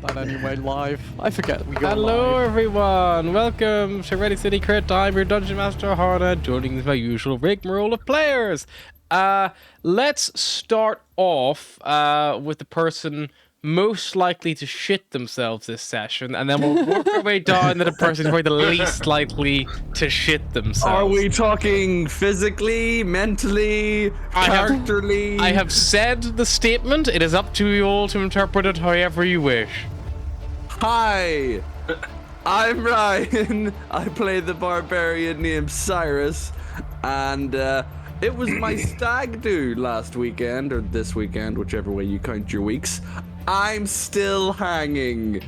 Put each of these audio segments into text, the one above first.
that anyway live. I forget we go Hello live. everyone, welcome to Ready City Crit. I'm your Dungeon Master Harna, joining my usual rigmarole of players. Let's start off with the person most likely to shit themselves this session, and then we'll work our way down to the person who are the least likely to shit themselves. Are we talking physically, mentally, characterly? I have said the statement. It is up to you all to interpret it however you wish. Hi, I'm Ryan. I play the barbarian named Cyrus, and it was my stag do last weekend, or this weekend, whichever way you count your weeks. I'm still hanging.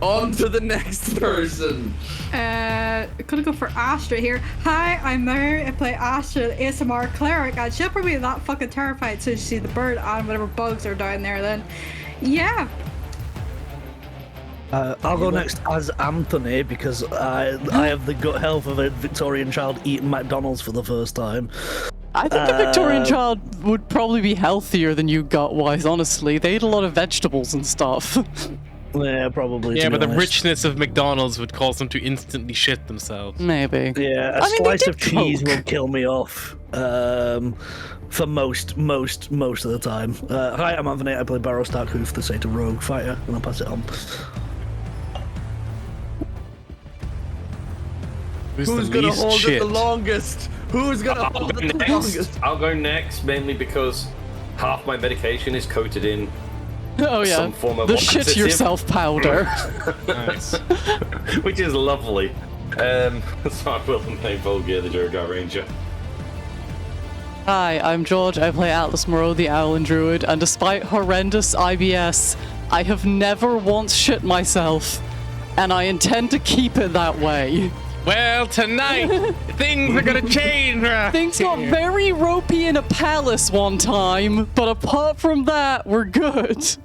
On to the next person. Gonna go for Astra here. Hi, I'm Mary. I play Astra, the ASMR cleric, and she'll probably be that fucking terrified so she see the bird and whatever bugs are down there then. Yeah. I'll go next as Anthony because I have the gut health of a Victorian child eating McDonald's for the first time. I think a Victorian child would probably be healthier than you gut-wise, honestly. They eat a lot of vegetables and stuff. Yeah, probably. Yeah, but the honest. richness of McDonald's would cause them to instantly shit themselves. Maybe. Yeah, a slice of cheese will kill me off. For most of the time. Hi, I'm Anthony. I play Barrow Starkhoof, the Satyr Rogue Fighter, and I'll pass it on. Who's gonna hold it the longest? Who's gonna hold it the longest? I'll go next, mainly because half my medication is coated in Oh yeah, some form of the shit laxative. yourself powder. Nice. which is lovely. So I will name Volgear the Durgar Ranger. Hi, I'm George. I play Atlas Moreau, the Owlin Druid, and despite horrendous IBS, I have never once shit myself, and I intend to keep it that way. Well, tonight, things are gonna change. Things got very ropey in a palace one time, but apart from that, we're good.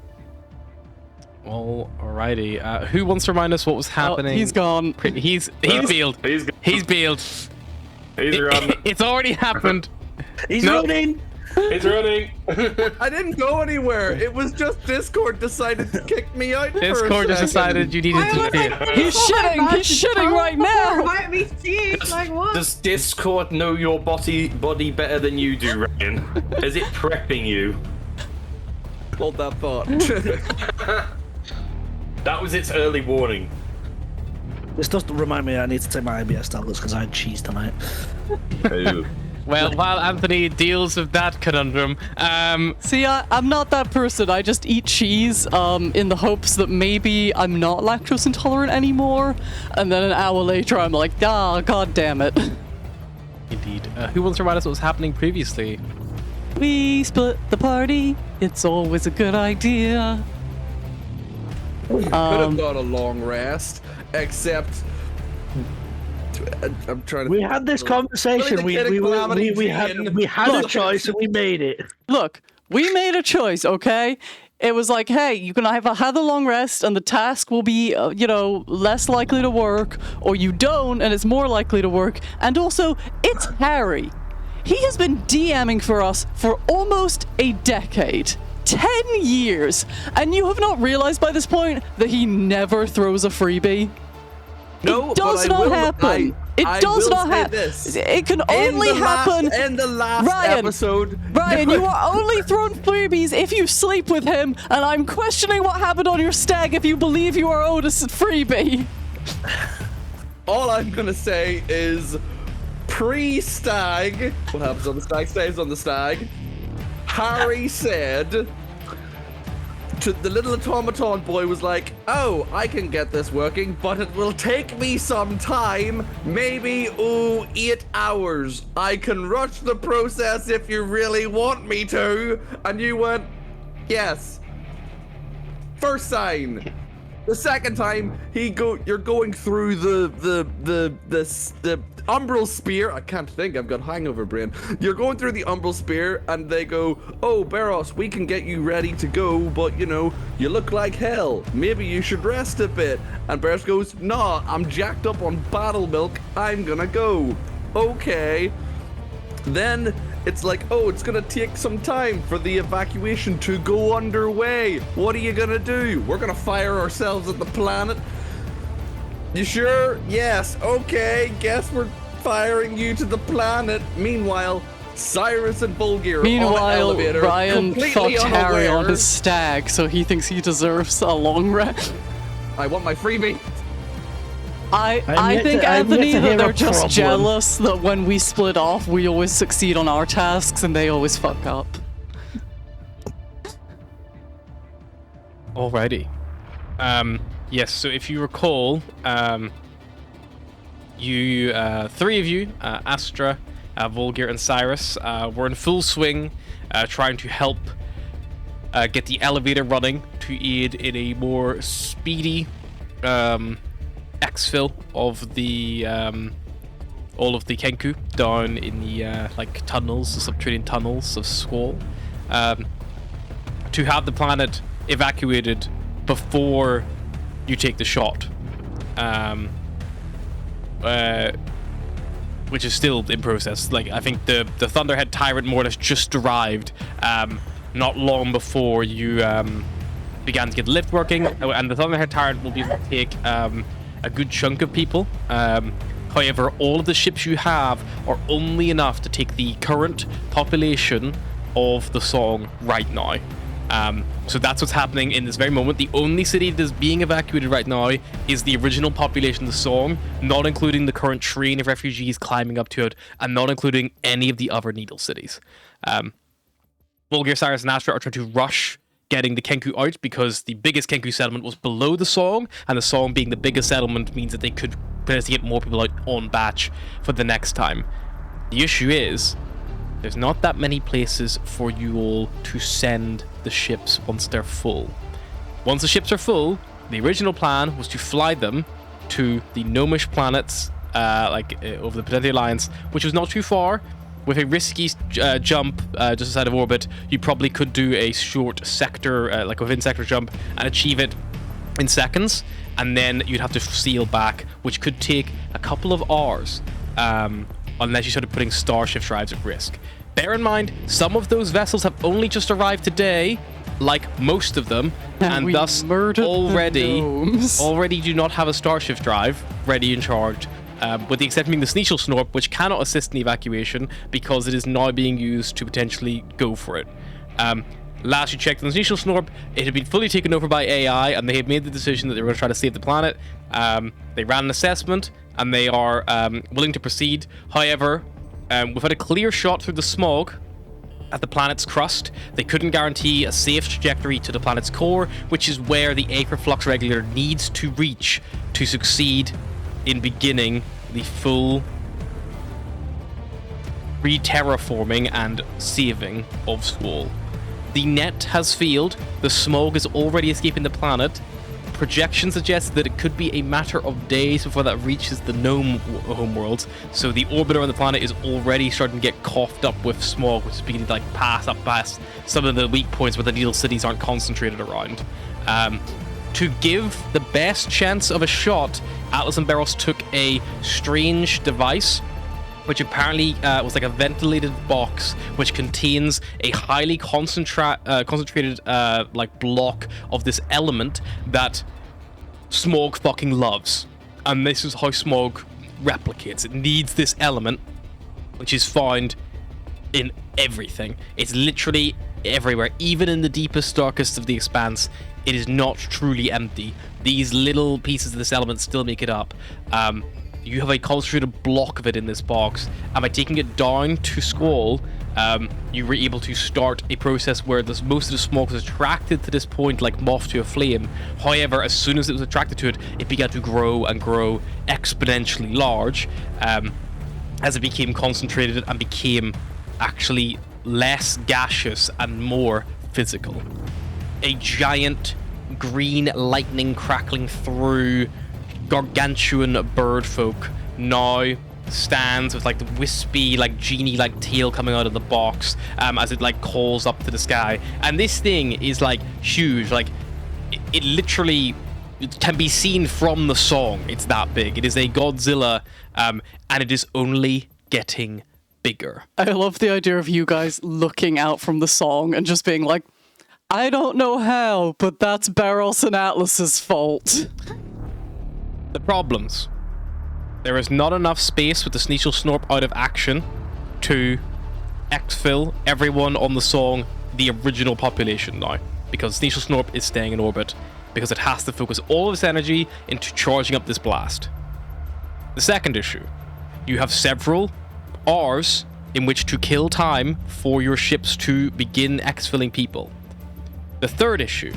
Alrighty. Who wants to remind us what was happening? Oh, he's gone. He's bailed. He's bailed. He's running. It's already happened. He's No. running! He's running. I didn't go anywhere. It was just Discord decided to kick me out. Discord just decided you needed to be. He's shitting! He's shitting right now! Might be seeing, like what? Does Discord know your body better than you do, Ryan? Is it prepping you? Hold that thought. That was its early warning. This does remind me I need to take my IBS tablets because I had cheese tonight. Well, while Anthony deals with that conundrum, See, I'm not that person. I just eat cheese in the hopes that maybe I'm not lactose intolerant anymore, and then an hour later I'm like, ah, god damn it. indeed. Who wants to remind us what was happening previously? We split the party. It's always a good idea. Could have got a long rest, except I'm trying to. We had this conversation. We had a choice and we made it. Look, we made a choice, okay? It was like, hey, you can either have the long rest and the task will be, less likely to work, or you don't and it's more likely to work. And also, it's Harry. He has been DMing for us for almost a decade. 10 years. And you have not realized by this point that he never throws a freebie. No, it does not happen. It does not happen. It can only happen in the last episode. Ryan, you are only throwing freebies if you sleep with him, and I'm questioning what happened on your stag if you believe you are owed a freebie. All I'm gonna say is, pre-stag, what happens on the stag stays on the stag. Harry said to the little automaton boy was like, oh, I can get this working, but it will take me some time, maybe 8 hours. I can rush the process if you really want me to. And you went, yes. First sign. The second time, you're going through the umbral spear. I can't think, I've got hangover brain. You're going through the umbral spear and they go, oh, Barros, we can get you ready to go, but you look like hell. Maybe you should rest a bit. And Barros goes, nah, I'm jacked up on battle milk. I'm gonna go. Okay. Then It's like, oh, it's gonna take some time for the evacuation to go underway. What are you gonna do? We're gonna fire ourselves at the planet? You sure? Yes. Okay, guess we're firing you to the planet. Meanwhile, Cyrus and Volgir on the Meanwhile, elevator, Ryan completely fucked Harry on unaware. his stag, so he thinks he deserves a long rest. I want my freebie. I yet think, to- I'm yet Anthony, to that hear they're a just problem. jealous that when we split off, we always succeed on our tasks and they always fuck up. Alrighty. Yes, so if you recall, you, three of you, Astra, Volgir, and Cyrus, were in full swing, trying to help get the elevator running to aid in a more speedy exfil of the all of the Kenku down in the like tunnels, the subterranean tunnels of Squall, to have the planet evacuated before you take the shot, which is still in process. Like, I think the Thunderhead Tyrant more or less just arrived not long before you began to get the lift working, and the Thunderhead Tyrant will be able to take a good chunk of people. However, all of the ships you have are only enough to take the current population of the song right now. So that's what's happening in this very moment. The only city that is being evacuated right now is the original population of the song, not including the current train of refugees climbing up to it, and not including any of the other Needle cities. Volgir, Cyrus, and Astra are trying to rush getting the Kenku out because the biggest Kenku settlement was below the song, and the song being the biggest settlement means that they could potentially get more people out on batch for the next time. The issue is, there's not that many places for you all to send the ships once they're full. Once the ships are full, the original plan was to fly them to the gnomish planets, over the Potenti Alliance, which was not too far. With a risky jump just outside of orbit, you probably could do a short sector, like within sector jump, and achieve it in seconds, and then you'd have to seal back, which could take a couple of hours, unless you started putting starship drives at risk. Bear in mind, some of those vessels have only just arrived today, like most of them, and we thus murdered the gnomes. already do not have a starship drive ready and charged. With the exception of the Sneasel Snorp, which cannot assist in the evacuation because it is now being used to potentially go for it. Last you checked on the Sneasel Snorp, it had been fully taken over by AI, and they had made the decision that they were going to try to save the planet. They ran an assessment, and they are willing to proceed. However, we've had a clear shot through the smog at the planet's crust. They couldn't guarantee a safe trajectory to the planet's core, which is where the Acreflux Regulator needs to reach to succeed in beginning the full re-terraforming and saving of Squall. The net has failed. The smog is already escaping the planet. Projection suggests that it could be a matter of days before that reaches the gnome homeworlds. So the orbiter on the planet is already starting to get coughed up with smog, which is beginning to like pass up past some of the weak points where the Needle cities aren't concentrated around. To give the best chance of a shot, Atlas and Beros took a strange device, which apparently was like a ventilated box, which contains a highly concentrated like block of this element that smog fucking loves. And this is how smog replicates. It needs this element, which is found in everything. It's literally everywhere, even in the deepest, darkest of the Expanse. It is not truly empty. These little pieces of this element still make it up. You have a concentrated block of it in this box, and by taking it down to Squall, you were able to start a process where most of the smoke was attracted to this point like moth to a flame. However, as soon as it was attracted to it, it began to grow and grow exponentially large as it became concentrated and became actually less gaseous and more physical. A giant green lightning crackling through gargantuan bird folk now stands with like the wispy like genie like tail coming out of the box as it like calls up to the sky, and this thing is like huge. Like it literally can be seen from the song. It's that big. It is a Godzilla, and it is only getting bigger. I love the idea of you guys looking out from the song and just being like, I don't know how, but that's Barros and Atlas's fault. The problems. There is not enough space with the Sneasel Snorp out of action to exfil everyone on the song, the original population now. Because Sneasel Snorp is staying in orbit. Because it has to focus all of its energy into charging up this blast. The second issue. You have several hours in which to kill time for your ships to begin exfilling people. The third issue.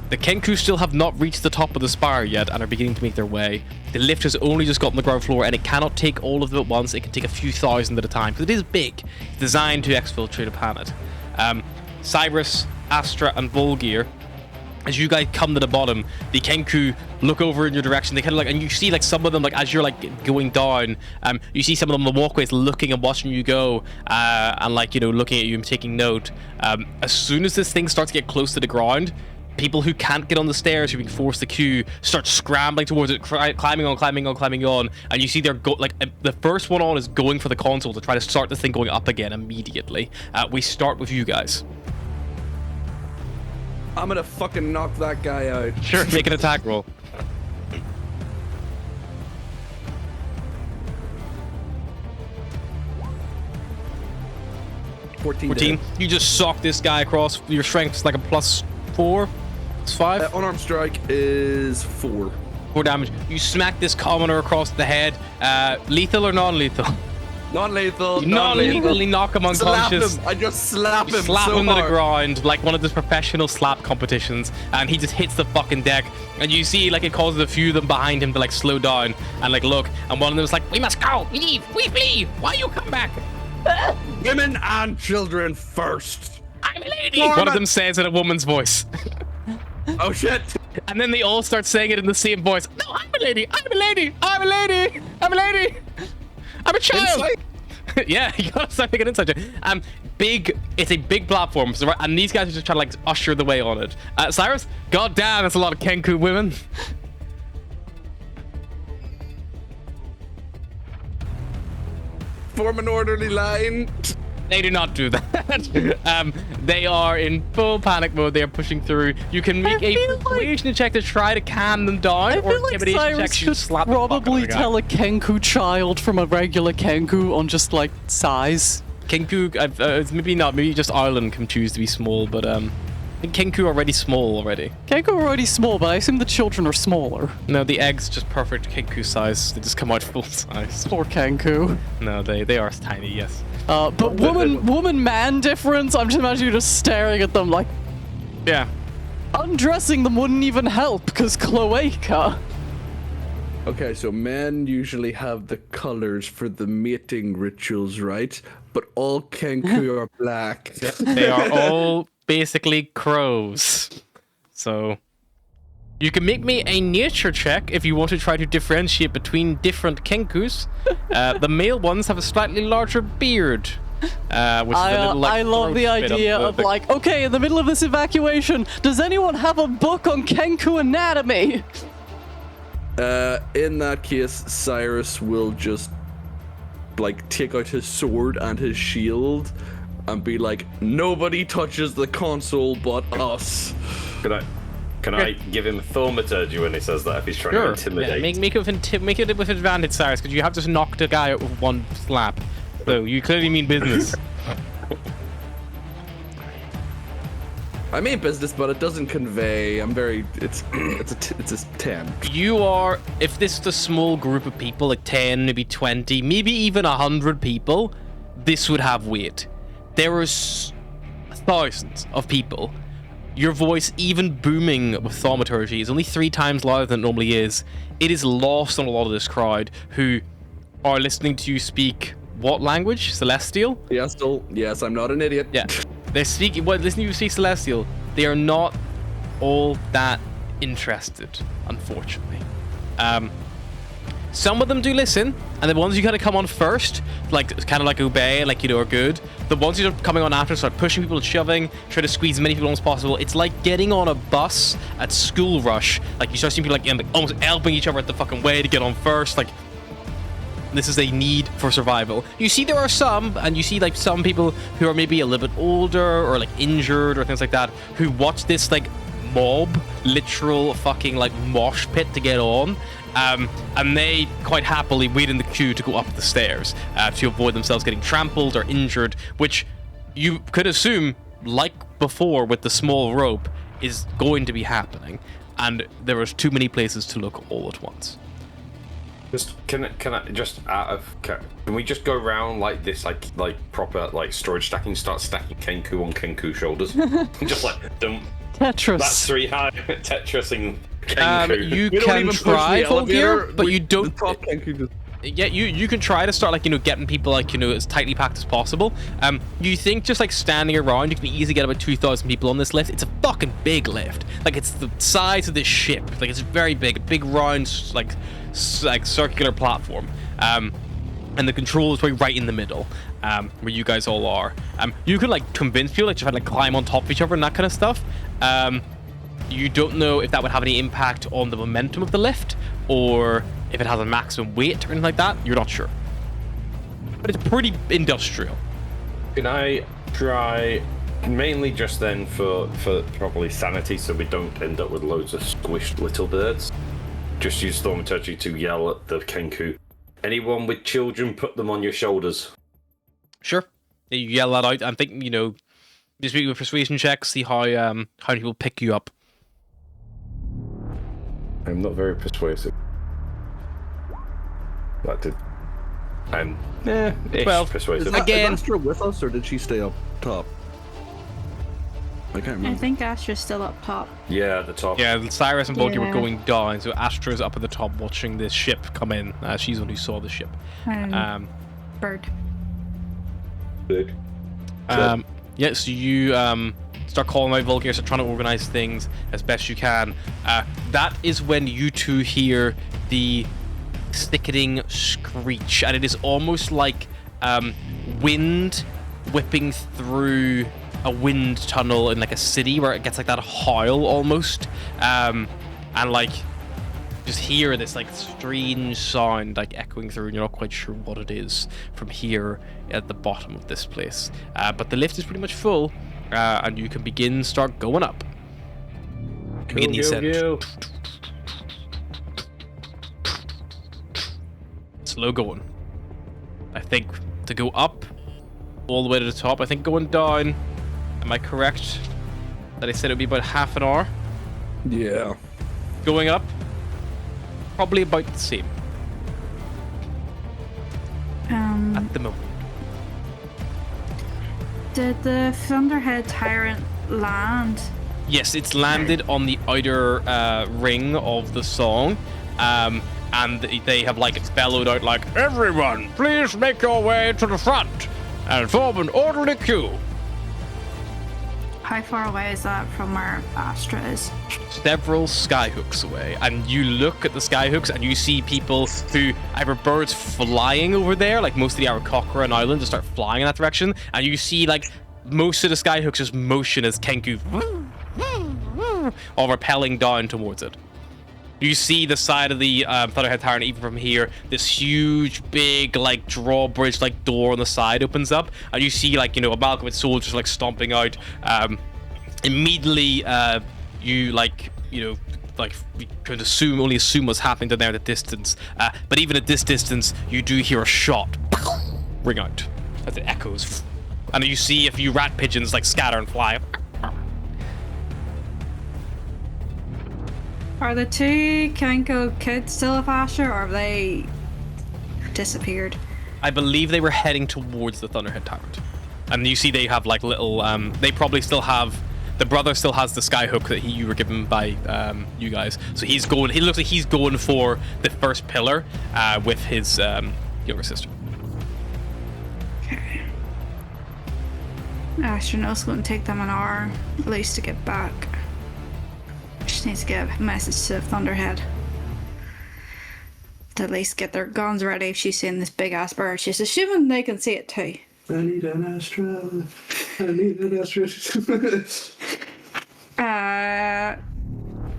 The Kenku still have not reached the top of the spire yet and are beginning to make their way. The lift has only just gotten the ground floor and it cannot take all of them at once. It can take a few thousand at a time because it is big. It's designed to exfiltrate a planet. Cyrus, Astra, and Volgear, as you guys come to the bottom, the Kenku look over in your direction. They kind of like, and you see like some of them, like as you're like going down, you see some of them on the walkways looking and watching you go, and like, you know, looking at you and taking note. As soon as this thing starts to get close to the ground, people who can't get on the stairs, who are being forced to queue, start scrambling towards it, climbing on, and you see they're the first one on is going for the console to try to start this thing going up again immediately. We start with you guys. I'm gonna fucking knock that guy out. Sure, make an attack roll. 14. You just sock this guy across. Your strength's like a +4. It's 5. Unarmed strike is 4. 4 damage. You smack this commoner across the head. Lethal or non-lethal? Non-lethal. Non-lethally knock him unconscious. Slap him. I just slap him. Slap so him to the hard. ground like one of those professional slap competitions, and he just hits the fucking deck. And you see like it causes a few of them behind him to like slow down and like look. And one of them is like, "We must go. Leave. We flee. Why you come back?" Women and children first. I'm a lady. One of them says in a woman's voice. Oh shit. And then they all start saying it in the same voice. No, I'm a lady. I'm a lady. I'm a lady. I'm a lady. I'm a child. Insight? Yeah, you gotta start making insight check. Big. It's a big platform, so, and these guys are just trying to like usher the way on it. Cyrus, god damn, that's a lot of Kenku women. Form an orderly line. They do not do that. They are in full panic mode. They are pushing through. You can make a persuasion check to try to calm them down, I or feel like intimidation Cyrus check to should slap the fuck out of probably the guy. tell a Kenku child from a regular Kenku on just like size. Kenku, it's maybe not. Maybe just Ireland can choose to be small, but I think Kenku are already small already. Kenku are already small, but I assume the children are smaller. No, the eggs just perfect Kenku size. They just come out full size. Poor Kenku. No, they are tiny. Yes. But woman-man difference, I'm just imagining you just staring at them like, Yeah. undressing them wouldn't even help, because cloaca. Okay, so men usually have the colors for the mating rituals, right? But all Kenku are black. They are all basically crows. So you can make me a nature check if you want to try to differentiate between different Kenkus. The male ones have a slightly larger beard. Which is a little, like, I love the throat bit idea the- of like, okay, in the middle of this evacuation, does anyone have a book on Kenku anatomy? In that case, Cyrus will just like take out his sword and his shield and be like, nobody touches the console but us. Can I give him thaumaturgy when he says that if he's trying to intimidate? Yeah, make it with advantage, Cyrus, because you have just knocked a guy out with one slap. So you clearly mean business. I mean business, but it doesn't convey. It's a 10. You are, if this is a small group of people, like 10, maybe 20, maybe even 100 people, this would have weight. There are thousands of people. Your voice, even booming with thaumaturgy, is only 3 times louder than it normally is. It is lost on a lot of this crowd who are listening to you speak what language? Celestial? Yes, I'm not an idiot. Yeah. They're speaking, listening to you speak Celestial, they are not all that interested, unfortunately. Some of them do listen, and the ones you gotta come on first, like kind of like obey and like, you know, are good. The ones who are coming on after start pushing people and shoving, try to squeeze as many people as possible. It's like getting on a bus at school rush. Like you start seeing people like almost elbowing each other at the fucking way to get on first. Like This is a need for survival. You see there are some, and you see like some people who are maybe a little bit older or like injured or things like that, who watch this like mob, literal fucking like mosh pit to get on. And they quite happily wait in the queue to go up the stairs to avoid themselves getting trampled or injured, which you could assume, like before with the small rope, is going to be happening. And there are too many places to look all at once. Just can I just can we just go around like this, like proper like storage stacking, start stacking Kenku on Kenku's shoulders, just like don't. Tetris. That's 3 high Tetrising Kenku. You We don't can even push try the full gear, elevator, but we- you the don't. top Kenku just- Yeah, you can try to start like, you know, getting people like, you know, as tightly packed as possible. You think just like standing around, you can easily get about 2,000 people on this lift. It's a fucking big lift. Like, it's the size of this ship. Like, it's very big, a big round like circular platform. And the control is probably right in the middle, where you guys all are. You can like convince people like to try to like climb on top of each other and that kind of stuff. You don't know if that would have any impact on the momentum of the lift, or if it has a maximum weight or anything like that. You're not sure. But it's pretty industrial. Can I try, mainly just then for probably sanity, so we don't end up with loads of squished little birds, just use thaumaturgy to yell at the Kenku. Anyone with children, put them on your shoulders. Sure. You yell that out. I think, you know, just make a persuasion check, see how people pick you up. I'm not very persuasive. That did. I'm ish 12. persuasive. Is Again- Astra with us, or did she stay up top? I can't I remember. think Astra's still up top. Yeah, at the top. Yeah, Cyrus and Bulky were Yeah. going down, so Astra's up at the top watching this ship come in. She's the one who saw the ship. Bird. Big. Yeah, so you start calling out Vulgar, start trying to organize things as best you can. That is when you two hear the sickening screech, and it is almost like wind whipping through a wind tunnel in like a city, where it gets like that howl almost, and like just hear this like strange sound like echoing through, and you're not quite sure what it is from here at the bottom of this place. But the lift is pretty much full, and you can start going up. Begin the ascent. Slow going. I think to go up all the way to the top. I think going down, am I correct that I said it would be about half an hour? Yeah. Going up, probably about the same at the moment. Did the Thunderhead Tyrant land? Yes, it's landed on the outer ring of the song, and they have like bellowed out like, "Everyone, please make your way to the front and form an orderly queue." How far away is that from where Astra is? Several skyhooks away, and you look at the skyhooks and you see people who either birds flying over there, like most of the Aarakocra Island just start flying in that direction, and you see like most of the skyhooks just motion as Kenku or rappelling down towards it. You see the side of the Thunderhead Tyrant, even from here, this huge, big, like, drawbridge, like, door on the side opens up, and you see, like, you know, a Malkovich soldiers, like, stomping out. Immediately, you, like, you know, like, you could only assume what's happening down there at a distance. But even at this distance, you do hear a shot ring out as it echoes. And you see a few rat pigeons, like, scatter and fly. Are the two Kenko kids still with Astra, or have they disappeared? I believe they were heading towards the Thunderhead Tyrant. And you see they have like little, they probably still have, the brother still has the skyhook that you were given by you guys. So he looks like he's going for the first pillar with his younger sister. Okay. Astra knows it's going to take them an hour at least to get back. Just needs to get a message to Thunderhead to at least get their guns ready if she's seeing this big ass bird. She's assuming they can see it too. I need an Astra. I need an Astra.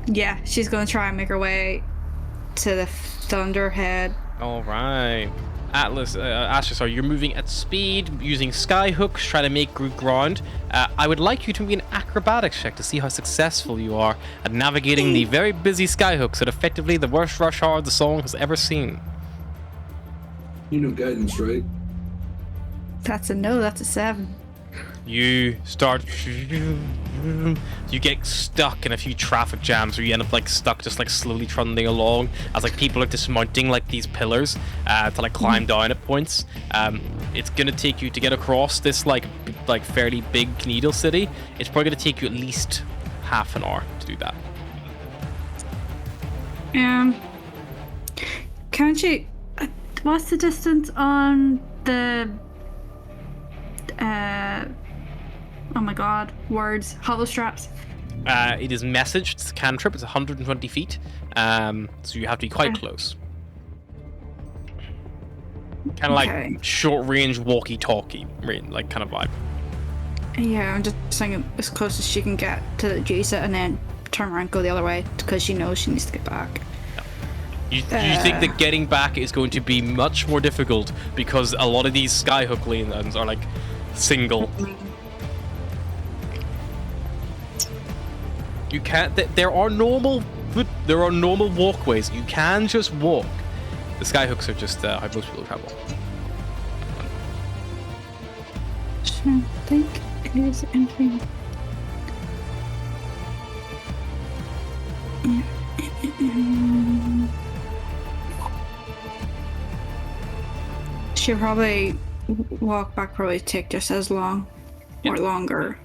Yeah, she's gonna try and make her way to the Thunderhead. All right. Astra, sorry, you're moving at speed, using skyhooks, trying to make good ground. I would like you to make an acrobatics check to see how successful you are at navigating the very busy skyhooks at effectively the worst rush hour the song has ever seen. You know guidance, right? That's a no. That's a 7. You start, you get stuck in a few traffic jams where you end up like stuck just like slowly trundling along as like people are dismounting like these pillars to like climb down at points. It's gonna take you to get across this like fairly big needle city. It's probably gonna take you at least half an hour to do that. Can't you? What's the distance on the? Oh my god, words. Hollow straps. It is messaged. It's a cantrip. It's 120 feet. So you have to be quite close. Kind of like short range walkie-talkie, like kind of vibe. Yeah, I'm just saying as close as she can get to Jisa and then turn around and go the other way because she knows she needs to get back. You think that getting back is going to be much more difficult because a lot of these skyhook lanes are like single. You can't. There are normal walkways. You can just walk. The skyhooks are just how most people travel. I think it is anything. She'll probably walk back. Probably take just as long or longer.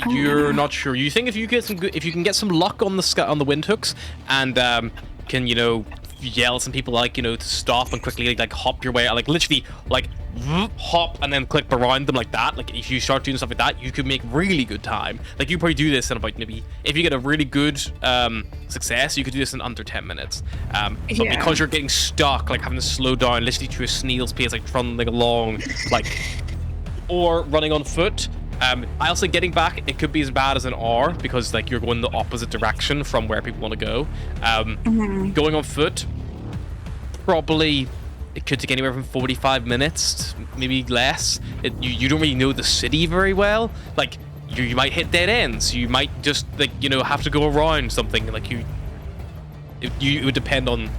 You're not sure. You think if you can get some luck on the windhooks and can yell at some people like to stop and quickly like hop your way, like literally like hop and then clip around them like that. Like if you start doing stuff like that, you could make really good time. Like you probably do this in about maybe if you get a really good success, you could do this in under 10 minutes. But because you're getting stuck, like having to slow down literally to a snail's pace, like trundling along, like or running on foot. I also getting back, it could be as bad as an hour because like you're going the opposite direction from where people want to go. Going on foot, probably it could take anywhere from 45 minutes, maybe less. You don't really know the city very well. Like you might hit dead ends. You might just like have to go around something. Like it would depend on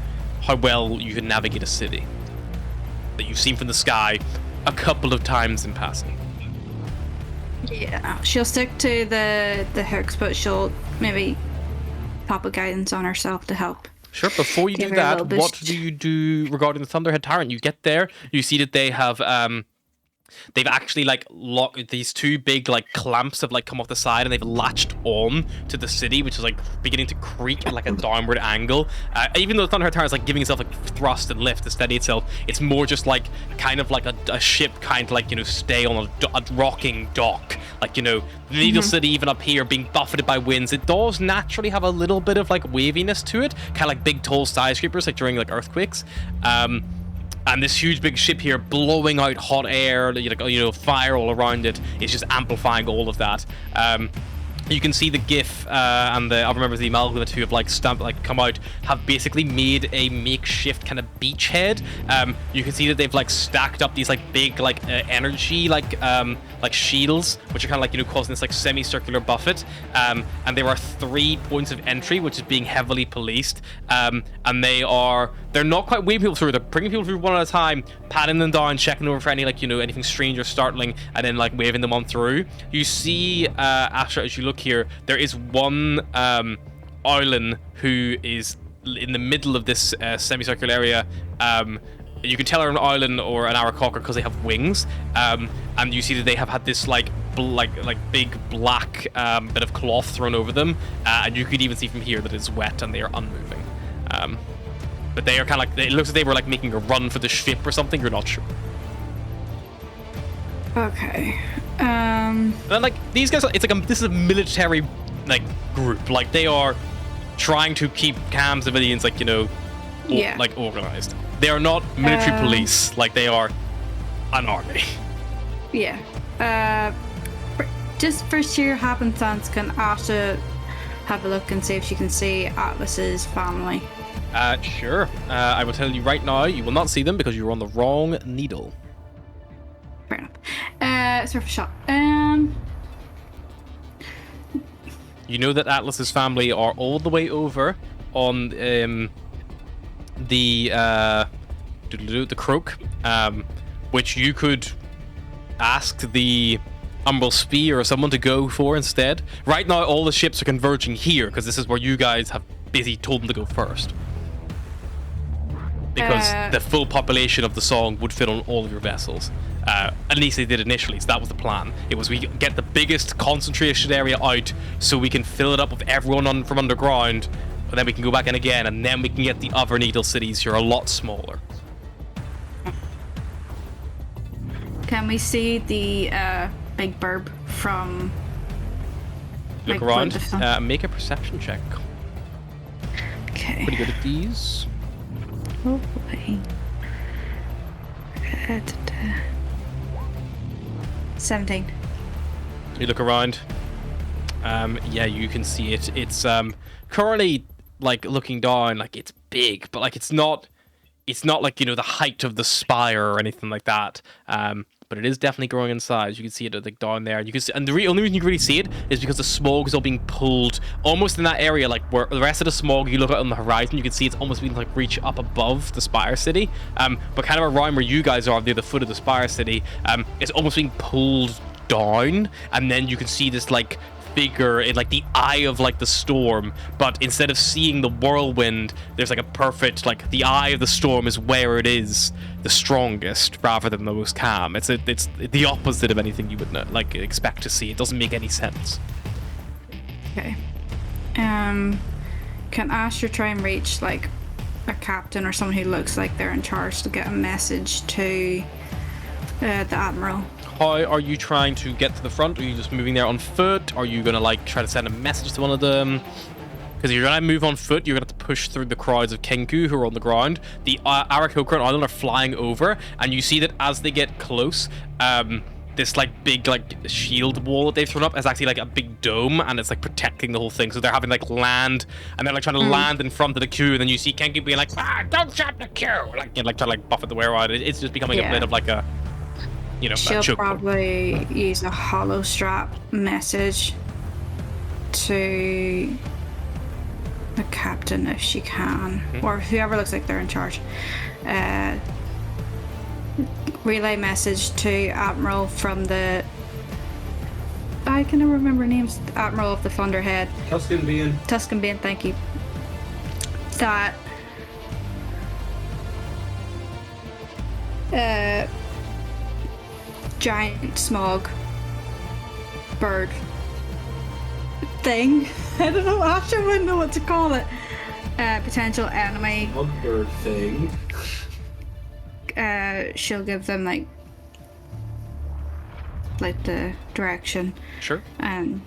how well you can navigate a city that you've seen from the sky a couple of times in passing. Yeah, she'll stick to the hooks, but she'll maybe pop a guidance on herself to help. Sure. Before you do that, what do you do regarding the Thunderhead Tyrant? You get there, you see that they have they've actually like locked these two big like clamps have like come off the side and they've latched on to the city, which is like beginning to creak at like a downward angle. Even though the Thunderhead Tyrant is like giving itself like thrust and lift to steady itself, it's more just like kind of like a ship kind of like stay on a rocking dock. Like the Needle City even up here being buffeted by winds, it does naturally have a little bit of like waviness to it, kind of like big tall skyscrapers like during like earthquakes. And this huge big ship here blowing out hot air, fire all around it is just amplifying all of that. You can see the GIF and the other members of the Amalgamate who have come out have basically made a makeshift kind of beachhead. You can see that they've like stacked up these like big like energy like shields, which are kind of like causing this like semicircular buffet. And there are 3 points of entry, which is being heavily policed. And they're not quite waving people through. They're bringing people through one at a time, patting them down, checking over for any like anything strange or startling, and then like waving them on through. You see, Astra, as you look here, there is one Owlin who is in the middle of this semicircular area. You can tell they're an Owlin or an Aarakocra because they have wings, and you see that they have had this like big black bit of cloth thrown over them, and you could even see from here that it's wet and they are unmoving. But they are kind of like, it looks like they were like making a run for the ship or something. You're not sure. Okay. And like these guys, it's like this is a military like group. Like they are trying to keep calm civilians, like like organized. They are not military police. Like they are an army. Yeah. Just for sheer happenstance, can Asha have a look and see if she can see Atlas's family? Sure. I will tell you right now, you will not see them because you're on the wrong needle. Fair enough. Surf shot. You know that Atlas's family are all the way over on the croak, which you could ask the Umbral Spear or someone to go for instead. Right now, all the ships are converging here because this is where you guys have basically told them to go first. Because the full population of the song would fit on all of your vessels. At least they did initially, so that was the plan. It was we get the biggest concentration area out so we can fill it up with everyone from underground, and then we can go back in again, and then we can get the other needle cities here a lot smaller. Can we see the big burb from... Look around. Make a perception check. Okay. Pretty good at these. Oh boy. 17. You look around. Yeah, you can see it. It's currently like looking down, like it's big, but like it's not like, you know, the height of the spire or anything like that. But it is definitely growing in size. You can see it like down there. You can see, and the only reason you can really see it is because the smog is all being pulled almost in that area, like where the rest of the smog you look out on the horizon, you can see it's almost being like reach up above the Spire City. But kind of around where you guys are near the foot of the Spire City, it's almost being pulled down, and then you can see this like figure in like the eye of like the storm, but instead of seeing the whirlwind, there's like a perfect, like the eye of the storm is where it is the strongest rather than the most calm. It's the opposite of anything you would like expect to see. It doesn't make any sense. Okay. Can Asher try and reach like a captain or someone who looks like they're in charge to get a message to the Admiral? How are you trying to get to the front? Are you just moving there on foot? Are you gonna like try to send a message to one of them? Because if you're gonna move on foot, you're gonna have to push through the crowds of Kenku who are on the ground. The Aarakocra and Island are flying over, and you see that as they get close, this like big like shield wall that they've thrown up is actually like a big dome, and it's like protecting the whole thing. So they're having like land, and they're like trying to land in front of the queue, and then you see Kenku being like, don't shut the queue, like, you know, like trying to like buff it the way around. It's just becoming a bit of like a, you know, she'll probably use a hollow strap message to the captain if she can, or whoever looks like they're in charge. Relay message to Admiral from the... I can never remember names. Admiral of the Thunderhead. Tuscan Bean, thank you. That... giant smog bird thing. I don't know, Asher wouldn't know what to call it. Potential enemy. bird thing. She'll give them like the direction. Sure. And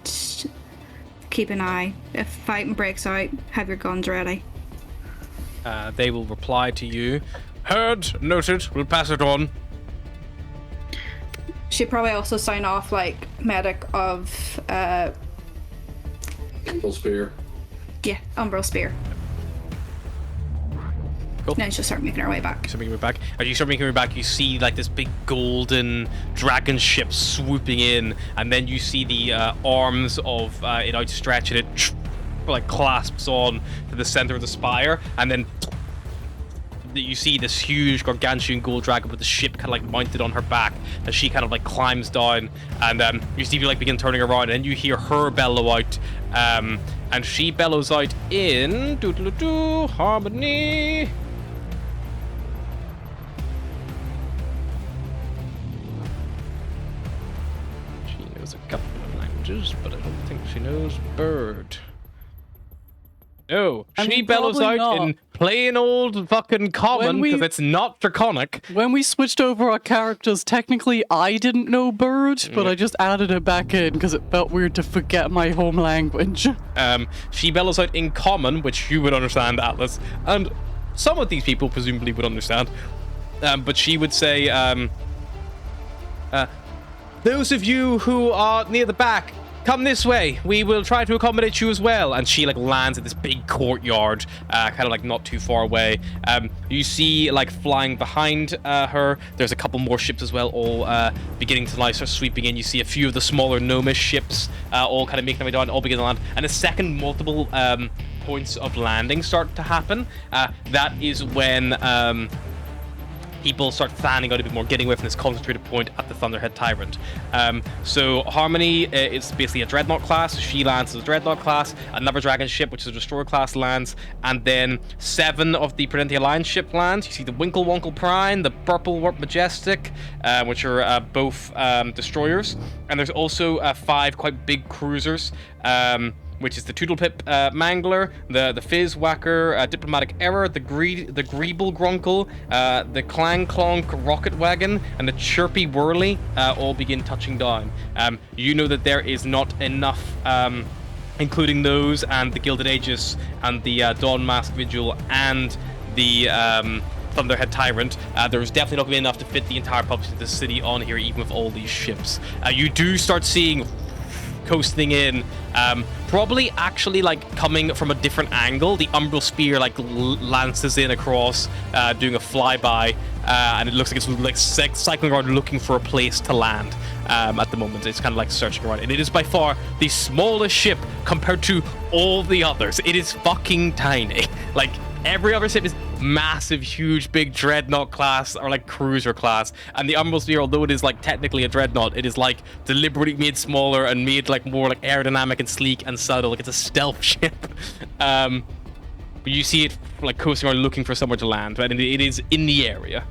keep an eye. If fighting breaks out, have your guns ready. They will reply to you. Heard, noted, we'll pass it on. She'd probably also sign off like medic of Umbral Spear. yeah, Umbral Spear. Cool. Then she'll start making her way back. So making her way back. As you start making her way back, you see like this big golden dragon ship swooping in, and then you see the arms of it outstretched, and it like clasps on to the center of the spire, and then you see this huge gargantuan gold dragon with the ship kind of like mounted on her back as she kind of like climbs down, and you see you like begin turning around, and you hear her bellow out, and she bellows out in harmony. She knows a couple of languages, but I don't think she knows bird. No, I she mean, bellows probably out not. in plain old fucking common because it's not draconic. When we switched over our characters, technically I didn't know bird, but I just added it back in because it felt weird to forget my home language. She bellows out in common, which you would understand, Atlas, and some of these people presumably would understand. But she would say, those of you who are near the back, come this way. We will try to accommodate you as well. And she like lands in this big courtyard, kind of like not too far away. You see like flying behind her, there's a couple more ships as well, all beginning to like start sweeping in. You see a few of the smaller gnomish ships all kind of making their way down, all begin to land. And a second multiple points of landing start to happen. That is when people start fanning out a bit more, getting away from this concentrated point at the Thunderhead Tyrant. So Harmony is basically a Dreadnought class. She lands as a Dreadnought class. Another Dragon ship, which is a Destroyer class, lands. And then 7 of the Prudential Alliance ship lands. You see the Winkle Wonkle Prime, the Purple Warp Majestic, which are both destroyers. And there's also 5 quite big cruisers, which is the Toodlepip Mangler, the Fizz Whacker, Diplomatic Error, the Greeble Grunkle, the Clang Clonk Rocket Wagon, and the Chirpy Whirly all begin touching down. You know that there is not enough, including those and the Gilded Aegis and the Dawn Mask Vigil and the Thunderhead Tyrant. There's definitely not going to be enough to fit the entire population of the city on here, even with all these ships. You do start seeing coasting in, probably actually like coming from a different angle. The Umbral Spear like lances in across, doing a flyby, and it looks like it's like cycling around looking for a place to land. At the moment, it's kind of like searching around, and it is by far the smallest ship compared to all the others. It is fucking tiny. Like every other ship is massive, huge, big Dreadnought class or like cruiser class, and the Umbral Spear, although it is like technically a Dreadnought, it is like deliberately made smaller and made like more like aerodynamic and sleek and subtle. Like it's a stealth ship. But you see it like coasting around looking for somewhere to land, right? And it is in the area.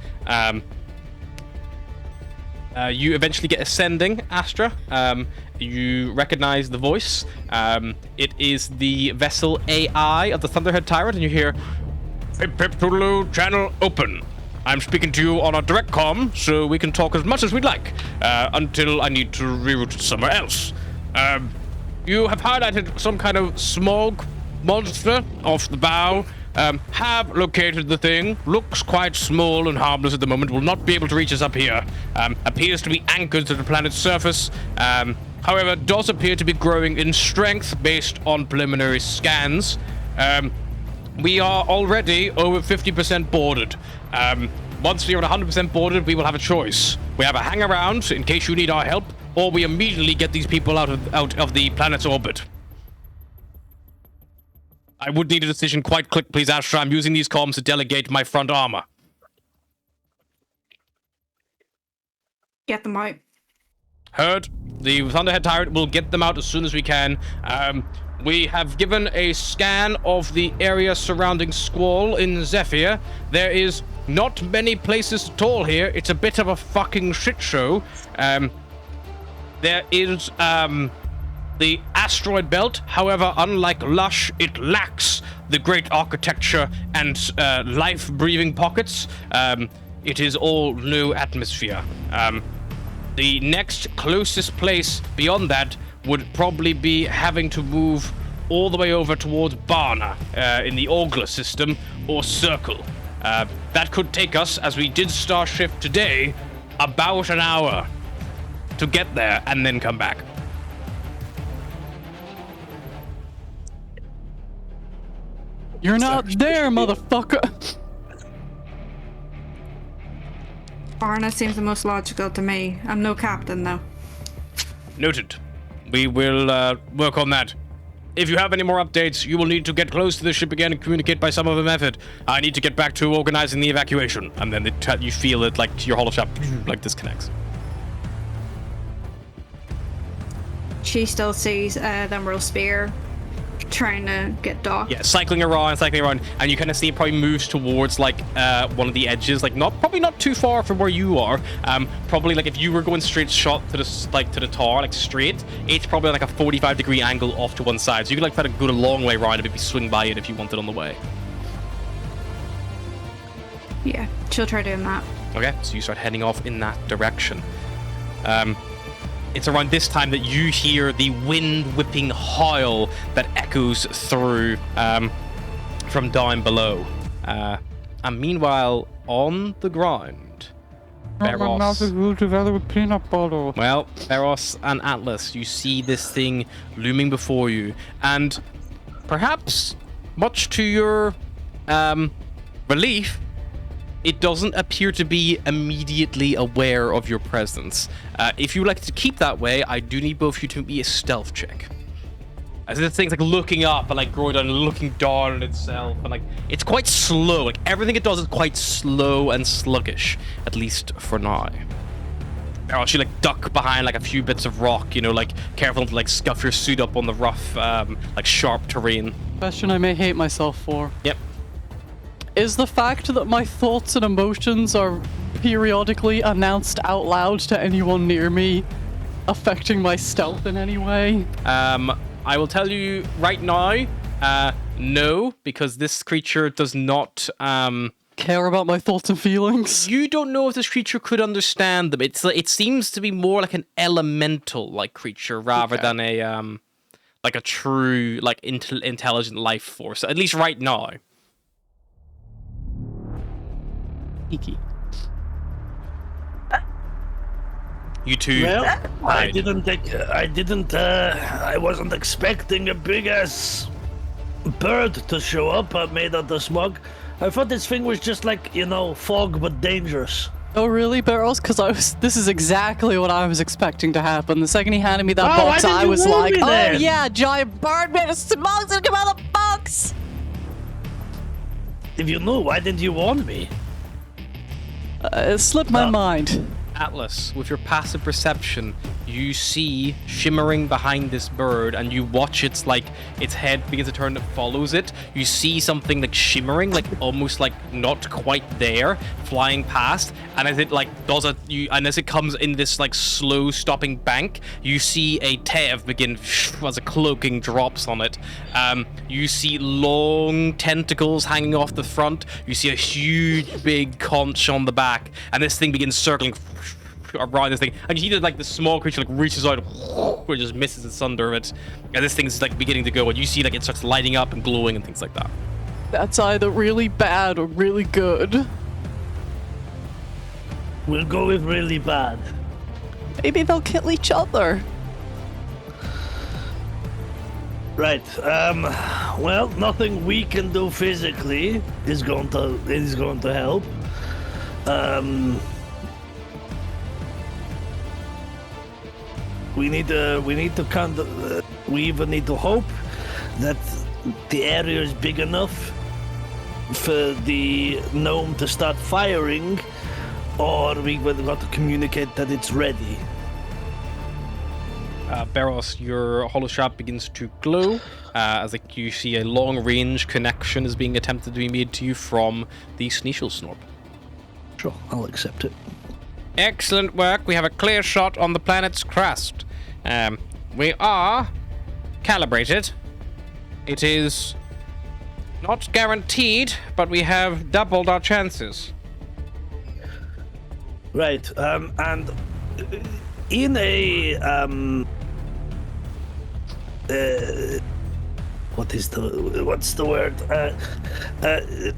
You eventually get ascending, Astra. You recognize the voice. It is the vessel AI of the Thunderhead Tyrant, and you hear, "Pip Pip Toodaloo, channel open. I'm speaking to you on a direct comm, so we can talk as much as we'd like, until I need to reroute somewhere else. You have highlighted some kind of smog monster off the bow. Have located the thing. Looks quite small and harmless at the moment. Will not be able to reach us up here. Appears to be anchored to the planet's surface. However, does appear to be growing in strength based on preliminary scans. We are already over 50% boarded. Once we are at 100% boarded, we will have a choice. We have a hang around in case you need our help, or we immediately get these people out of the planet's orbit. I would need a decision quite quick, please, Astra. I'm using these comms to delegate my front armor." Get them out. Heard. The Thunderhead Tyrant will get them out as soon as we can. We have given a scan of the area surrounding Squall in Zephyr. There is not many places at all here. It's a bit of a fucking shit show. There is, the asteroid belt. However, unlike Lush, it lacks the great architecture and life-breathing pockets. It is all new atmosphere. The next closest place beyond that would probably be having to move all the way over towards Barna in the Orgla system or Circle. That could take us, as we did Starshift today, about an hour to get there and then come back. You're not there, motherfucker. Barna seems the most logical to me. I'm no captain, though. Noted. We will work on that. If you have any more updates, you will need to get close to the ship again and communicate by some other method. I need to get back to organizing the evacuation. And then you feel it like your holoshop like disconnects. She still sees the Emerald Spear trying to get docked. Yeah, cycling around, and you kind of see it probably moves towards like one of the edges, like probably not too far from where you are. Probably like if you were going straight shot to the tower, like straight, it's probably like a 45-degree angle off to one side. So you could like try to go a long way around and maybe swing by it if you wanted on the way. Yeah, she'll try doing that. Okay, so you start heading off in that direction. It's around this time that you hear the wind-whipping howl that echoes through from down below. And meanwhile, on the ground, Beros. together with peanut butter. Well, Beros and Atlas, you see this thing looming before you, and perhaps, much to your relief, it doesn't appear to be immediately aware of your presence. If you would like to keep that way, I do need both of you to be a stealth check. As this thing's like looking up and like growing down and looking down on itself, and like it's quite slow. Like everything it does is quite slow and sluggish, at least for now. Or she like duck behind like a few bits of rock, you know, like careful to like scuff your suit up on the rough, like sharp terrain. Question I may hate myself for. Yep. Is the fact that my thoughts and emotions are periodically announced out loud to anyone near me affecting my stealth in any way? I will tell you right now, no, because this creature does not, Care about my thoughts and feelings? you don't know if this creature could understand them. It seems to be more like an elemental-like creature rather than a, like a true, like, intelligent life force, at least right now. Iki. You two. Well, I hide. I wasn't expecting a big ass bird to show up made out of smog. I thought this thing was just like, you know, fog but dangerous. Oh really, Barrels? Because this is exactly what I was expecting to happen. The second he handed me that Oh, why box, didn't I you was warn like, me oh then?" yeah, giant bird made of smog's gonna come out of the box! If you knew, why didn't you warn me? It slipped my mind. Atlas, with your passive perception, you see shimmering behind this bird, and you watch its head begins to turn. It follows it. You see something like shimmering, like almost like not quite there, flying past. And as it like does and as it comes in this like slow stopping bank, you see a Tev begin as a cloaking drops on it. You see long tentacles hanging off the front. You see a huge big conch on the back, and this thing begins circling around this thing, and you see that like the small creature like reaches out or just misses its under it, and this thing's like beginning to go, and you see like it starts lighting up and glowing and things like that. That's either really bad or really good. We'll go with really bad. Maybe they'll kill each other. Right. Well, nothing we can do physically is going to help. We even need to hope that the area is big enough for the gnome to start firing, or we've got to communicate that it's ready. Barros, your holo shop begins to glow as like you see a long-range connection is being attempted to be made to you from the Sneashel Snorp. Sure, I'll accept it. Excellent work. We have a clear shot on the planet's crust. We are calibrated. It is not guaranteed, but we have doubled our chances. Right, and in a what's the word?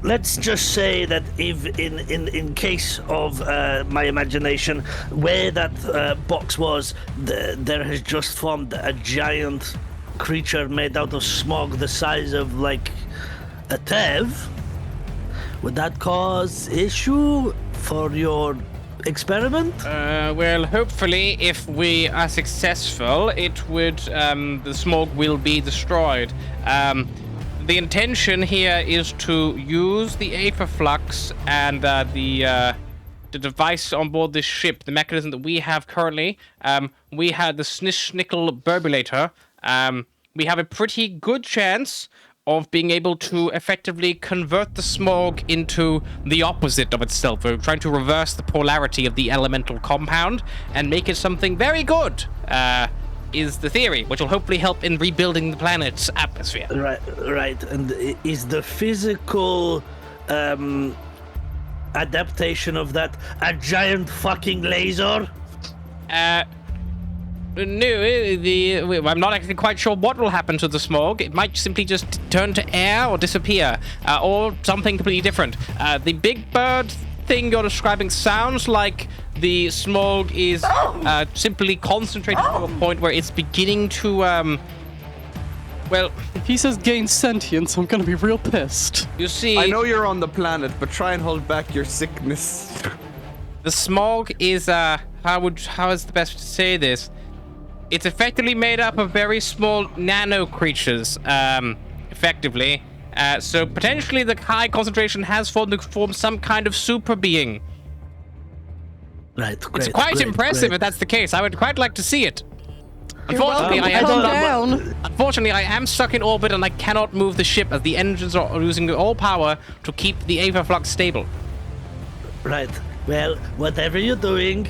Let's just say that if in case of my imagination, where that box was, there has just formed a giant creature made out of smog the size of like a Tev. Would that cause issue for your experiment? Well, hopefully, if we are successful, it would, the smog will be destroyed. The intention here is to use the Aetherflux and the device on board this ship, the mechanism that we have currently. We had the Snishnickel Burbulator. We have a pretty good chance of being able to effectively convert the smog into the opposite of itself. We're trying to reverse the polarity of the elemental compound and make it something very good, is the theory, which will hopefully help in rebuilding the planet's atmosphere. Right. And is the physical adaptation of that a giant fucking laser? No, I'm not actually quite sure what will happen to the smog. It might simply just turn to air or disappear, or something completely different. The big bird thing you're describing sounds like the smog is simply concentrated to a point where it's beginning to, well, If he says gain sentience, I'm gonna be real pissed. you see, I know you're on the planet, but try and hold back your sickness. the smog is, how is the best way to say this? It's effectively made up of very small nano creatures, effectively. So potentially the high concentration has formed some kind of super being. Right, great. It's quite great, impressive great. if that's the case. I would quite like to see it. You're welcome Unfortunately, to I come am down. Unfortunately, I am stuck in orbit and I cannot move the ship as the engines are losing all power to keep the Avaflux stable. Right. Well, whatever you're doing,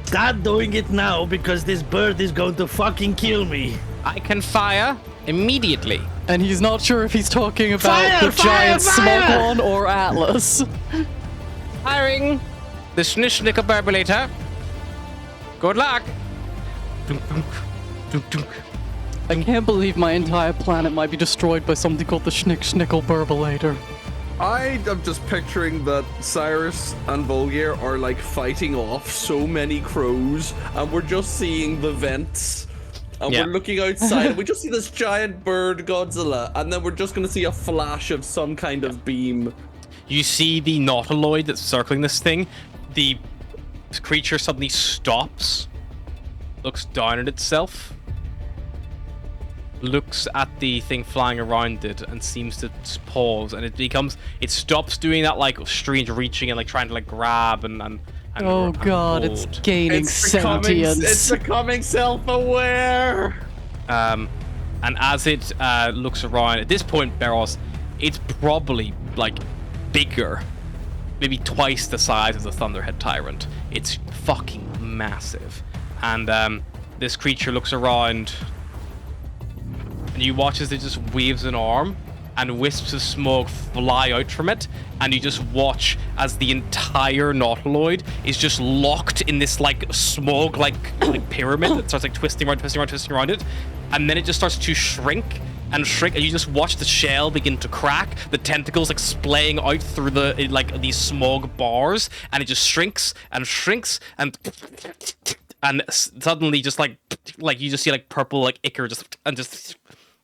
start doing it now because this bird is going to fucking kill me. I can fire immediately. And he's not sure if he's talking about Fire, the fire, giant fire! smog one or Atlas. Firing the Snishnickel Burbulator. Good luck. Dunk, dunk, dunk, dunk. I can't believe my entire planet might be destroyed by something called the Schnick-Schnickel Burbulator. I am just picturing that Cyrus and Volgir are like fighting off so many crows, and we're just seeing the vents. And Yeah. we're looking outside, and we just see this giant bird Godzilla, and then we're just gonna see a flash of some kind of beam. You see the Nautiloid that's circling this thing. The creature suddenly stops, looks down at itself, looks at the thing flying around it, and seems to pause. And it stops doing that like strange reaching and like trying to like grab and Oh god, it's hold. gaining sentience. It's becoming self-aware. And as it looks around, at this point, Beros, it's probably like bigger, maybe twice the size of the Thunderhead Tyrant. It's fucking massive. And this creature looks around, and you watch as it just waves an arm, and wisps of smoke fly out from it, and you just watch as the entire Nautiloid is just locked in this like smog like pyramid that starts like twisting around it, and then it just starts to shrink, and you just watch the shell begin to crack, the tentacles like splaying out through the like these smog bars, and it just shrinks and suddenly just like you just see like purple like ichor just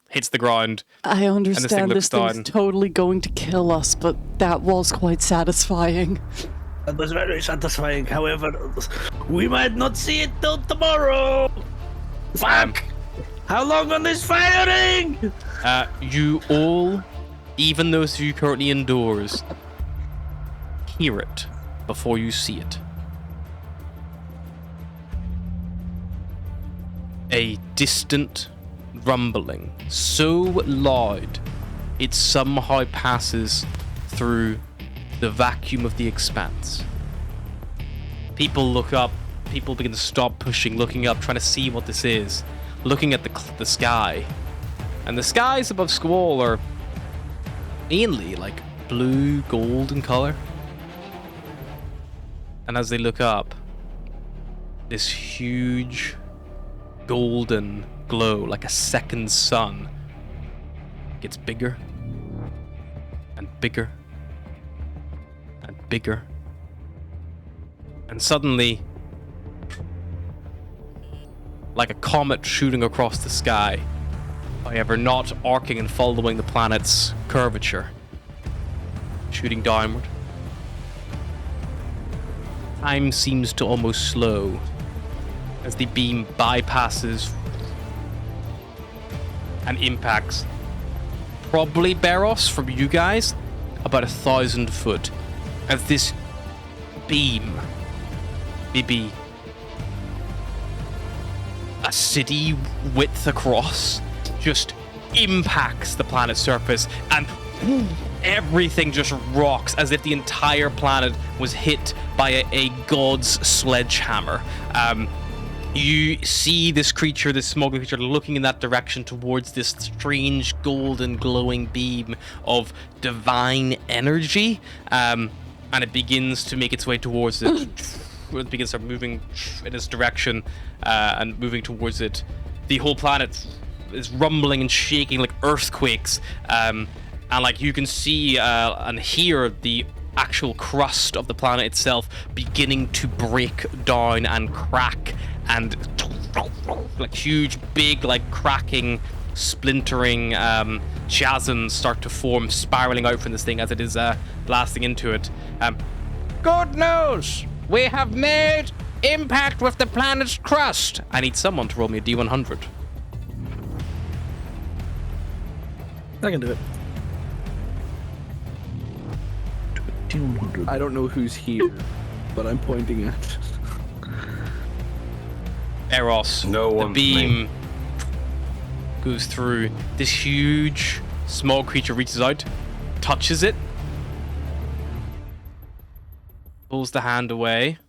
hits the ground. I understand looks this thing's down. totally going to kill us, but that was quite satisfying. That was very satisfying. However, we might not see it till tomorrow. Fuck! How long on this firing? You all, even those of you currently indoors, hear it before you see it. A distant rumbling, so loud it somehow passes through the vacuum of the expanse. People look up, people begin to stop pushing, looking up, trying to see what this is, looking at the sky. And the skies above Squall are mainly like blue, gold in color. And as they look up, this huge golden glow, like a second sun, gets bigger and bigger and bigger. And suddenly, like a comet shooting across the sky, however not arcing and following the planet's curvature, shooting downward. Time seems to almost slow as the beam bypasses and impacts probably Beros from you guys about 1,000 foot as this beam, maybe a city width across, just impacts the planet's surface, and everything just rocks as if the entire planet was hit by a god's sledgehammer. You see this creature, this smoky creature, looking in that direction towards this strange golden glowing beam of divine energy, and it begins to make its way towards it. It begins to moving in its direction and moving towards it. The whole planet is rumbling and shaking like earthquakes, and like you can see and hear the actual crust of the planet itself beginning to break down and crack, and like huge, big, like cracking, splintering chasms start to form, spiraling out from this thing as it is blasting into it. Good news! We have made impact with the planet's crust. I need someone to roll me a D100. I can do it. I don't know who's here, but I'm pointing at. Eros, No the one's beam me. goes through. This huge, small creature reaches out, touches it, pulls the hand away,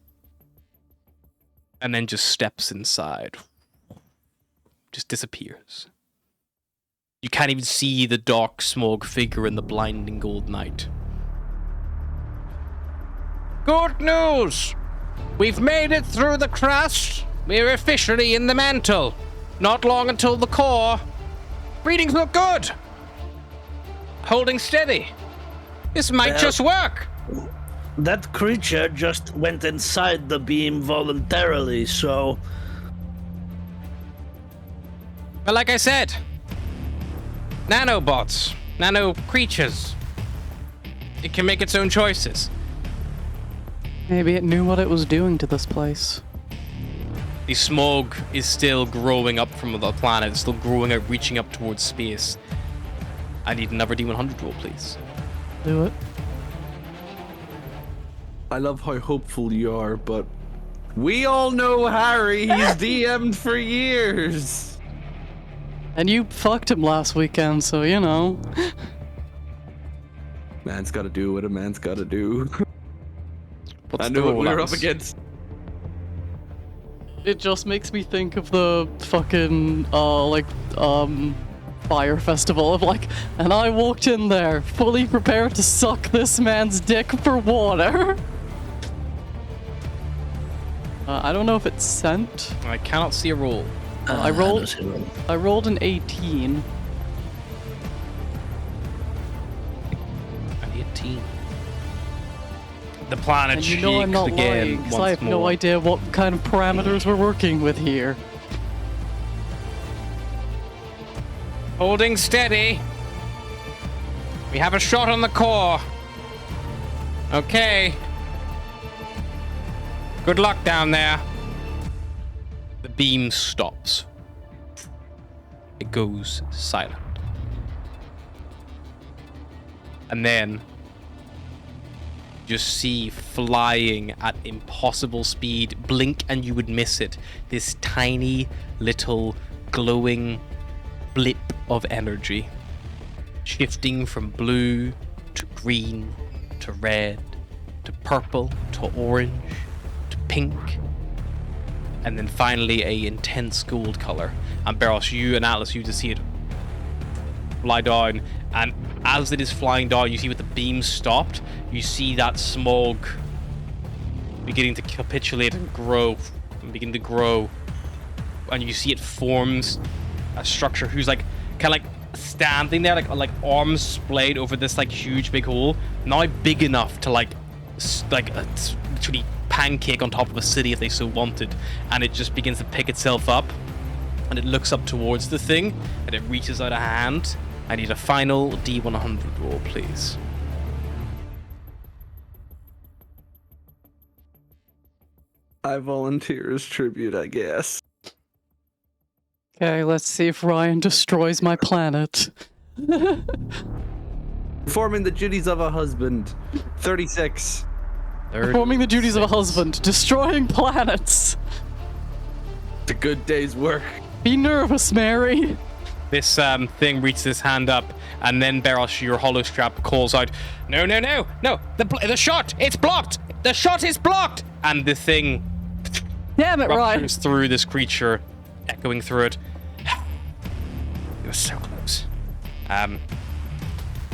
and then just steps inside. Just disappears. You can't even see the dark, smog figure in the blinding gold night. Good news! We've made it through the crust. We're officially in the mantle. Not long until the core. Readings look good. Holding steady. This might Well- just work. That creature just went inside the beam voluntarily, so But like I said, nanobots, nano creatures. It can make its own choices. Maybe it knew what it was doing to this place. The smog is still growing up from the planet. It's still growing out, reaching up towards space. I need another D100 roll, please. Do it. I love how hopeful you are, but we all know Harry. He's DM'd for years. And you fucked him last weekend, so you know. Man's got to do what a man's got to do. What's I the knew what roll, we were Alex? up against. It just makes me think of the fucking fire festival of like, and I walked in there fully prepared to suck this man's dick for water. I don't know if it's sent. I cannot see a roll. I rolled an 18. An 18. The planet And you know I'm shakes not again lying, because once I have no more. idea what kind of parameters we're working with here. Holding steady. We have a shot on the core. Okay. Good luck down there. The beam stops. It goes silent. And then just see flying at impossible speed, blink and you would miss it, this tiny little glowing blip of energy, shifting from blue to green to red to purple to orange to pink, and then finally a intense gold color. And Beros, you and Atlas, you just see it fly down, and as it is flying down, you see with the beam stopped, you see that smog beginning to capitulate and grow, and begin to grow, and you see it forms a structure who's like kind of like standing there, like arms splayed over this like huge big hole, now big enough to like literally pancake on top of a city if they so wanted, and it just begins to pick itself up, and it looks up towards the thing, and it reaches out a hand. I need a final D100 roll, please. I volunteer as tribute, I guess. Okay, let's see if Ryan destroys my planet. Performing the duties of a husband. 36. Performing the duties of a husband, destroying planets. It's a good day's work. Be nervous, Mary. This thing reaches his hand up, and then Beros, your hollow strap, calls out, "No, no, no, no! The shot! It's blocked! The shot is blocked!" And the thing Damn it, Ryan. ruptures through this creature, echoing through it. You were so close.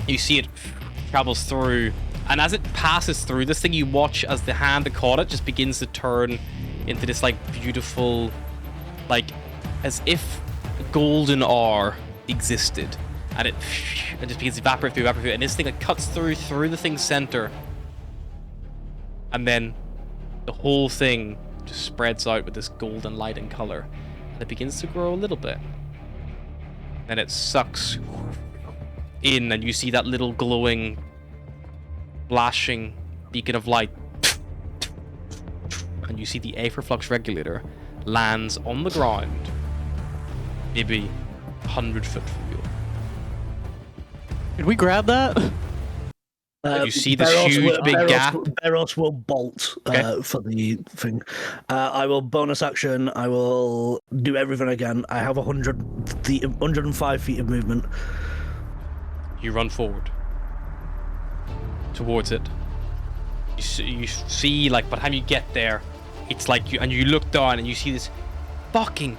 You see it travels through, and as it passes through this thing, you watch as the hand that caught it just begins to turn into this like beautiful, like as if golden ore existed, and it just begins to evaporate through, and this thing like cuts through the thing's center, And then the whole thing just spreads out with this golden light and color. And it begins to grow a little bit. Then it sucks in, and you see that little glowing, flashing beacon of light. And you see the Aetherflux regulator lands on the ground, maybe 100 foot from you. Did we grab that? You see this huge big gap. Beros will bolt for the thing. I will bonus action. I will do everything again. I have 105 feet of movement. You run forward towards it. You see, like, by the time you get there, it's like you look down and you see this fucking,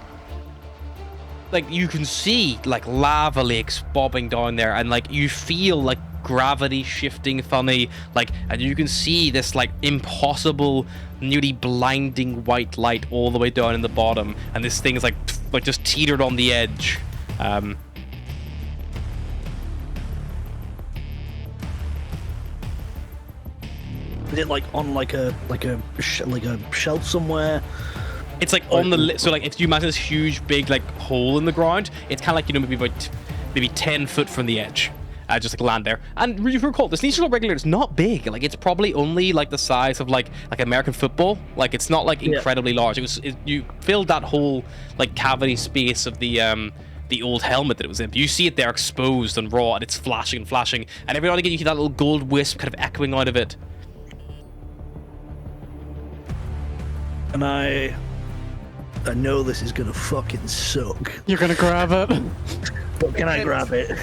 like, you can see like lava lakes bobbing down there, and like you feel like gravity shifting funny, like, and you can see this like impossible, nearly blinding white light all the way down in the bottom, and this thing is like just teetered on the edge. Is it like on like a shelf somewhere? It's like on the so like if you imagine this huge big like hole in the ground, it's kind of like, you know, maybe 10 foot from the edge. Just like land there. And you recall, this neutral regulator is not big. Like, it's probably only like the size of like American football. Like, it's not like incredibly large. You filled that whole like cavity space of the old helmet that it was in. But you see it there exposed and raw, and it's flashing and flashing. And every now and again you hear that little gold wisp kind of echoing out of it. And I know this is gonna fucking suck. You're gonna grab it. But can I grab it?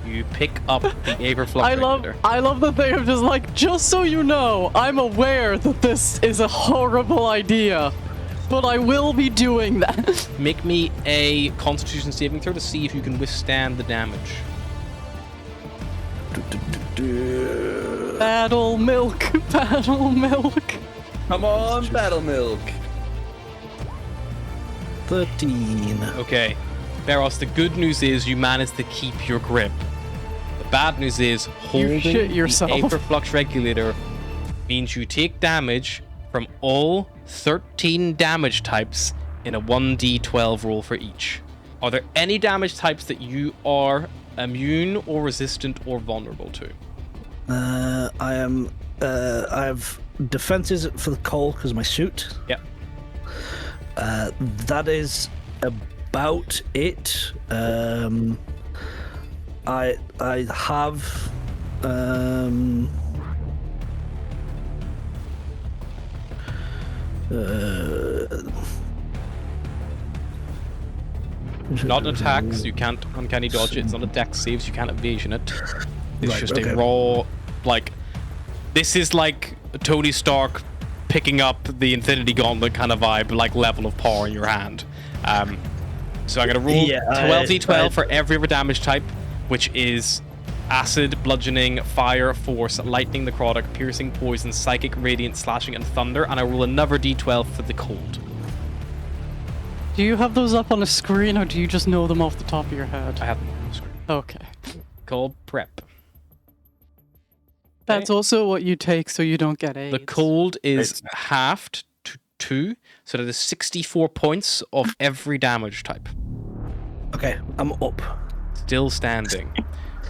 You pick up the Aetherflux regulator. I love the thing of just like, just so you know, I'm aware that this is a horrible idea, but I will be doing that. Make me a Constitution saving throw to see if you can withstand the damage. Battle milk, battle milk. Come on, Battle Milk. 13. Okay. Beros, the good news is you managed to keep your grip. The bad news is holding shit the yourself. Aetherflux regulator means you take damage from all 13 damage types in a 1d12 roll for each. Are there any damage types that you are immune or resistant or vulnerable to? I have defenses for the cold because of my suit. Yep. That is about it. I have Not attacks, you can't uncanny dodge it. It's not a dex saves, you can't evasion it. It's Right, just okay. a raw, like, this is like Tony Stark picking up the Infinity Gauntlet kind of vibe, like level of power in your hand. So I'm gonna roll 12d12 for every other damage type, which is acid, bludgeoning, fire, force, lightning, necrotic, piercing, poison, psychic, radiant, slashing, and thunder. And I roll another d12 for the cold. Do you have those up on a screen, or do you just know them off the top of your head? I have them on the screen. Okay. Cold prep. That's also what you take so you don't get AIDS. The cold is halved to 2, so that is 64 points of every damage type. Okay, I'm up. Still standing.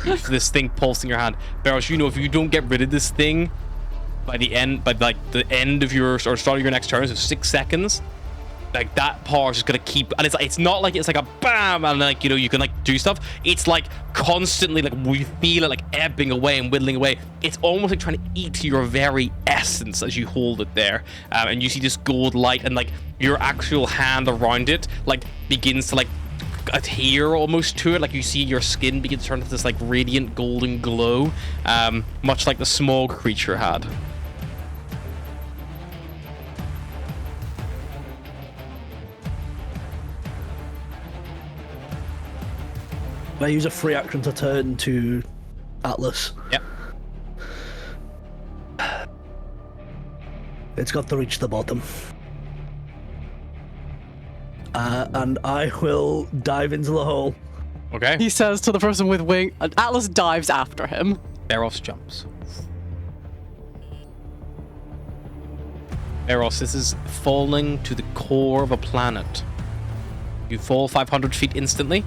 You feel this thing pulsing your hand. Barrows, you know if you don't get rid of this thing by the end of your, or start of your next turn, so 6 seconds, like that power is just gonna keep, and it's not like it's like a bam and like, you know, you can like do stuff. It's like constantly, like, we feel it like ebbing away and whittling away. It's almost like trying to eat your very essence as you hold it there, and you see this gold light, and like your actual hand around it like begins to like adhere almost to it. Like you see your skin begin to turn into this like radiant golden glow, much like the smog creature had. I use a free action to turn to Atlas. Yep. It's got to reach the bottom. And I will dive into the hole. Okay. He says to the person with wing, and Atlas dives after him. Beros jumps. Eros, this is falling to the core of a planet. You fall 500 feet instantly.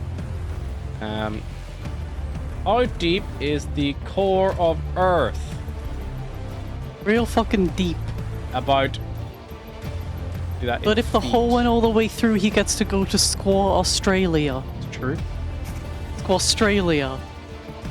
How deep is the core of Earth? Real fucking deep. About. Do that. But in if the feet. hole went all the way through, he gets to go to Squaw Australia. It's true. Squaw Australia.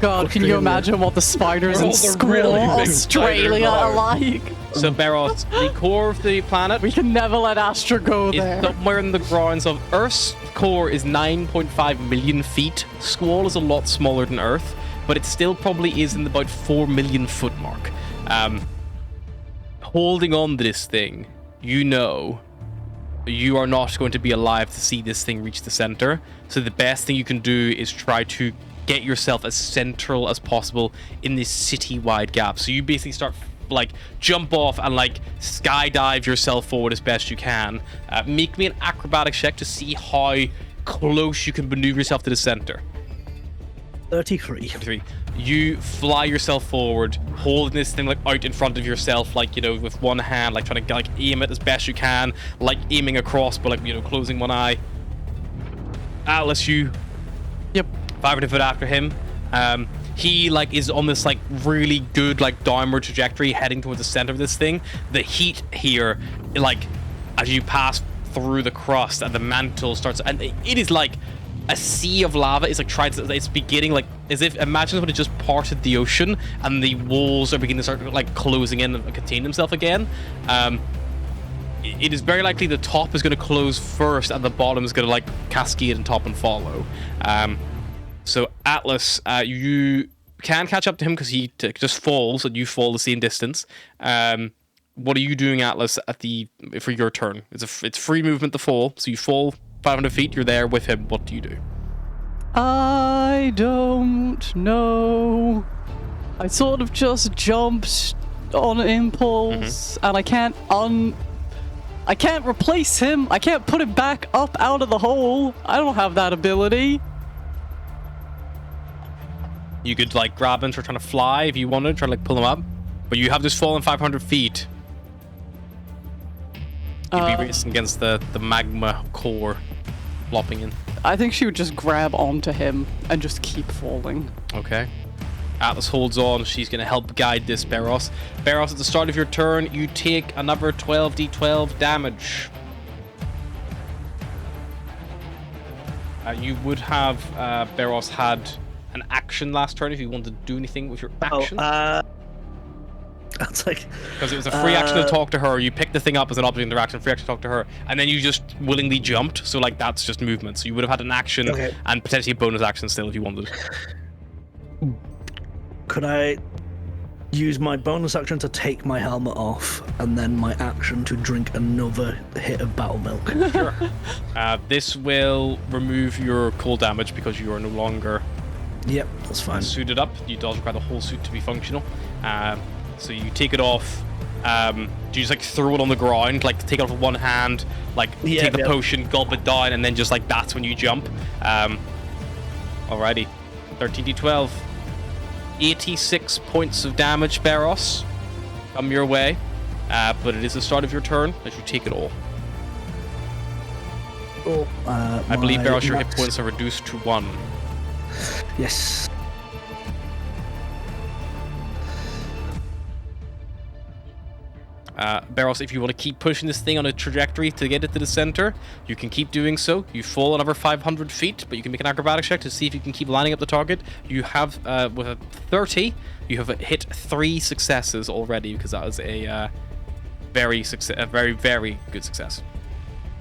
God, can you Australia. imagine what the spiders Where in all the Squaw really big Australia spiders are are. like? So Beros, the core of the planet We can never let Astra go is there. somewhere in the grounds of Earth's core is 9.5 million feet. Squall is a lot smaller than Earth, but it still probably is in the about 4 million foot mark. Holding on to this thing, you know you are not going to be alive to see this thing reach the center. So the best thing you can do is try to get yourself as central as possible in this city-wide gap. So you basically start like jump off and like skydive yourself forward as best you can. Make me an acrobatics check to see how close you can maneuver yourself to the center. 33. 3. You fly yourself forward, holding this thing like out in front of yourself, like, you know, with one hand, like trying to like aim it as best you can, like aiming across, but like, you know, closing one eye. Atlas, you Yep. 500 foot after him. He like is on this like really good like downward trajectory heading towards the center of this thing. The heat here, like as you pass through the crust and the mantle starts, and it is like a sea of lava. It's like it's beginning like as if imagine when it just parted the ocean and the walls are beginning to start like closing in and contain themselves again. It is very likely the top is going to close first and the bottom is going to like cascade and top and follow. So Atlas, you can catch up to him because he just falls and you fall the same distance. What are you doing, Atlas, for your turn? It's free movement to fall, so you fall 500 feet. You're there with him. What do you do? I don't know. I sort of just jumped on impulse, and I can't replace him. I can't put him back up out of the hole. I don't have that ability. You could like grab him, trying to fly if you wanted, try to like pull him up, but you have just fallen 500 feet. You'd be racing against the magma core flopping in. I think she would just grab onto him and just keep falling. Okay. Atlas holds on. She's going to help guide this Beros. Beros, at the start of your turn, you take another 12d12 damage. You would have, Beros, had an action last turn if you wanted to do anything with your action. That's like Because it was a free action to talk to her. You picked the thing up as an object interaction, free action to talk to her, and then you just willingly jumped. So like that's just movement. So you would have had an action and potentially a bonus action still if you wanted. Could I use my bonus action to take my helmet off and then my action to drink another hit of battle milk? Sure. This will remove your cold damage because you are no longer Yep, that's fine. suited up. You does require the whole suit to be functional. So you take it off. Do you just like throw it on the ground, like take it off with one hand, like take the potion, gulp it down, and then just like that's when you jump. Alrighty, 13d12, 86 points of damage, Beros, come your way. But it is the start of your turn as you take it all. I believe, Beros, your hit points are reduced to 1. Yes. Beros, if you want to keep pushing this thing on a trajectory to get it to the center, you can keep doing so. You fall another 500 feet, but you can make an acrobatics check to see if you can keep lining up the target. You have, with a 30, you have hit 3 successes already, because that was a very good success.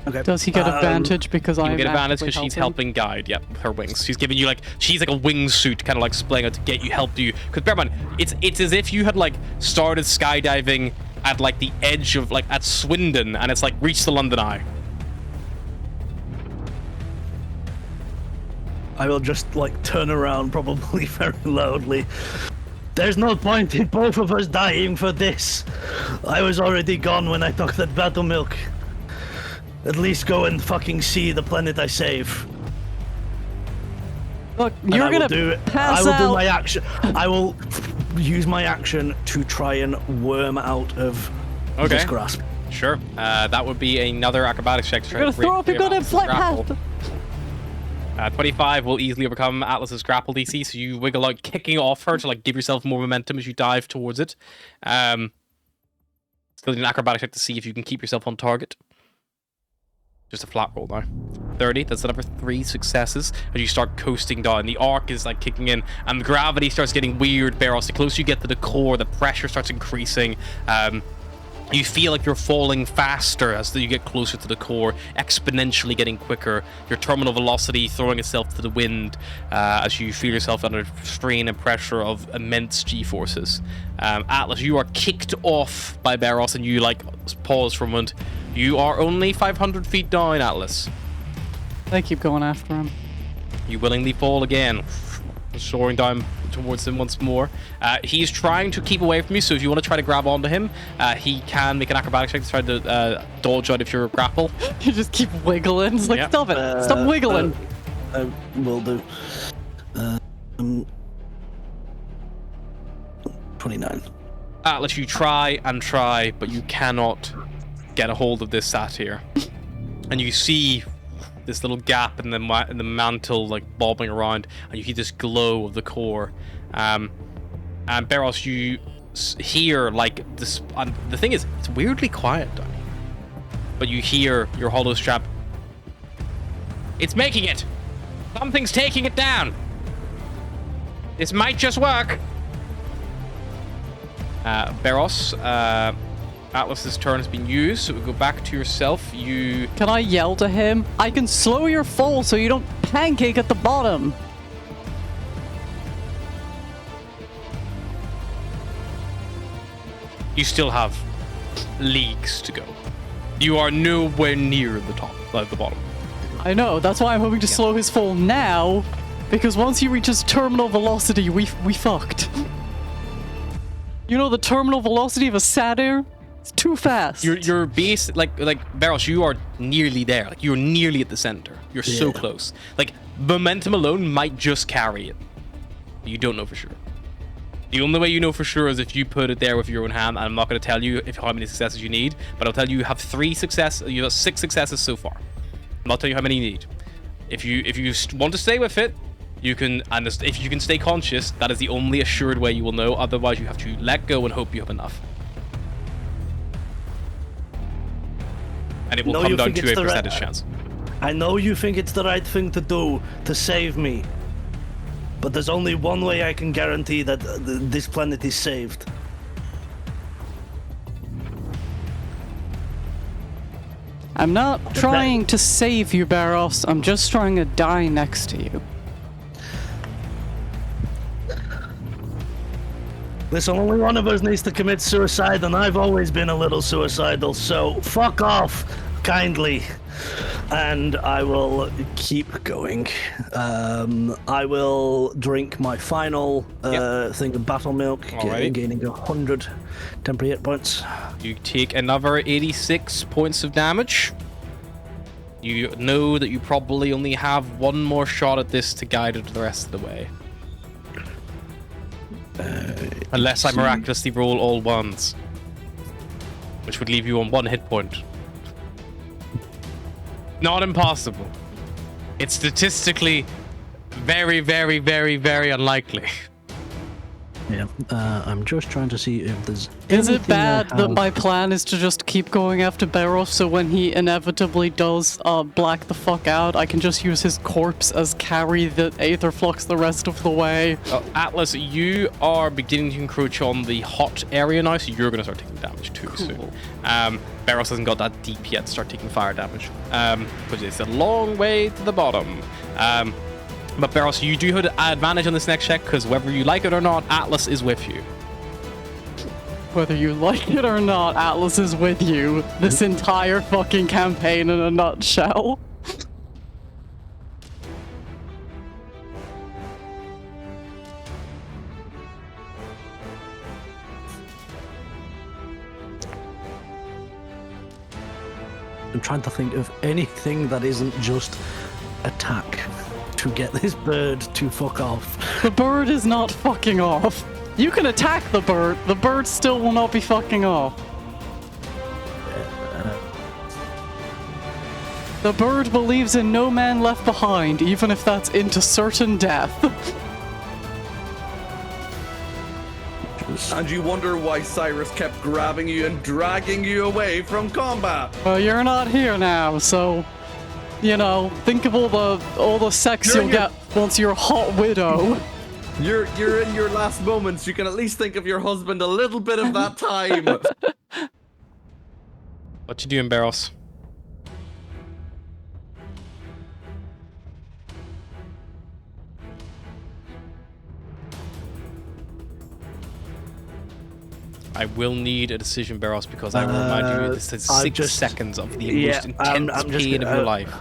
Okay. Does he get advantage because You I'm get advantage actively because she's helping? helping guide, with her wings. She's giving you she's like a wingsuit, kind of like splaying out to get you, help you. Because bear in mind, it's as if you had like started skydiving at like the edge of like at Swindon, and it's like reached the London Eye. I will just like turn around probably very loudly. There's no point in both of us dying for this. I was already gone when I took that battle milk. At least go and fucking see the planet I save. Look, And you're I will gonna do it. pass I will out. do my action. I will use my action to try and worm out of this grasp. Sure. That would be another acrobatics check to try You're to gonna throw up your goddamn flight grapple. path. 25 will easily overcome Atlas's grapple DC, so you wiggle out, kicking off her to like give yourself more momentum as you dive towards it. Still need an acrobatics check to see if you can keep yourself on target. Just a flat roll now. 30, that's another 3 successes as you start coasting down. The arc is like kicking in and the gravity starts getting weird, Barrows. The closer you get to the core, the pressure starts increasing. You feel like you're falling faster as you get closer to the core, exponentially getting quicker. Your terminal velocity throwing itself to the wind as you feel yourself under strain and pressure of immense G-forces. Atlas, you are kicked off by Barrows and you like pause for a moment. You are only 500 feet down, Atlas. They keep going after him. You willingly fall again, soaring down towards him once more. He's trying to keep away from you, so if you want to try to grab onto him, he can make an acrobatics check to try to dodge out of your grapple. You just keep wiggling. It's like, Yeah. stop it. Stop wiggling. I will do. 29. Atlas, you try and try, but you cannot get a hold of this satyr. And you see this little gap in the mantle like bobbing around, and you hear this glow of the core. And Barrows, you hear like this. The thing is, it's weirdly quiet down here, but you hear your hollow strap. It's making it. Something's taking it down. This might just work. Barrows, Atlas's turn has been used, so we go back to yourself. You Can I yell to him? I can slow your fall so you don't pancake at the bottom. still have leagues to go. You are nowhere near the top, like the bottom. I know, that's why I'm hoping to slow his fall now, because once he reaches terminal velocity, we fucked. You know the terminal velocity of a satyr? It's too fast. Your base, like Barrows, you are nearly there. Like you're nearly at the center. You're so close. Like momentum alone might just carry it. You don't know for sure. The only way you know for sure is if you put it there with your own hand. And I'm not going to tell you how many successes you need, but I'll tell you have 6 successes so far. I'm not telling you how many you need. If you want to stay with it, you can, and if you can stay conscious, that is the only assured way you will know. Otherwise, you have to let go and hope you have enough. And it will come down to a percentage chance. I know you think it's the right thing to do to save me, but there's only one way I can guarantee that this planet is saved. I'm not trying to save you, Barrows. I'm just trying to die next to you. Listen, only one of us needs to commit suicide, and I've always been a little suicidal, so fuck off, kindly. And I will keep going. I will drink my final thing of battle milk, gaining 100 temporary hit points. You take another 86 points of damage. You know that you probably only have one more shot at this to guide it the rest of the way. Unless I miraculously roll all ones, which would leave you on 1 hit point. Not impossible. It's statistically very, very, very, very unlikely. Yeah, I'm just trying to see if there's. Is it bad that my plan is to just keep going after Barrows, so when he inevitably does black the fuck out, I can just use his corpse as carry the Aether Flux the rest of the way? Atlas, you are beginning to encroach on the hot area now, so you're going to start taking damage too soon. Barrows hasn't got that deep yet to start taking fire damage, because it's a long way to the bottom. But Barrows, you do have an advantage on this next check, because whether you like it or not, Atlas is with you. Whether you like it or not, Atlas is with you. This entire fucking campaign in a nutshell. I'm trying to think of anything that isn't just attack to get this bird to fuck off. The bird is not fucking off. You can attack the bird still will not be fucking off. The bird believes in no man left behind, even if that's into certain death. And you wonder why Cyrus kept grabbing you and dragging you away from combat. Well, you're not here now, so you know, think of all the sex You're you'll in your- get once you're a hot widow. You're in your last moments. You can at least think of your husband a little bit of that time. What you doing, Barros? I will need a decision, Barros, because I will remind you this is I've 6 just- seconds of the yeah, most intense I'm just pain of gonna- your life.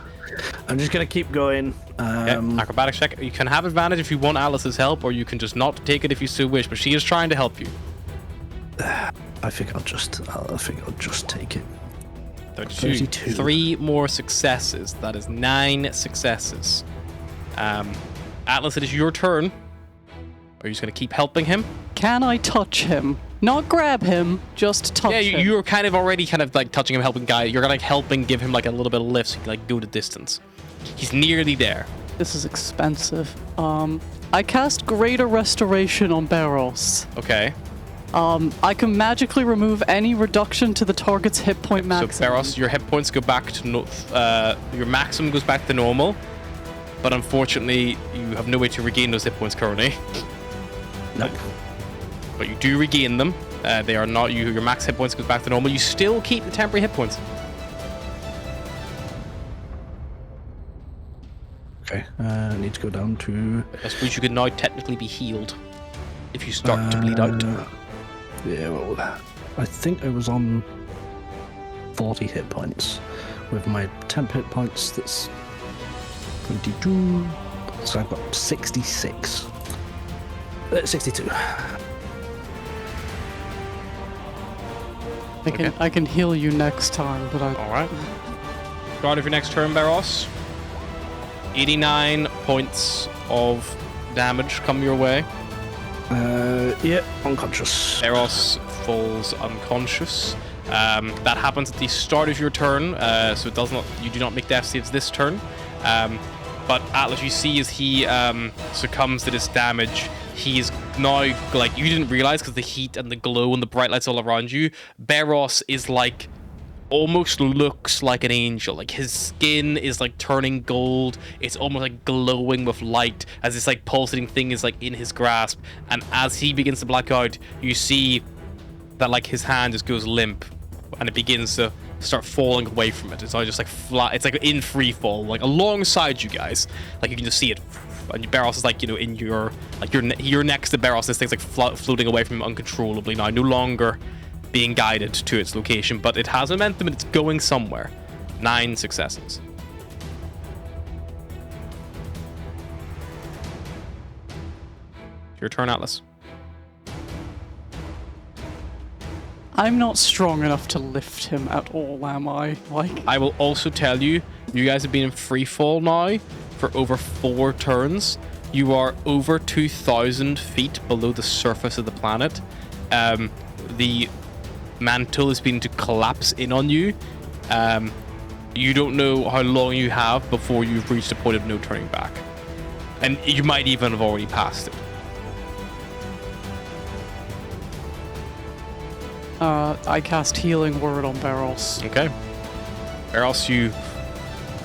I'm just gonna keep going. Yeah, acrobatics check. You can have advantage if you want Alice's help, or you can just not take it if you so wish. But she is trying to help you. I think I'll just take it. 32. 32. 3 more successes. That is 9 successes. Atlas, it is your turn. Are you just gonna keep helping him? Can I touch him? Not grab him, just touch Yeah, him. you're kind of already kind of like touching him, helping guy. You're like helping, give him like a little bit of lift so he can like go the distance. He's nearly there. This is expensive. I cast Greater Restoration on Barros. Okay. I can magically remove any reduction to the target's hit point maximum. So Barros, your hit points go back to your maximum goes back to normal, but unfortunately you have no way to regain those hit points currently. No. But you do regain them. They are not you. Your max hit points goes back to normal. You still keep the temporary hit points. Okay. I need to go down to. I suppose you could now technically be healed if you start to bleed out. Yeah, well, I think I was on 40 hit points. With my temp hit points, that's 22. So I've got 66. 62. I can heal you next time, but I. All right. Start of your next turn, Barros. 89 points of damage come your way. Yeah, unconscious. Barros falls unconscious. That happens at the start of your turn, so it does not. You do not make death saves this turn. But Atlas, you see as he succumbs to this damage, he is now like you didn't realize because the heat and the glow and the bright lights all around you. Barros is like almost looks like an angel. Like his skin is like turning gold. It's almost like glowing with light as this like pulsating thing is like in his grasp. And as he begins to black out, you see that like his hand just goes limp and it begins to start falling away from it. It's all just like flat. It's like in free fall, like alongside you guys. Like you can just see it. And Barros is like, you know, in your like you're next to Barros. This thing's like floating away from him uncontrollably now, no longer being guided to its location, but it has momentum and it's going somewhere. 9 successes. Your turn, Atlas. I'm not strong enough to lift him at all, am I? Like, I will also tell you, you guys have been in free fall now for over 4 turns. You are over 2,000 feet below the surface of the planet. The mantle is beginning to collapse in on you. You don't know how long you have before you've reached a point of no turning back. And you might even have already passed it. I cast Healing Word on Barros. Okay. Or else you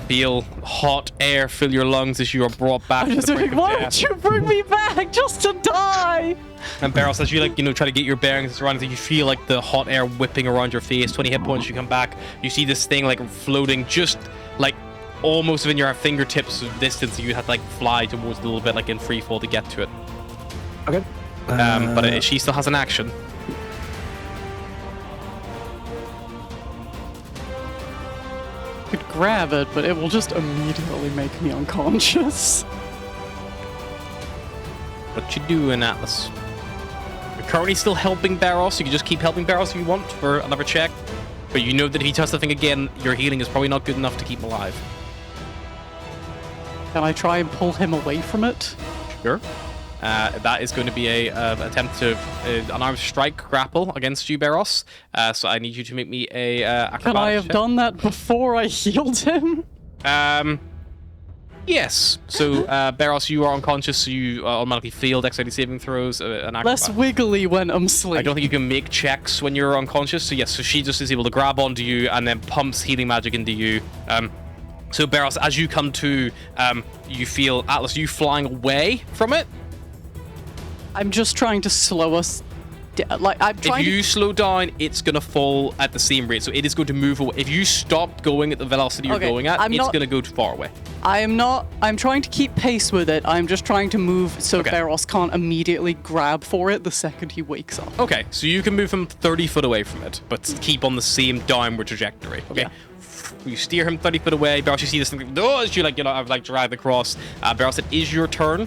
feel hot air fill your lungs as you are brought back I'm to just the brink like, of why death. would you bring me back just to die? And Barros, as you like, you know, try to get your bearings and surroundings, you feel like the hot air whipping around your face. 20 hit points, you come back. You see this thing like floating just like almost within your fingertips of distance. You have to like fly towards it a little bit, like in free fall to get to it. Okay. But she still has an action. I could grab it, but it will just immediately make me unconscious. What you doing, Atlas? You're currently still helping Barros. You can just keep helping Barros if you want for another check. But you know that if he touches the thing again, your healing is probably not good enough to keep him alive. Can I try and pull him away from it? Sure. That is going to be a attempt to an armed strike grapple against you, Barros. So I need you to make me a acrobatics Can I have check. done that before I healed him? Yes. So, Barros, you are unconscious, so you automatically fail dexterity saving throws. An Less acrobat. wiggly when I'm asleep. I don't think you can make checks when you're unconscious. So yes, so she just is able to grab onto you and then pumps healing magic into you. So Barros, as you come to, you feel Atlas, you flying away from it. I'm just trying to slow us. Like I'm trying. If you slow down, it's gonna fall at the same rate. So it is going to move away. If you stop going at the velocity you're Okay, going at, I'm it's not- gonna go too far away. I am not. I'm trying to keep pace with it. I'm just trying to move so Okay. Barros can't immediately grab for it the second he wakes up. Okay, so you can move him 30 foot away from it, but keep on the same downward trajectory. Okay. Yeah. You steer him 30 foot away. Barros, you see this thing. Oh, as you I've dragged across. Barros, it is your turn.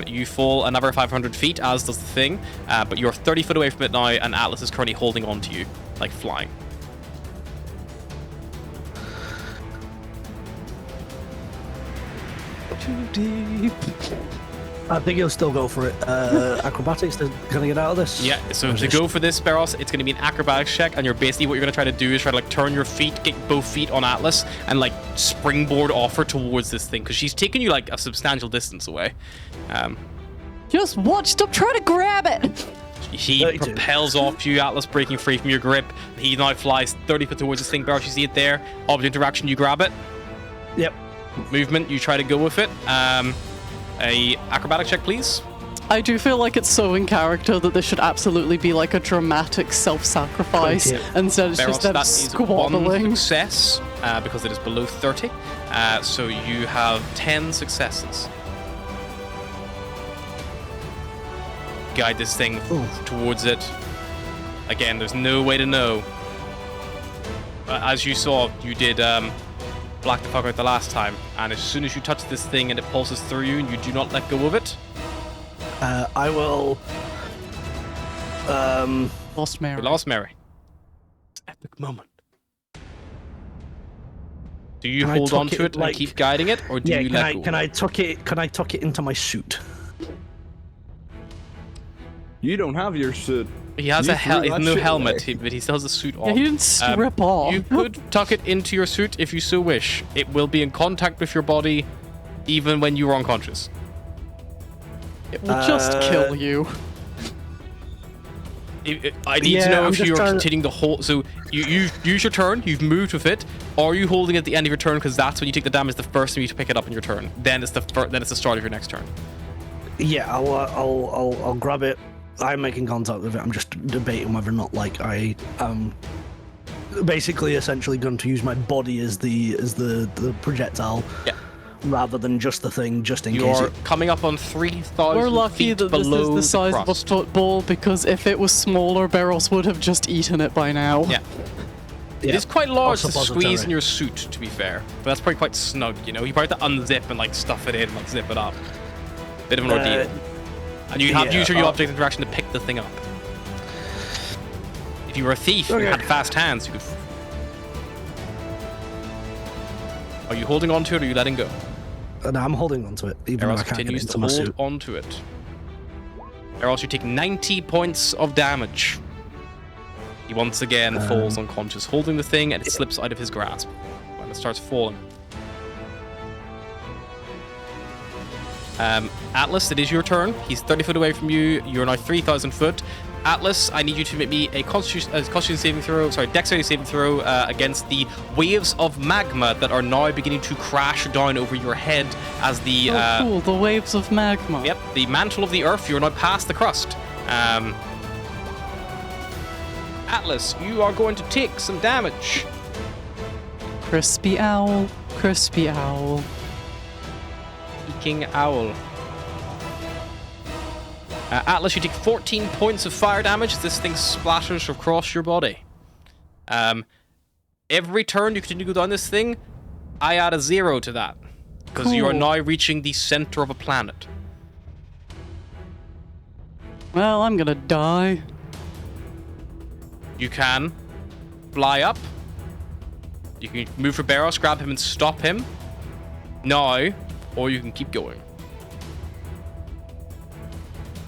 You fall another 500 feet, as does the thing. But you're 30 foot away from it now, and Atlas is currently holding on to you, like flying. Too deep. I think he'll still go for it. Acrobatics to kind of get out of this. Yeah, so to go for this, Barros, it's going to be an acrobatics check, and you're basically what you're going to try to do is try to turn your feet, get both feet on Atlas, and springboard off her towards this thing, because she's taking you a substantial distance away. Just watch. Stop trying to grab it. He 32. propels off you, Atlas breaking free from your grip. He now flies 30 foot towards this thing. Barros, you see it there. Object interaction, you grab it. Yep. Movement, you try to go with it. A acrobatic check, please. I do feel like it's so in character that this should absolutely be like a dramatic self-sacrifice 20. instead of Barros, just them that is squabbling. one success because it is below 30. So you have 10 successes. Guide this thing towards it. Again, there's no way to know. As you saw, you did black the fuck out the last time, and as soon as you touch this thing and it pulses through you and you do not let go of it, I will. Lost Mary. you lost Mary. It's an epic moment. Do you Can I hold tuck on to it, it and keep guiding it, or do Yeah. you Can let I go? can I tuck it? Can I tuck it into my suit? You don't have your suit. He has You a threw that no shit helmet, away. but he still has a suit on. Yeah, he didn't strip off. You could tuck it into your suit if you so wish. It will be in contact with your body, even when you are unconscious. It will just kill you. I need to Yeah, know I'm if just you're trying to- continuing to hold. So you use your turn. You've moved with it. Are you holding it at the end of your turn? Because that's when you take the damage the first time you pick it up in your turn. Then it's the start of your next turn. Yeah, I'll grab it. I'm making contact with it. I'm just debating whether or not I am basically essentially going to use my body as the projectile. Yeah. Rather than just the thing, just in You case. are coming up on 3,000 We're lucky feet that this is below the size of a crust. football, because if it was smaller, Barros would have just eaten it by now. Yeah. It Yeah. is quite large to Also squeeze pository. in your suit, to be fair. But that's probably quite snug, you know? You probably have to unzip and stuff it in, zip it up. Bit of an ordeal. And you have to use your object interaction to pick the thing up. If you were a thief and Okay. had fast hands, you could. Are you holding on to it, or are you letting go? And I'm holding onto it, even though Eros I can't get continues into to my hold suit. onto it. Eros, you take 90 points of damage. He once again falls unconscious, holding the thing, and it slips out of his grasp. And it starts falling. Atlas, it is your turn. He's 30 foot away from you. You're now 3,000 foot. Atlas, I need you to make me a constitution saving throw, dexterity saving throw against the waves of magma that are now beginning to crash down over your head as the Oh, cool, the waves of magma. Yep, the mantle of the earth. You're now past the crust. Atlas, you are going to take some damage. Crispy owl, crispy owl. King Owl. Atlas, you take 14 points of fire damage as this thing splatters across your body. Every turn you continue to go down this thing, I add a 0 to that. Because you are Cool. now reaching the center of a planet. Well, I'm gonna die. You can fly up. You can move for Barros, grab him and stop him. Now, or you can keep going.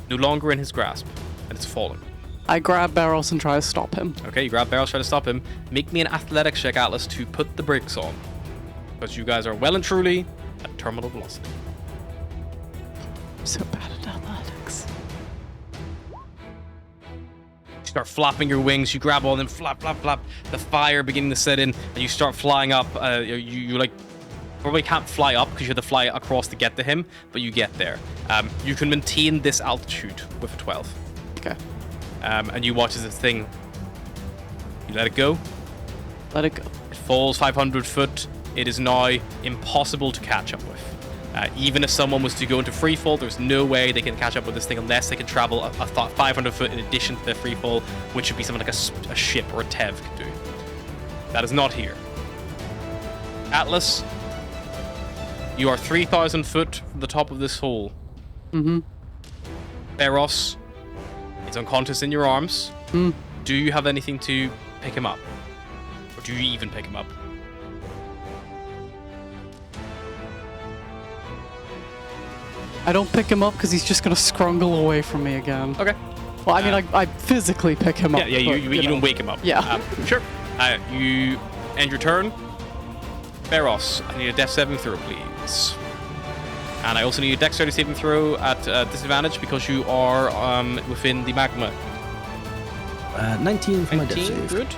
No longer in his grasp, and it's falling. I grab Barros and try to stop him. Okay, you grab Barros, try to stop him. Make me an athletics check, Atlas, to put the brakes on. because you guys are well and truly at terminal velocity. So bad at athletics. You start flapping your wings, you grab all of them, flap, flap, flap. The fire beginning to set in, and you start flying up. You like probably can't fly up because you have to fly across to get to him, but you get there. You can maintain this altitude with a 12. Okay. And you watch as this thing, you let it go. Let it go. It falls 500 foot. It is now impossible to catch up with. Even if someone was to go into free fall, there's no way they can catch up with this thing unless they can travel a 500 foot in addition to the free fall, which would be something like a ship or a Tev could do. That is not here. Atlas, you are 3,000 foot from the top of this hole. Mm-hmm. Eros is unconscious in your arms. Mm. Do you have anything to pick him up? Or do you even pick him up? I don't pick him up because he's just gonna scrungle away from me again. Okay. Well, I mean, I physically pick him up. Yeah, but, you don't wake him up. Yeah. Sure. You end your turn. Beros, I need a dex saving throw, please. And I also need a dexterity saving throw at disadvantage because you are within the magma. 19 for my death 19, save. good.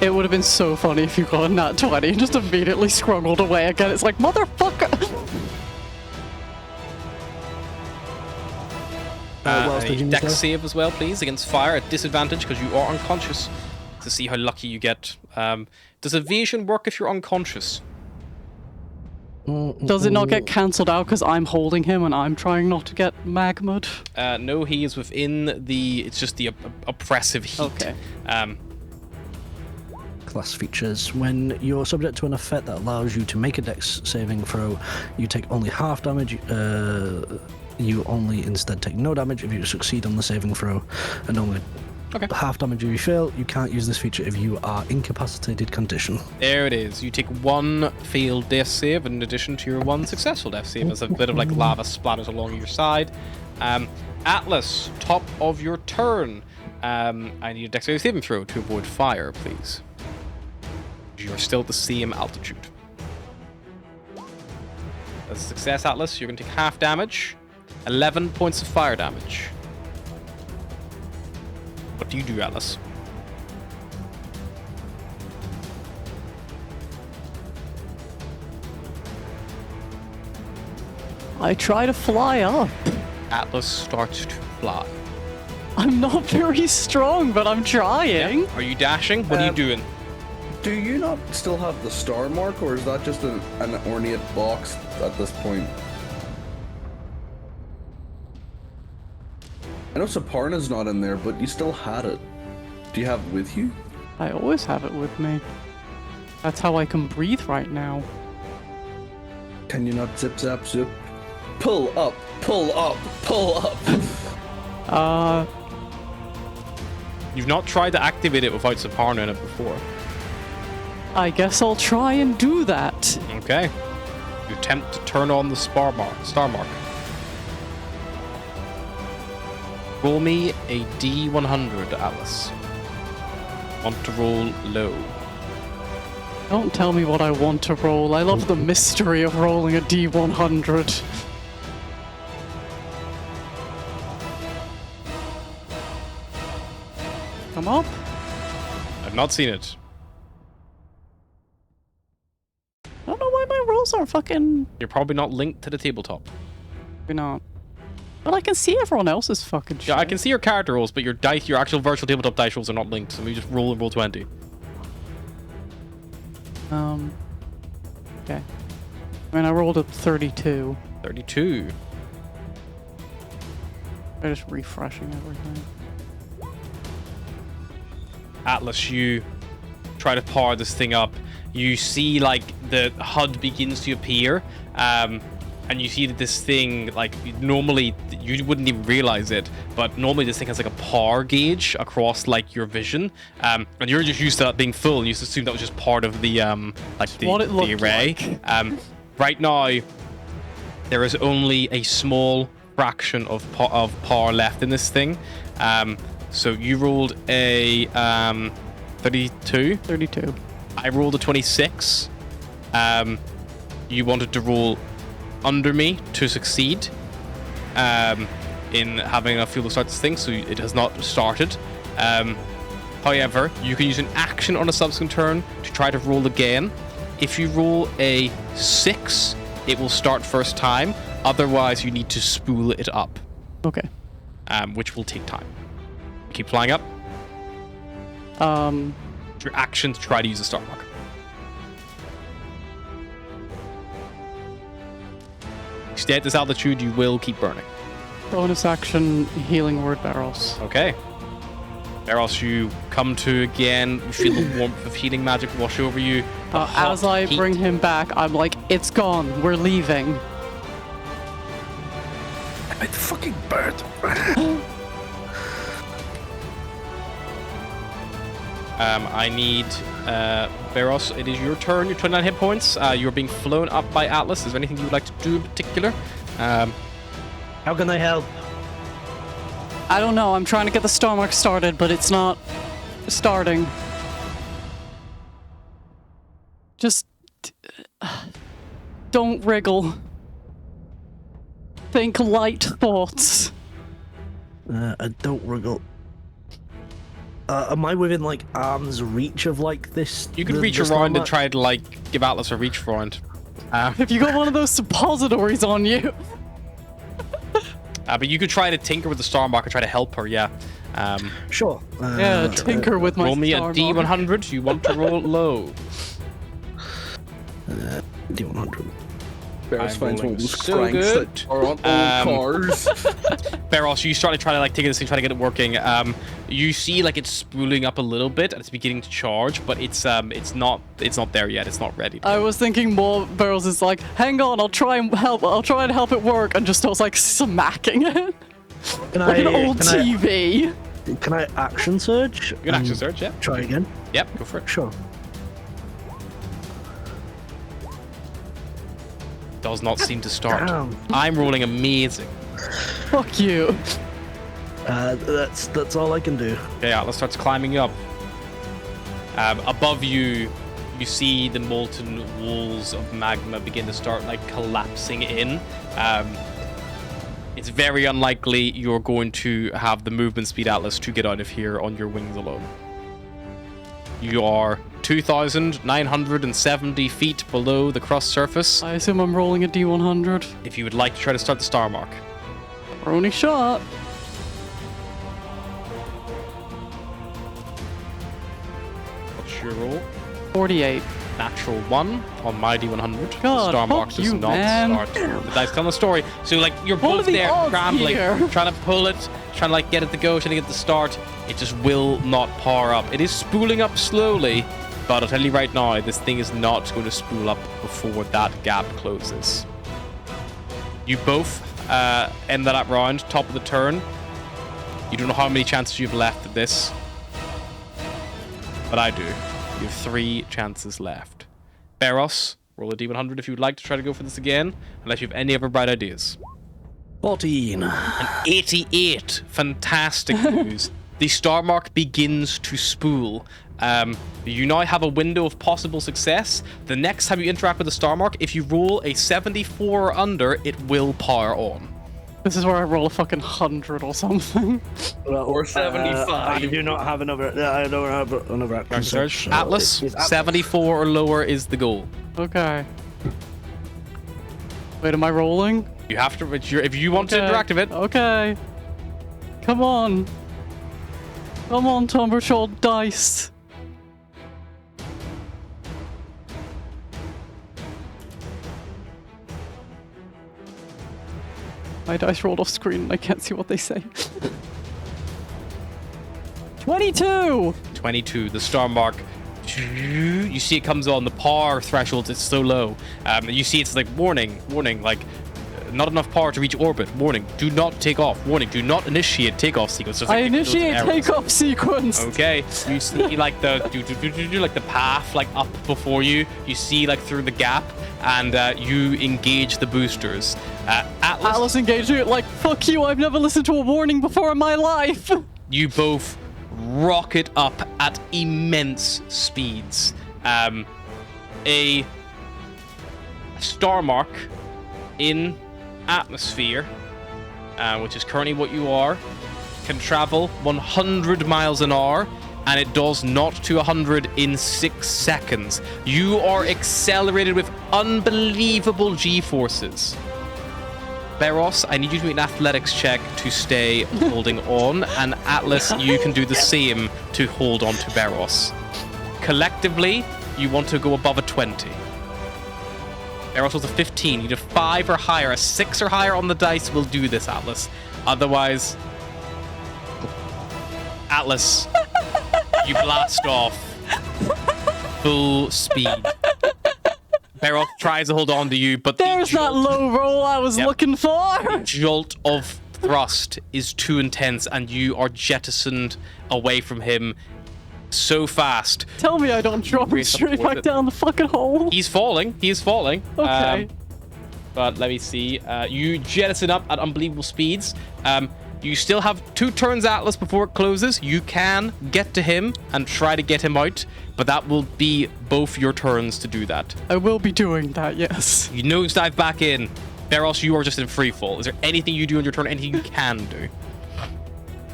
It would have been so funny if you got a nat 20 and just immediately scrungled away again. It's like, motherfucker! What else did you dex miss save as well, please, against fire at disadvantage because you are unconscious. To see how lucky you get. Does evasion work if you're unconscious? Does it not get cancelled out because I'm holding him and I'm trying not to get magma'd? No, he is within the. It's just the oppressive heat. Okay. Class features. When you're subject to an effect that allows you to make a dex saving throw, you take only half damage. You only instead take no damage if you succeed on the saving throw, and only half damage if you fail. You can't use this feature if you are incapacitated condition. There it is. You take one failed death save in addition to your one successful death save as a bit of like lava splatters along your side. Atlas, top of your turn. I need a dexterity saving throw to avoid fire, please. You're still at the same altitude. As a success, Atlas, you're going to take half damage. 11 points of fire damage. What do you do, Atlas? I try to fly up. Atlas starts to fly. I'm not very strong, but I'm trying. Are you dashing? What are you doing? Do you not still have the star mark, or is that just an ornate box at this point? I know Saparna's not in there, but you still had it. Do you have it with you? I always have it with me. That's how I can breathe right now. Can you not zip zap zip? Pull up, pull up, pull up. You've not tried to activate it without Saparna in it before. I guess I'll try and do that. Okay. You attempt to turn on the star mark. Roll me a D100, Alice. Want to roll low. Don't tell me what I want to roll. I love the mystery of rolling a D100. Come up. I've not seen it. I don't know why my rolls are fucking... You're probably not linked to the tabletop. Maybe not. But I can see everyone else's fucking shit. Yeah, I can see your character rolls, but your actual virtual tabletop dice rolls are not linked, so we just roll and roll 20. Okay. I mean, I rolled a 32. 32. I'm just refreshing everything. Atlas, you try to power this thing up. You see, like, the HUD begins to appear, and you see that this thing, like, normally you wouldn't even realize it, but normally this thing has like a power gauge across like your vision, and you're just used to that being full, and you just assume that was just part of the the array. Like. Right now, there is only a small fraction of power left in this thing. So you rolled a 32. 32. I rolled a 26. you wanted to roll under me to succeed in having enough fuel to start this thing, so it has not started. However, you can use an action on a subsequent turn to try to roll again. If you roll a 6, it will start first time. Otherwise, you need to spool it up, Okay. which will take time. Keep flying up. Your action to try to use a star mark. Stay at this altitude, you will keep burning. Bonus action, healing word barrels. Okay. Barros, you come to again. You feel the warmth of healing magic wash over you. The hot As I heat. bring him back, I'm like, it's gone. We're leaving. I made the fucking bird. I need Barros. It is your turn. Your 29 hit points. You're being flown up by Atlas. Is there anything you would like to do in particular? How can I help? I don't know. I'm trying to get the star mark started, but it's not starting. Just don't wriggle. Think light thoughts. I don't wriggle. Am I within like arm's reach of like this? You could the- reach the star around and mark? try to like give Atlas a reach around. If you got one of those suppositories on you. But you could try to tinker with the star mark and try to help her. Yeah. Sure. Yeah, tinker with my Roll me a star mark. D100. You want to roll low. D100. Barros I'm finds one rolling of those so cranks good. that are on old cars. Barros, you start to try to like take this thing, try to get it working. You see like it's spooling up a little bit and it's beginning to charge, but it's not there yet. It's not ready. I was thinking more Barrels is like, hang on, I'll try and help it work, and just starts like smacking it. Can Like an I, old can I, TV. can I action surge? You can action and search, yeah. Try again. Yep, go for it. Sure. Does not seem to start. Damn. I'm rolling amazing. Fuck you. That's all I can do. Okay, Atlas starts climbing up. Above you, you see the molten walls of magma begin to start like collapsing in. It's very unlikely you're going to have the movement speed, Atlas, to get out of here on your wings alone. You are 2,970 feet below the crust surface. I assume I'm rolling a D100. If you would like to try to start the star mark. Our only shot. What's your roll? 48. Natural 1 on my D100. God, the star mark fuck does you, not man. start. The dice telling the story. So like you're What are both the there odds scrambling, here? trying to pull it, trying to like get it to go, trying to get the start. It just will not power up. It is spooling up slowly, but I'll tell you right now, this thing is not going to spool up before that gap closes. You both end that round, top of the turn. You don't know how many chances you have left at this, but I do. You have 3 chances left. Barros, roll a D100 if you would like to try to go for this again, unless you have any other bright ideas. 14. An 88. Fantastic news. The star mark begins to spool. You now have a window of possible success. The next time you interact with the star mark, if you roll a 74 or under, it will power on. This is where I roll a fucking 100 or something. Well, Or 75. I do not have another. I don't have another action Search. surge. Atlas, Is 74 or lower is the goal. Okay. Wait, am I rolling? You have to, if you want to Okay. interact with it, Okay. Come on. Come on, Tumbershot dice. My dice rolled off screen and I can't see what they say. 22! 22, the star mark. You see it comes on, the power threshold is so low. You see it's like warning, like not enough power to reach orbit. Warning, do not take off. Warning, do not initiate takeoff sequence. Just I like those initiate arrows. takeoff sequence! Okay, you see like the like the path like up before you. You see like through the gap, and you engage the boosters. Atlas engaging it like, fuck you, I've never listened to a warning before in my life! You both rocket up at immense speeds. A star mark in atmosphere, which is currently what you are, can travel 100 miles an hour, and it does 0 to 100 in 6 seconds. You are accelerated with unbelievable G-forces. Beros, I need you to make an athletics check to stay holding on, and Atlas, you can do the same to hold on to Beros. Collectively, you want to go above a 20. Beros was a 15. You need a 5 or higher. A 6 or higher on the dice will do this, Atlas. Otherwise, Atlas, you blast off full speed. Beros tries to hold on to you, but There's that low roll I was looking for. the jolt of thrust is too intense, and you are jettisoned away from him so fast. Tell me I don't drop him Raise up straight towards back it. down the fucking hole. He's falling. Okay. But let me see. You jettison up at unbelievable speeds. You still have 2 turns, Atlas, before it closes. You can get to him and try to get him out, but that will be both your turns to do that. I will be doing that, yes. You nosedive back in. Beros, you are just in free fall. Is there anything you do on your turn? Anything you can do?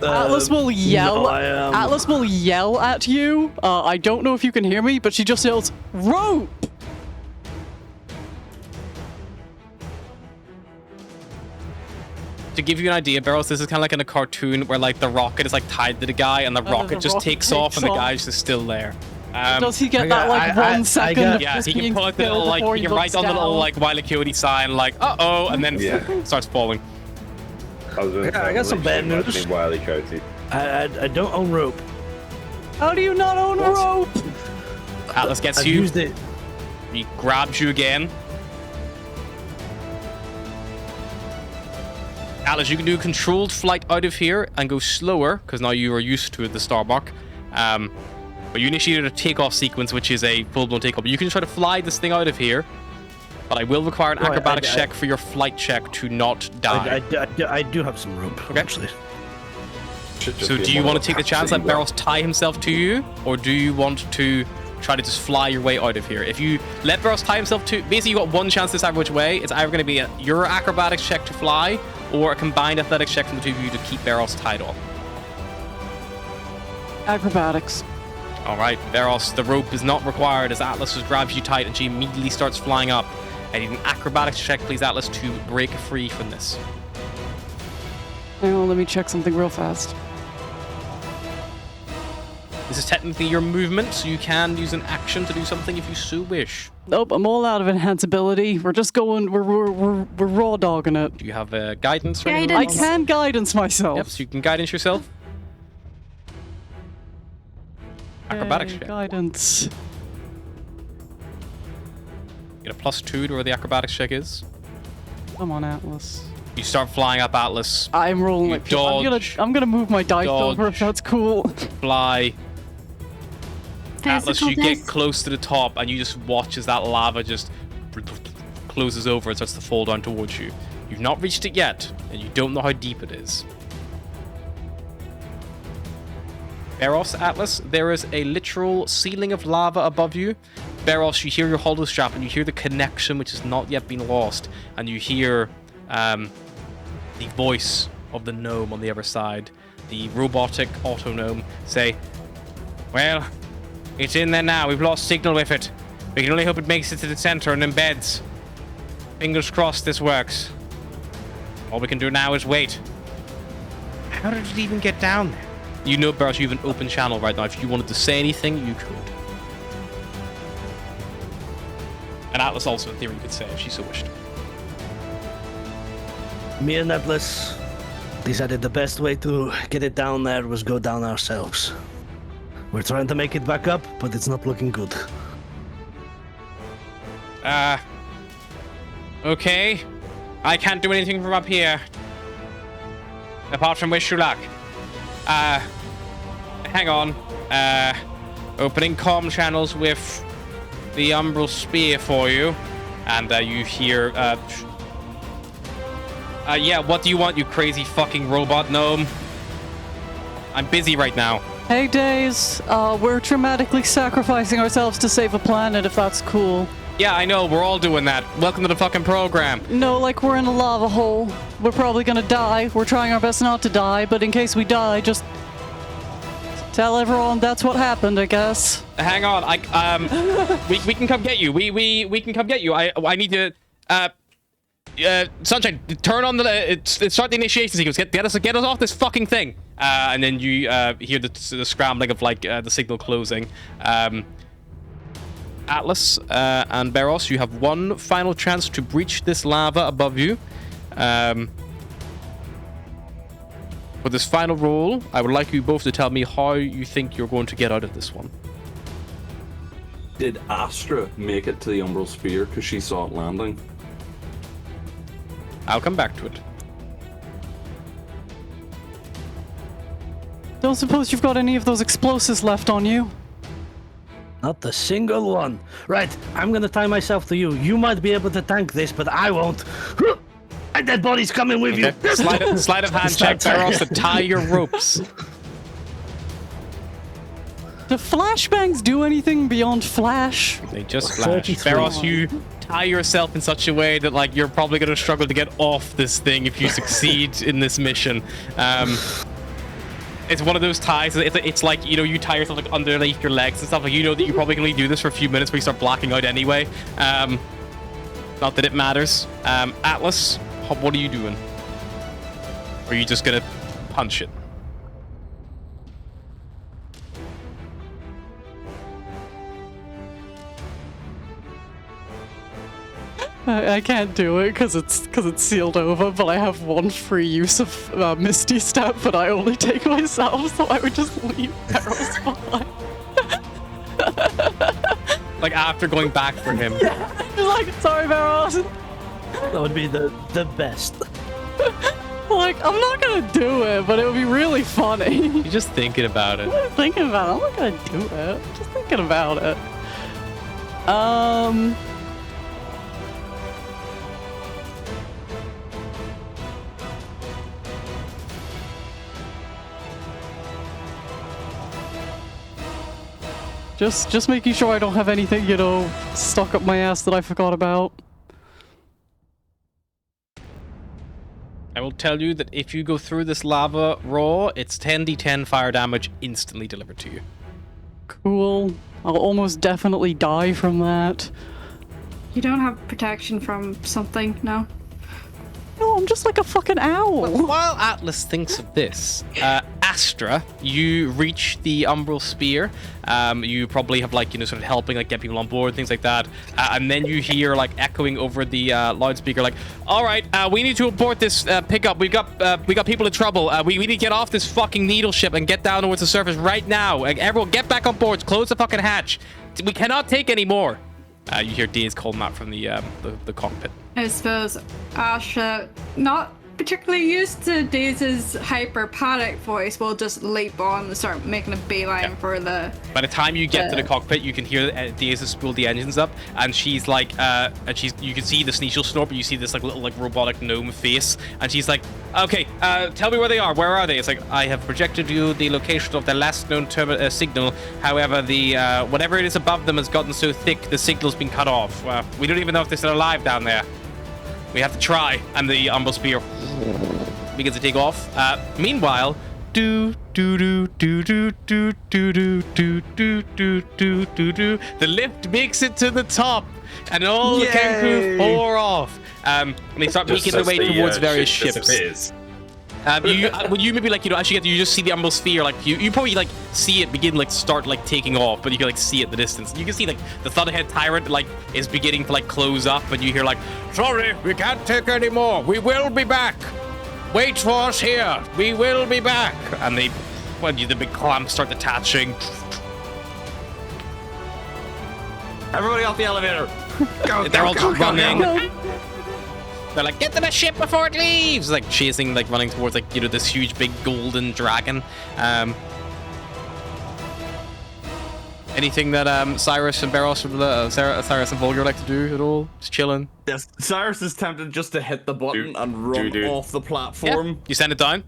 Atlas will yell. no, I am- Atlas will yell at you. I don't know if you can hear me, but she just yells, "Rope!" To give you an idea, Beros, this is kind of like in a cartoon where like the rocket is like tied to the guy, and the then rocket the just rocket takes off, and the takes off. guy's just still there. Does he get that like I 1 second got- of Yeah, just he can being pull out the still little like before he he can write looks on the little down? like Wile E. Coyote sign like uh-oh, and then starts falling. I was gonna say, I got some bad literally news. imagining Wile E. Coyote. I don't own rope. How do you not own a rope? Atlas gets I've you. used it. He grabs you again. Atlas, you can do controlled flight out of here and go slower, because now you are used to the star mark. But you initiated a takeoff sequence, which is a full-blown takeoff. But you can try to fly this thing out of here, but I will require an No, acrobatics check for your flight check to not die. I do have some rope, Okay. actually. Should just So be do you more want to take the chance, taxi let Barros tie himself to you, or do you want to try to just fly your way out of here? If you let Barros tie himself to, basically you got one chance to decide which way. It's either going to be your acrobatics check to fly, or a combined athletics check from the two of you to keep Barros tied on. Acrobatics. All right, Barros, the rope is not required as Atlas just grabs you tight and she immediately starts flying up. I need an acrobatics check, please, Atlas, to break free from this. Hang on, let me check something real fast. This is technically your movement, so you can use an action to do something if you so wish. Nope, I'm all out of enhanceability. We're just going. We're raw dogging it. Do you have guidance or anything? I Guidance. can guidance myself. Yep, so you can guidance yourself. Acrobatics Yay, check. Guidance. Get a +2 to where the acrobatics check is. Come on, Atlas. You start flying up, Atlas. I'm rolling You like dodge. I'm gonna move my dice over if Dodge. that's cool. Fly. Atlas, you Physicalness. get close to the top and you just watch as that lava just closes over and starts to fall down towards you. You've not reached it yet, and you don't know how deep it is. Barros, Atlas, there is a literal ceiling of lava above you. Barros, you hear your hollow strap and you hear the connection which has not yet been lost, and you hear the voice of the gnome on the other side, the robotic auto gnome, say, "Well, it's in there now. We've lost signal with it. We can only hope it makes it to the center and embeds. Fingers crossed this works. All we can do now is wait." How did it even get down there? You know, Barros, you have an open channel right now. If you wanted to say anything, you could. And Atlas also, in theory, could say if she so wished. Me and Atlas decided the best way to get it down there was go down ourselves. We're trying to make it back up, but it's not looking good. Okay. I can't do anything from up here. Apart from wish you luck. Hang on. Opening comm channels with the Umbral Spear for you. And you hear, yeah, what do you want, you crazy fucking robot gnome? I'm busy right now. Hey, Days. We're dramatically sacrificing ourselves to save a planet, if that's cool. Yeah, I know. We're all doing that. Welcome to the fucking program. No, like we're in a lava hole. We're probably gonna die. We're trying our best not to die, but in case we die, just tell everyone that's what happened, I guess. Hang on. We can come get you. We can come get you. I need to. Sunshine, turn on start the initiation sequence. Get us off this fucking thing. And then you hear the scrambling of like the signal closing. Atlas and Beros, you have one final chance to breach this lava above you. For this final roll, I would like you both to tell me how you think you're going to get out of this one. Did Astra make it to the Umbral Sphere because she saw it landing? I'll come back to it. Don't suppose you've got any of those explosives left on you? Not a single one. Right, I'm gonna tie myself to you. You might be able to tank this, but I won't. My dead body's coming with you. Sleight of hand check, Beros, to tie your ropes. Do flashbangs do anything beyond flash? They just flash. 33. Beros, you tie yourself in such a way that like you're probably going to struggle to get off this thing if you succeed in this mission. It's one of those ties. It's like, you know, you tie yourself like underneath your legs and stuff. Like, you know that you probably can only do this for a few minutes, but you start blacking out anyway. Not that it matters. Atlas, what are you doing? Or are you just gonna punch it? I can't do it because it's sealed over, but I have one free use of Misty Step, but I only take myself, so I would just leave Barrels behind. Like after going back for him. Yeah, just like, sorry, Barrels. That would be the best. Like, I'm not gonna do it, but it would be really funny. You're just thinking about it. I'm thinking about it. I'm not gonna do it. Just thinking about it. Just making sure I don't have anything, you know, stuck up my ass that I forgot about. I will tell you that if you go through this lava raw, it's 10d10 fire damage instantly delivered to you. Cool. I'll almost definitely die from that. You don't have protection from something, no? No, I'm just like a fucking owl. While Atlas thinks of this, Astra, you reach the Umbral Spear. You probably have like, you know, sort of helping like get people on board, things like that. And then you hear like echoing over the loudspeaker, like, "All right, we need to abort this pickup. We got people in trouble. We need to get off this fucking needle ship and get down towards the surface right now. Like, everyone, get back on board. Close the fucking hatch. We cannot take any more." You hear Daze calling out from the cockpit. I suppose Asha, not particularly used to Daze's hyper panic voice, will just leap on and start making a beeline for the... By the time you get to the cockpit, you can hear Daze spool the engines up, and she's like, you can see the Sneasel snort, but you see this like little like robotic gnome face, and she's like, "Okay, tell me where they are. Where are they?" It's like, "I have projected you the location of the last known signal. However, the whatever it is above them has gotten so thick, the signal's been cut off. We don't even know if they're still alive down there. We have to try." And the Umbral Spear begins to take off. Meanwhile, the lift makes it to the top, and all the Kenku pour off. And they start making their way towards various ships. You maybe like, you know, as you get, you just see the Umbral Sphere, like you probably like see it begin like start like taking off, but you can like see it in the distance. You can see like the Thunderhead Tyrant like is beginning to like close up, and you hear like, "Sorry, we can't take any more. We will be back. Wait for us here. We will be back." And they, when the big clamps start detaching. Everybody off the elevator. Go, They're all go, running. go. They're like, "Get to the ship before it leaves!" Like chasing, like running towards, like, you know, this huge big golden dragon. Anything that Cyrus and Beros, Cyrus and Volgar like to do at all? Just chilling. Yes, Cyrus is tempted just to hit the button and run off the platform. Yeah. You send it down,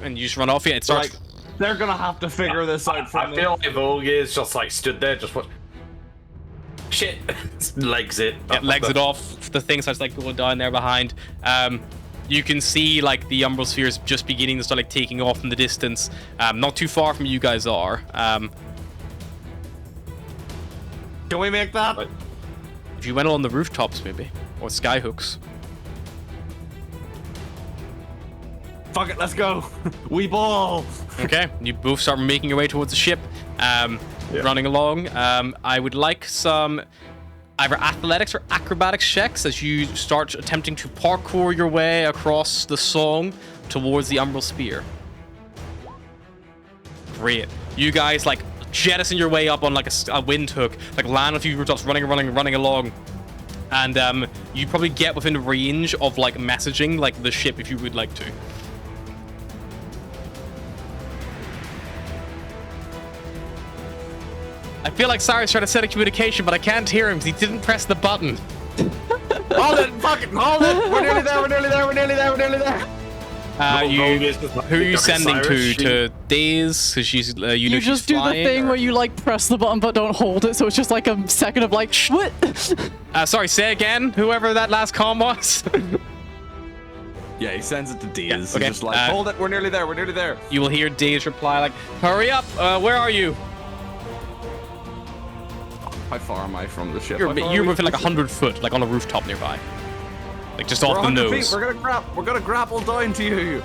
and you just run off. Yeah, it starts. Like, they're gonna have to figure this out. I feel like Volgar's just like stood there, just what. Shit. Legs it. It legs it off. The thing starts like going down there behind. You can see like the umbral spheres just beginning to start like taking off in the distance. Not too far from you guys are. Can we make that? If you went on the rooftops maybe, or skyhooks. Fuck it, let's go. We ball. Okay, you both start making your way towards the ship, running along. I would like some either athletics or acrobatics checks as you start attempting to parkour your way across the song towards the umbral spear. Great. You guys like jettison your way up on like a wind hook, like land a few rooftops, running along. And you probably get within range of like messaging like the ship if you would like to. I feel like Cyrus trying to set a communication, but I can't hear him because he didn't press the button. Hold it, fucking hold it. We're nearly there. Who are you sending to Daze? Because she's you know You just she's do the flying, thing or- where you like press the button but don't hold it, so it's just like a second of like, what? Sorry, say again. Whoever that last comm was. Yeah, he sends it to Diaz. Yeah, He's okay, just like, hold it, we're nearly there. You will hear Daze reply like, "Hurry up! Where are you?" How far am I from the ship? You're How far are you're we within from like the 100 foot, like on a rooftop nearby, like just ship? off We're the 100 nose. feet. We're gonna grapple down to you.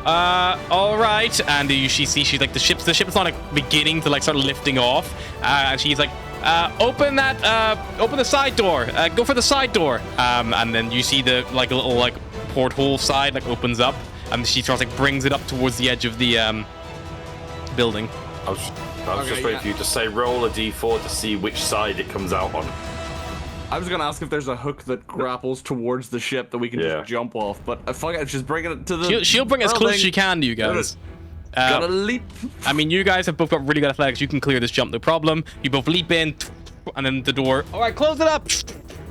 All right. And you see she's like the ship's not like beginning to like start lifting off, and she's like, open the side door. Go for the side door. And then you see the like little like porthole side like opens up, and she sort of like brings it up towards the edge of the building. I was just waiting for you to say roll a d4 to see which side it comes out on. I was gonna ask if there's a hook that grapples towards the ship that we can just jump off, but fuck it, just bringing it to the. She'll bring it as close as building. she can to you guys. Gotta leap. I mean, you guys have both got really good athletics. You can clear this jump, no problem. You both leap in, and then the door. All right, close it up.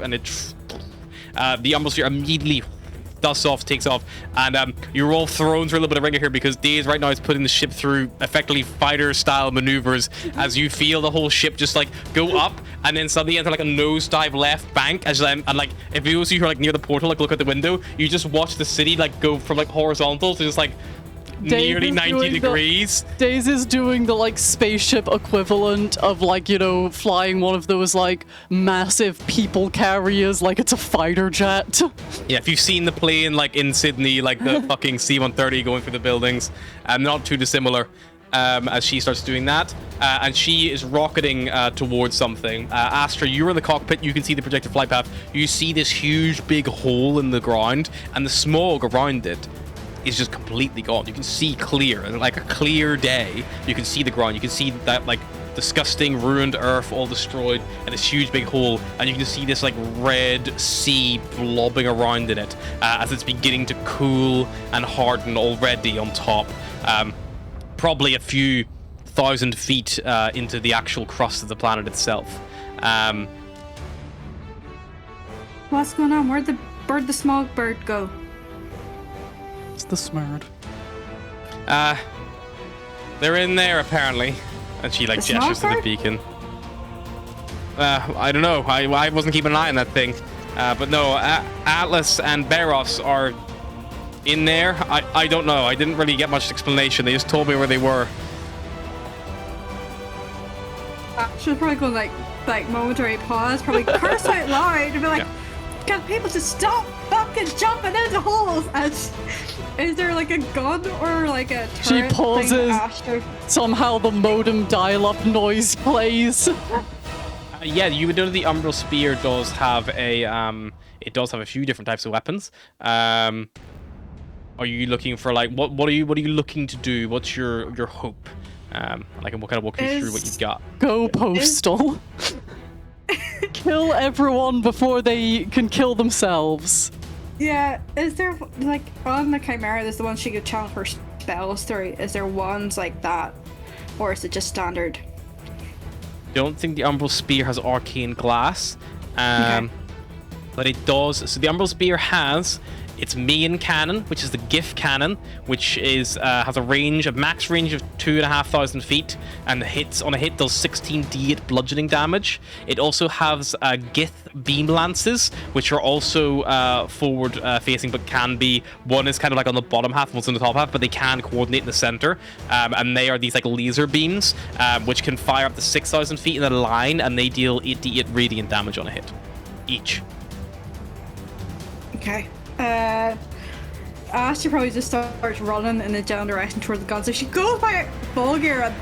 And it. The umbral sphere immediately dusts off, takes off, and you're all thrown through a little bit of ringer here because Daze right now is putting the ship through effectively fighter-style maneuvers as you feel the whole ship just like go up and then suddenly enter like a nosedive left bank as and like if you also you're like near the portal, like look at the window, you just watch the city like go from like horizontal to just like nearly 90 degrees. Daze is doing the like spaceship equivalent of like, you know, flying one of those like massive people carriers like it's a fighter jet. Yeah, if you've seen the plane like in Sydney, like the fucking C-130 going through the buildings, not too dissimilar. As she starts doing that, and she is rocketing towards something. Astra, you're in the cockpit. You can see the projected flight path. You see this huge big hole in the ground, and the smog around it is just completely gone. You can see clear, like a clear day. You can see the ground. You can see that like disgusting ruined earth all destroyed and this huge big hole, and you can see this like red sea blobbing around in it as it's beginning to cool and harden already on top. Probably a few thousand feet into the actual crust of the planet itself. What's going on? Where'd the smog bird go? It's the smurd. They're in there apparently, and she like The gestures to the smog bird? beacon. I don't know. I wasn't keeping an eye on that thing, but no, Atlas and Beros are in there. I don't know. I didn't really get much explanation. They just told me where they were. She'll probably go like momentary pause, probably curse out loud and be like, can people just stop fucking jumping into holes? And is there like a gun or like a turret She thing pauses. after? Somehow the modem dial-up noise plays. Yeah, you would know the Umbral Spear does have a a few different types of weapons. Are you looking for like what are you looking to do? What's your hope? I can kind of walk you through what you've got. Go postal. Kill everyone before they can kill themselves. Yeah, is there like on the Chimera? There's the one she could channel her spells through. Is there ones like that, or is it just standard? Don't think the Umbral Spear has arcane glass, Okay. but it does. So the Umbral Spear has its main cannon, which is the GIF cannon, which is has a max range of 2,500 feet, and on a hit does 16d8 bludgeoning damage. It also has GIF beam lances, which are also forward facing, but can be, one is kind of like on the bottom half, one's on the top half, but they can coordinate in the center. And they are these like laser beams, which can fire up to 6,000 feet in a line, and they deal 8d8 radiant damage on a hit each. Okay. Astra probably just starts running in the general direction toward the guns. So she goes by Volgear,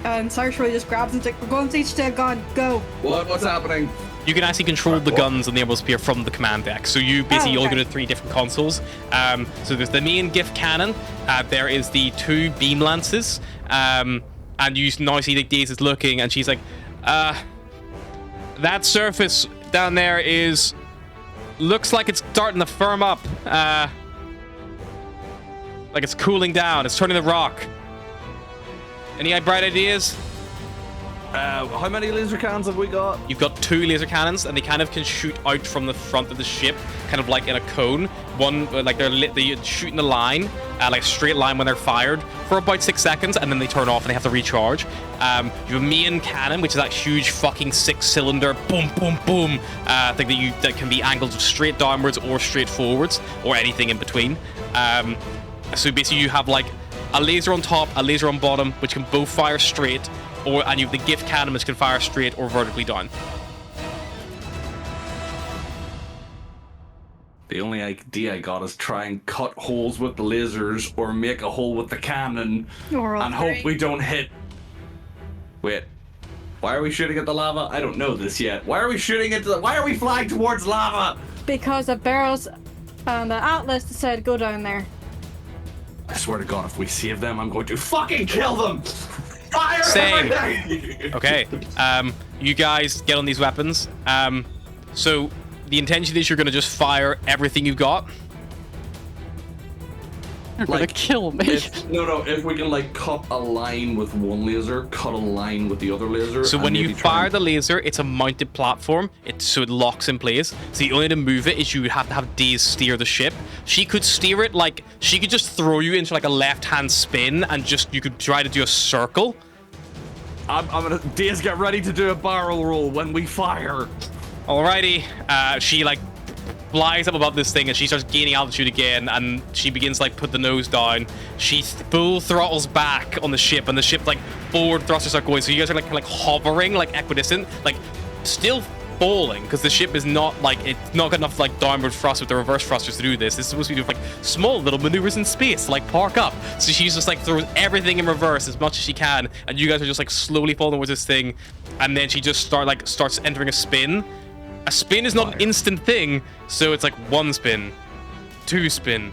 and Cyrus probably just grabs and like, we're going to each to a gun, go. What's happening? You can actually control the guns on the Emerald Spear from the command deck. So you basically all go to 3 different consoles. So there's the main GIF cannon. There is the 2 beam lances. And you now see that Daze is looking, and she's like, that surface down there looks like it's starting to firm up. Like it's cooling down. It's turning to rock. Any bright ideas? How many laser cannons have we got? You've got 2 laser cannons, and they kind of can shoot out from the front of the ship, kind of like in a cone. One, like they shoot in a line, like a straight line when they're fired for about 6 seconds, and then they turn off and they have to recharge. You have a main cannon, which is that huge fucking 6-cylinder boom, boom, boom thing that can be angled straight downwards or straight forwards, or anything in between. So basically, you have like a laser on top, a laser on bottom, which can both fire straight. And you have the GIF cannon, which can fire straight or vertically down. The only idea I got is try and cut holes with the lasers or make a hole with the cannon and hope we don't hit. Wait, why are we shooting at the lava? I don't know this yet. Why are we shooting into the... Why are we flying towards lava? Because the barrels and the Atlas said go down there. I swear to God, if we save them, I'm going to fucking kill them! Fire Same. everything! Okay, you guys get on these weapons. So the intention is you're going to just fire everything you've got. You're gonna kill me. If we can like cut a line with one laser, cut a line with the other laser. So when you fire the laser, it's a mounted platform. So it locks in place. So the only way to move it is you would have to have Daze steer the ship. She could steer it like she could just throw you into like a left-hand spin, and you could try to do a circle. I'm gonna Daze get ready to do a barrel roll when we fire. Alrighty. She like flies up above this thing, and she starts gaining altitude again, and she begins to like put the nose down. She full throttles back on the ship, and the ship like forward thrusters start going. So you guys are like hovering, like equidistant, like still falling, because the ship is not like, it's not got enough like downward thrust with the reverse thrusters to do this. This is supposed to be doing like small little maneuvers in space, like park up. So she's just like throws everything in reverse as much as she can, and you guys are just like slowly falling towards this thing, and then she just starts entering a spin. A spin is not an instant thing, so it's like 1 spin, 2 spin,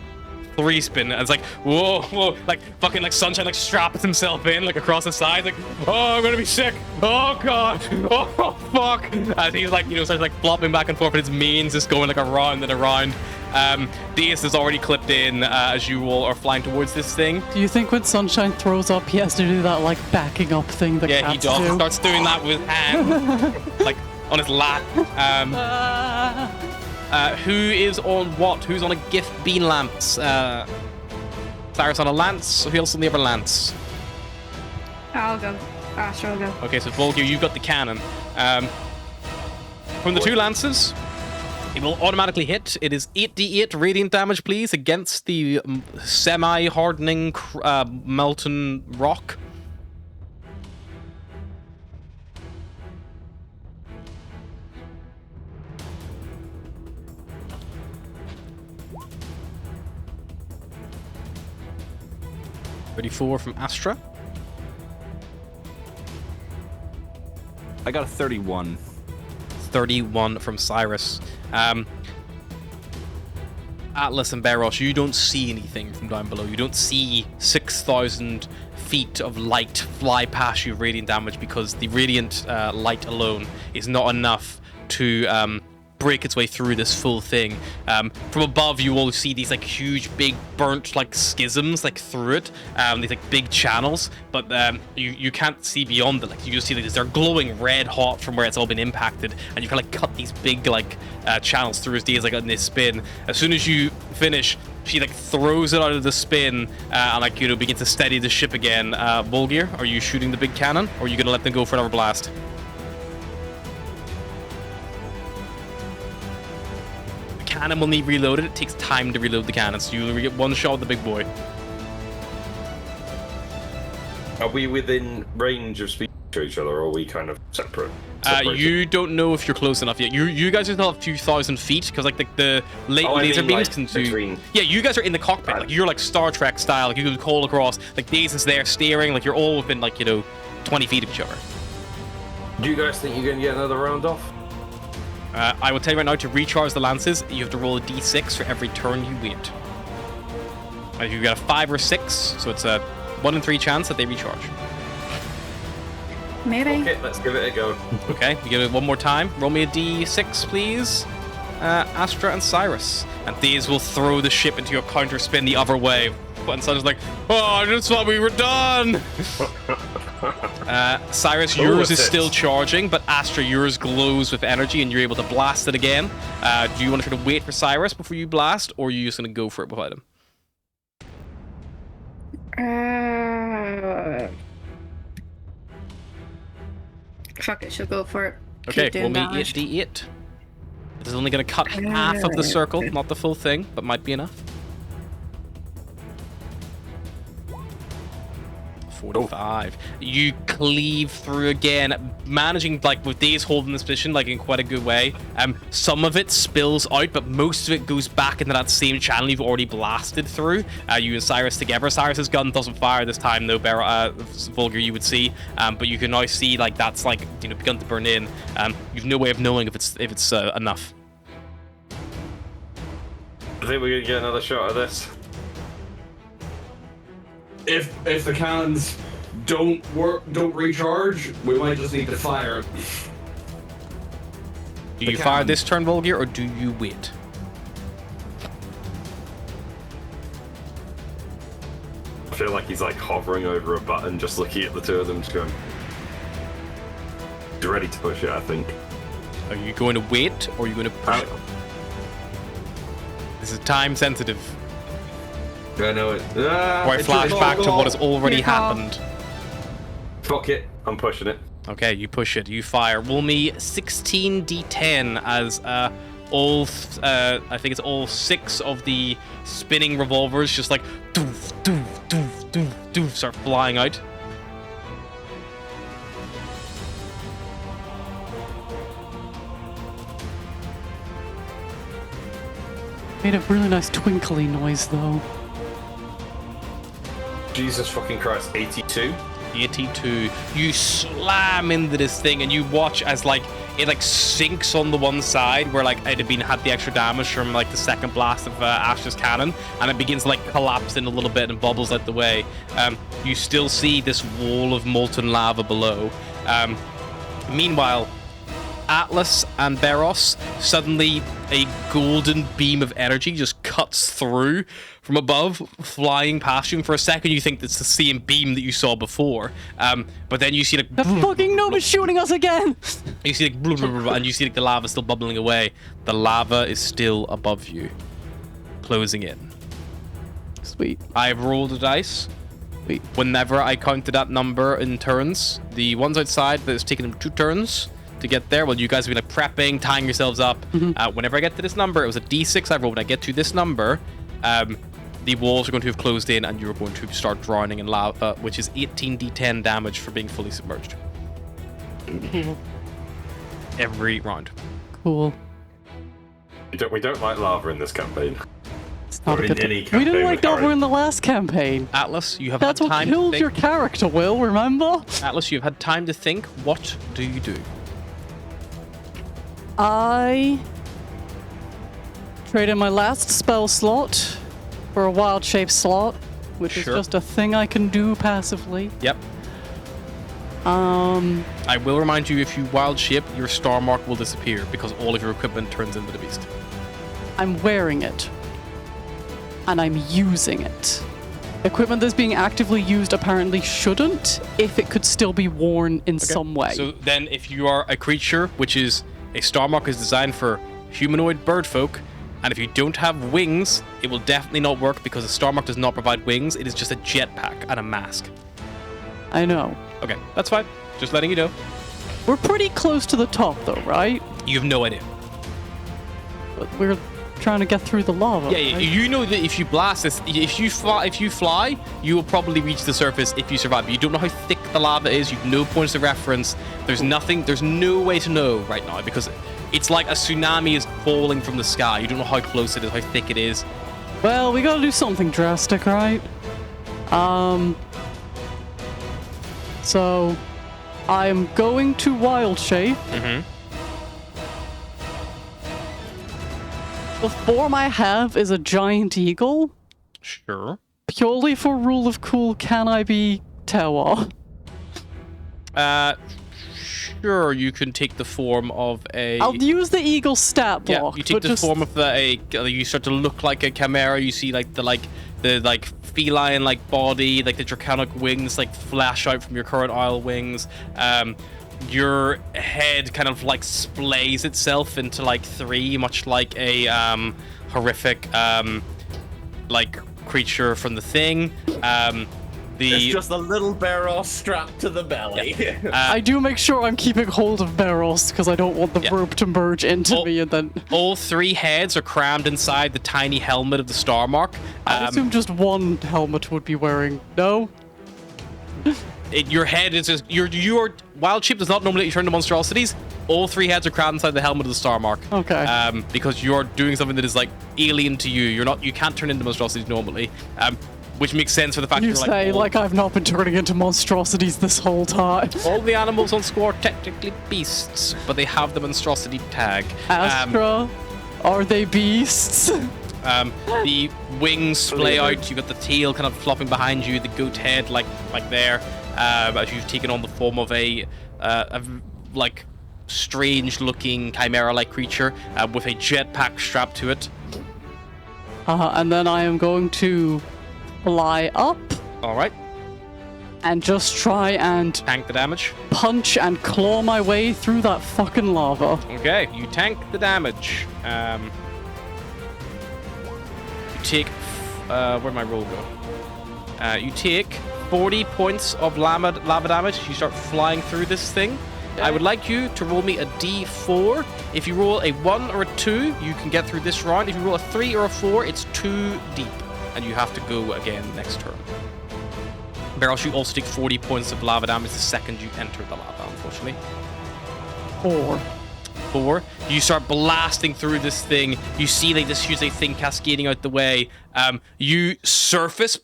3 spin, and it's like, whoa, whoa, like fucking like Sunshine like straps himself in like across the side, like, oh, I'm gonna be sick, oh god, oh fuck, as he's like, starts like flopping back and forth, and his mane's just going like around and around. Daze is already clipped in as you all are flying towards this thing. Do you think when Sunshine throws up, he has to do that like backing up thing that Yeah, he cats does. do? He starts doing that with hands, like on his lap. Who is on what? Who's on a GIF beam lamps? Cyrus on a lance. Who else on the other lance? I'll go. Astra will go. Okay, so Volgear, you've got the cannon. From the 2 lances, it will automatically hit. It is 8d8 radiant damage, please, against the semi-hardening molten rock. .34 from Astra. I got a 31. 31 from Cyrus. Atlas and Beros, you don't see anything from down below. You don't see 6,000 feet of light fly past you, radiant damage, because the radiant light alone is not enough to break its way through this full thing. From above, you will see these like huge, big, burnt like schisms like through it. These like big channels, but you can't see beyond it. Like you just see they're glowing red hot from where it's all been impacted, and you kind of like cut these big like channels through his days like in this spin. As soon as you finish, she like throws it out of the spin and like begins to steady the ship again. Volgir, are you shooting the big cannon, or are you gonna let them go for another blast? The cannon will need reloaded. It takes time to reload the cannon, so you'll get one shot with the big boy. Are we within range of speed to each other, or are we kind of separate? You don't know if you're close enough yet. You guys are still a few thousand feet, because like the laser beams can do. Yeah, you guys are in the cockpit. Like you're like Star Trek style. Like you can call across. Like Daison's there steering. Like you're all within like 20 feet of each other. Do you guys think you're gonna get another round off? I will tell you right now, to recharge the lances, you have to roll a d6 for every turn you wait. If you got a 5 or 6, so it's a 1 in 3 chance that they recharge. Maybe. Okay, let's give it a go. Okay, you give it one more time. Roll me a d6, please. Astra and Cyrus. And these will throw the ship into your counter spin the other way. And Sun's like, oh, I just thought we were done. Cyrus, yours is still charging, but Astra, yours glows with energy and you're able to blast it again. Do you want to try to wait for Cyrus before you blast, or are you just going to go for it without him? Fuck it, she'll go for it. Okay, Keep roll doing me damage. 8d8. It is only going to cut half of the circle, not the full thing, but might be enough. 45. You cleave through again, managing, like, with these holding this position, like, in quite a good way. Some of it spills out, but most of it goes back into that same channel you've already blasted through. You and Cyrus together. Cyrus's gun doesn't fire this time, though, Volgir, you would see. But you can now see, like, that's, like, begun to burn in. You've no way of knowing if it's enough. I think we're gonna get another shot of this. If the cannons don't recharge, we might just need to fire. Do you fire this turn, Volgir, or do you wait? I feel like he's like hovering over a button, just looking at the two of them, just going. He's ready to push it, I think. Are you going to wait, or are you going to push it? This is time sensitive. I know it. Or I flash back to what has already happened. Fuck it, I'm pushing it. Okay, you push it, you fire. Roll me 16d10 as I think it's all 6 of the spinning revolvers just like doof, doof, doof, doof, doof, start flying out. Made a really nice twinkly noise, though. Jesus fucking Christ, 82? 82. You slam into this thing and you watch as like it like sinks on the one side where like it had the extra damage from like the second blast of Ash's cannon, and it begins to like collapse in a little bit and bubbles out the way. You still see this wall of molten lava below. Meanwhile, Atlas and Beros, suddenly a golden beam of energy just cuts through from above, flying past you. And for a second, you think it's the same beam that you saw before. But then you see like The fucking Nova's shooting us again! you see like blah, blah, blah, blah, and you see like the lava still bubbling away. The lava is still above you, closing in. Sweet. I've rolled a dice. Sweet. Whenever I counted that number in turns, the ones outside that it's taken them 2 turns to get there. Well, you guys have been like prepping, tying yourselves up. Whenever I get to this number, it was a d6 I rolled. When I get to this number, the walls are going to have closed in and you're going to start drowning in lava, which is 18d10 damage for being fully submerged. Every round. Cool. We don't like lava in this campaign. It's not Or a in good any we campaign didn't like with Harry. Dover in the last campaign. Atlas, you have That's had what time to killed think. your character, Will, remember? Atlas, you've had time to think. What do you do? I traded my last spell slot for a wild shape slot, which Sure. is just a thing I can do passively. Yep. I will remind you, if you wild shape, your star mark will disappear because all of your equipment turns into the beast. I'm wearing it. And I'm using it. Equipment that's being actively used apparently shouldn't, if it could still be worn in some way. So then if you are a creature, which is a star mark is designed for humanoid bird folk, and if you don't have wings, it will definitely not work because a star mark does not provide wings. It is just a jetpack and a mask. I know. Okay, that's fine. Just letting you know. We're pretty close to the top, though, right? You have no idea. But we're trying to get through the lava. Yeah, right? you know that if you blast this, if you fly, you will probably reach the surface if you survive. You don't know how thick the lava is. You've no points of reference. There's nothing. There's no way to know right now because it's like a tsunami is falling from the sky. You don't know how close it is, how thick it is. Well, we gotta do something drastic, right? So, I'm going to wild shape. The form I have is a giant eagle. Sure. Purely for rule of cool, can I be Tewa? Sure. You can take the form of a. I'll use the eagle stat block. Yeah, you take the form of you start to look like a chimera. You see the feline like body, like the draconic wings like flash out from your current owl wings. Your head kind of like splays itself into like three, much like a horrific like creature from the Thing. It's just a little barrel strapped to the belly. I do make sure I'm keeping hold of barrels because I don't want the rope to merge into me and then. All three heads are crammed inside the tiny helmet of the star mark. I assume just one helmet would be wearing. No. Your head is just your wild shape does not normally let you turn into monstrosities. All three heads are crammed inside the helmet of the star mark. Okay. Because you're doing something that is like alien to you. You can't turn into monstrosities normally. Which makes sense for the fact You you're say like I've not been turning into monstrosities this whole time. all the animals on Square are technically beasts, but they have the monstrosity tag. Astra, are they beasts? The wings splay out. You got the tail kind of flopping behind you. The goat head like there. As you've taken on the form of a like strange-looking chimera-like creature with a jetpack strapped to it. And then I am going to fly up All right, and just try and tank the damage. punch and claw my way through that fucking lava. Okay, you tank the damage. You take where'd my roll go? You take 40 points of lava damage as you start flying through this thing. I would like you to roll me a d4. If you roll a 1 or a 2, you can get through this round. If you roll a 3 or a 4, it's too deep, and you have to go again next turn. Barrels, you also take 40 points of lava damage the second you enter the lava, unfortunately. 4. 4. You start blasting through this thing. You see like this huge thing cascading out the way. You surface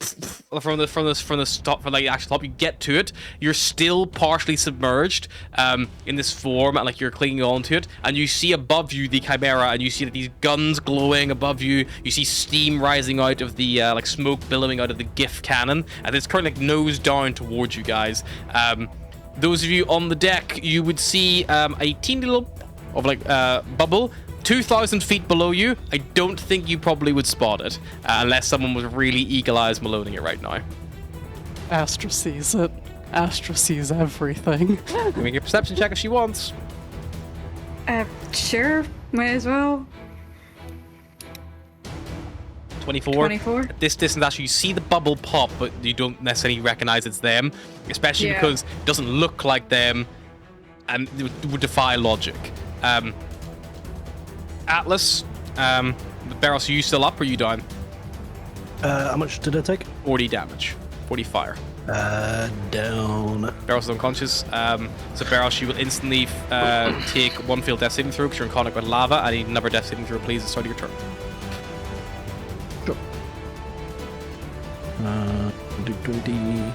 from the top, from like the actual top. You get to it. You're still partially submerged in this form, and like you're clinging onto it. And you see above you the chimera, and you see that these guns glowing above you. You see steam rising out of the like smoke billowing out of the GIF cannon, and it's currently like nose down towards you guys. Those of you on the deck, you would see a teeny little of like bubble 2,000 feet below you. I don't think you probably would spot it unless someone was really eagle eyes maloning it right now. Astra sees it. Astra sees everything. Make a perception check if she wants. Sure, might as well. 24. 24. At this distance, actually, you see the bubble pop, but you don't necessarily recognize it's them, especially because it doesn't look like them, and it would defy logic. Atlas, Barros, are you still up or are you down? How much did I take? 40 damage. 40 fire. Down. Barros is unconscious. So Barros, you will instantly take one field death saving throw because you're in contact with lava. I need another death saving throw, please, at the start of your turn. Sure. 20.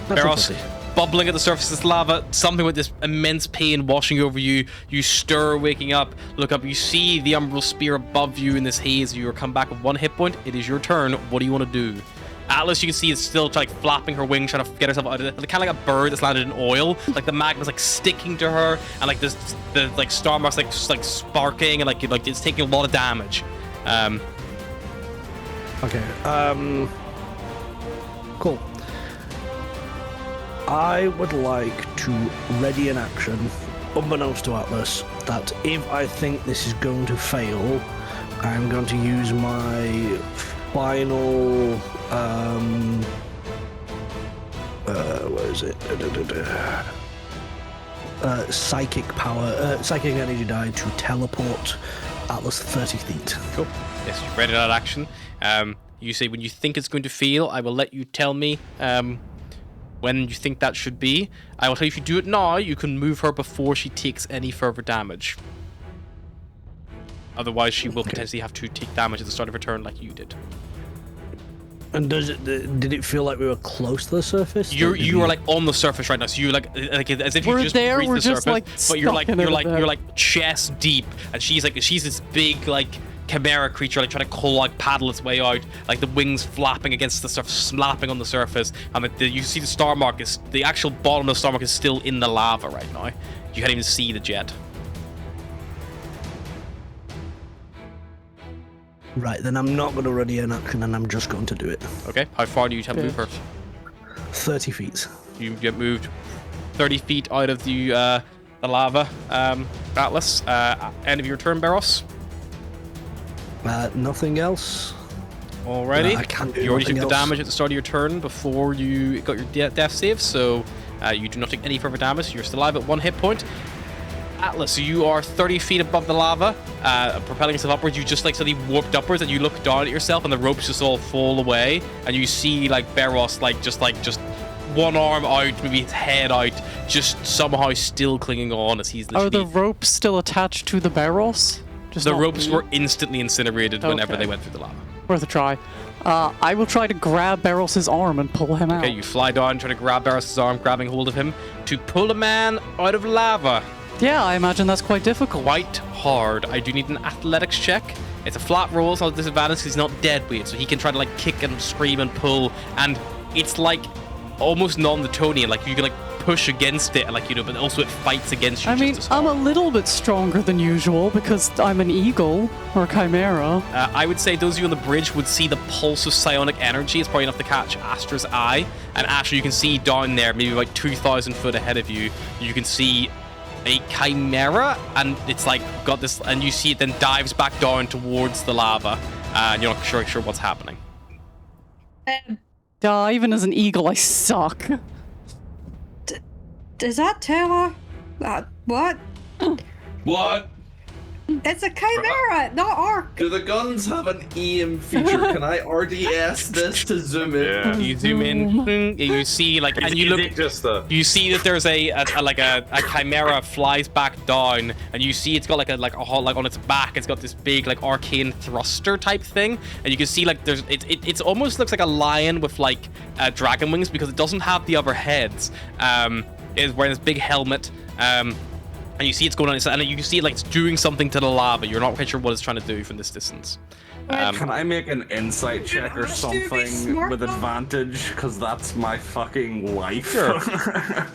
Barros, bubbling at the surface of this lava, something with this immense pain washing over you. You stir, waking up, look up, you see the umbral spear above you in this haze. You are come back with 1 hit point. It is your turn. What do you want to do? Atlas, you can see, is still like flapping her wings, trying to get herself out of it. Kind of like a bird that's landed in oil. Like the magma's like sticking to her, and like the like star marks like just like sparking, and like it's taking a lot of damage. Okay. Cool. I would like to ready an action, unbeknownst to Atlas, that if I think this is going to fail, I'm going to use my final where is it? Psychic power, psychic energy die to teleport Atlas 30 feet. Cool. Yes, you've read it out of action. You say when you think it's going to fail, I will let you tell me when you think that should be. I will tell you if you do it now, you can move her before she takes any further damage. Otherwise, she will potentially have to take damage at the start of her turn like you did. And did it feel like we were close to the surface? You are like on the surface right now, so you're like as if you We're just there, breathed we're the just, surface, like, but you're stuck in it a bit. you're like chest deep, and she's this big like chimera creature, like trying to like paddle its way out, like the wings flapping against the surface, slapping on the surface, and you see the star mark is the actual bottom of the star mark is still in the lava right now. You can't even see the jet. Right, then I'm not going to ready an action, and I'm just going to do it. Okay, how far do you have to move her? 30 feet. You get moved 30 feet out of the lava, Atlas. End of your turn, Barros. Nothing else. Alrighty. I can't do You already took nothing the else. damage at the start of your turn before you got your death save, so you do not take any further damage. You're still alive at 1 hit point. Atlas, so you are 30 feet above the lava, propelling yourself upwards. You just like suddenly warped upwards, and you look down at yourself, and the ropes just all fall away, and you see like Barros just one arm out, maybe his head out, just somehow still clinging on as he's Are literally... the ropes still attached to the barrels? Just The not ropes me? were instantly incinerated whenever Okay. they went through the lava. Worth a try. I will try to grab Barrels' arm and pull him out. Okay, you fly down, try to grab Barros' arm, grabbing hold of him to pull a man out of lava. Yeah, I imagine that's quite difficult. Quite hard. I do need an athletics check. It's a flat roll, it's not a disadvantage because he's not dead weight, so he can try to like kick and scream and pull, and it's like almost non-Newtonian, like you can like push against it, like, you know, but also it fights against you. I mean, just as I'm hard. a little bit stronger than usual because I'm an eagle or chimera. I would say those of you on the bridge would see the pulse of psionic energy. It's probably enough to catch Astra's eye. And Astra, you can see down there, maybe about 2,000 foot ahead of you, you can see a chimera, and it's like got this, and you see it then dives back down towards the lava, and you're not sure what's happening. Even as an eagle, I suck. Does that tell her? What? What? It's a chimera, not orc. Do the guns have an EM feature? Can I RDS this to zoom in? Yeah. You zoom in, you see like, and you look. Is it just the... You see that there's a chimera flies back down, and you see it's got like on its back, it's got this big like arcane thruster type thing, and you can see like there's it's almost looks like a lion with like dragon wings because it doesn't have the other heads. It's wearing this big helmet. And you see it's going on, and you can see like it's doing something to the lava. You're not quite sure what it's trying to do from this distance. Can I make an insight check or Has to be something smart with enough. advantage? Because that's my fucking life. Sure.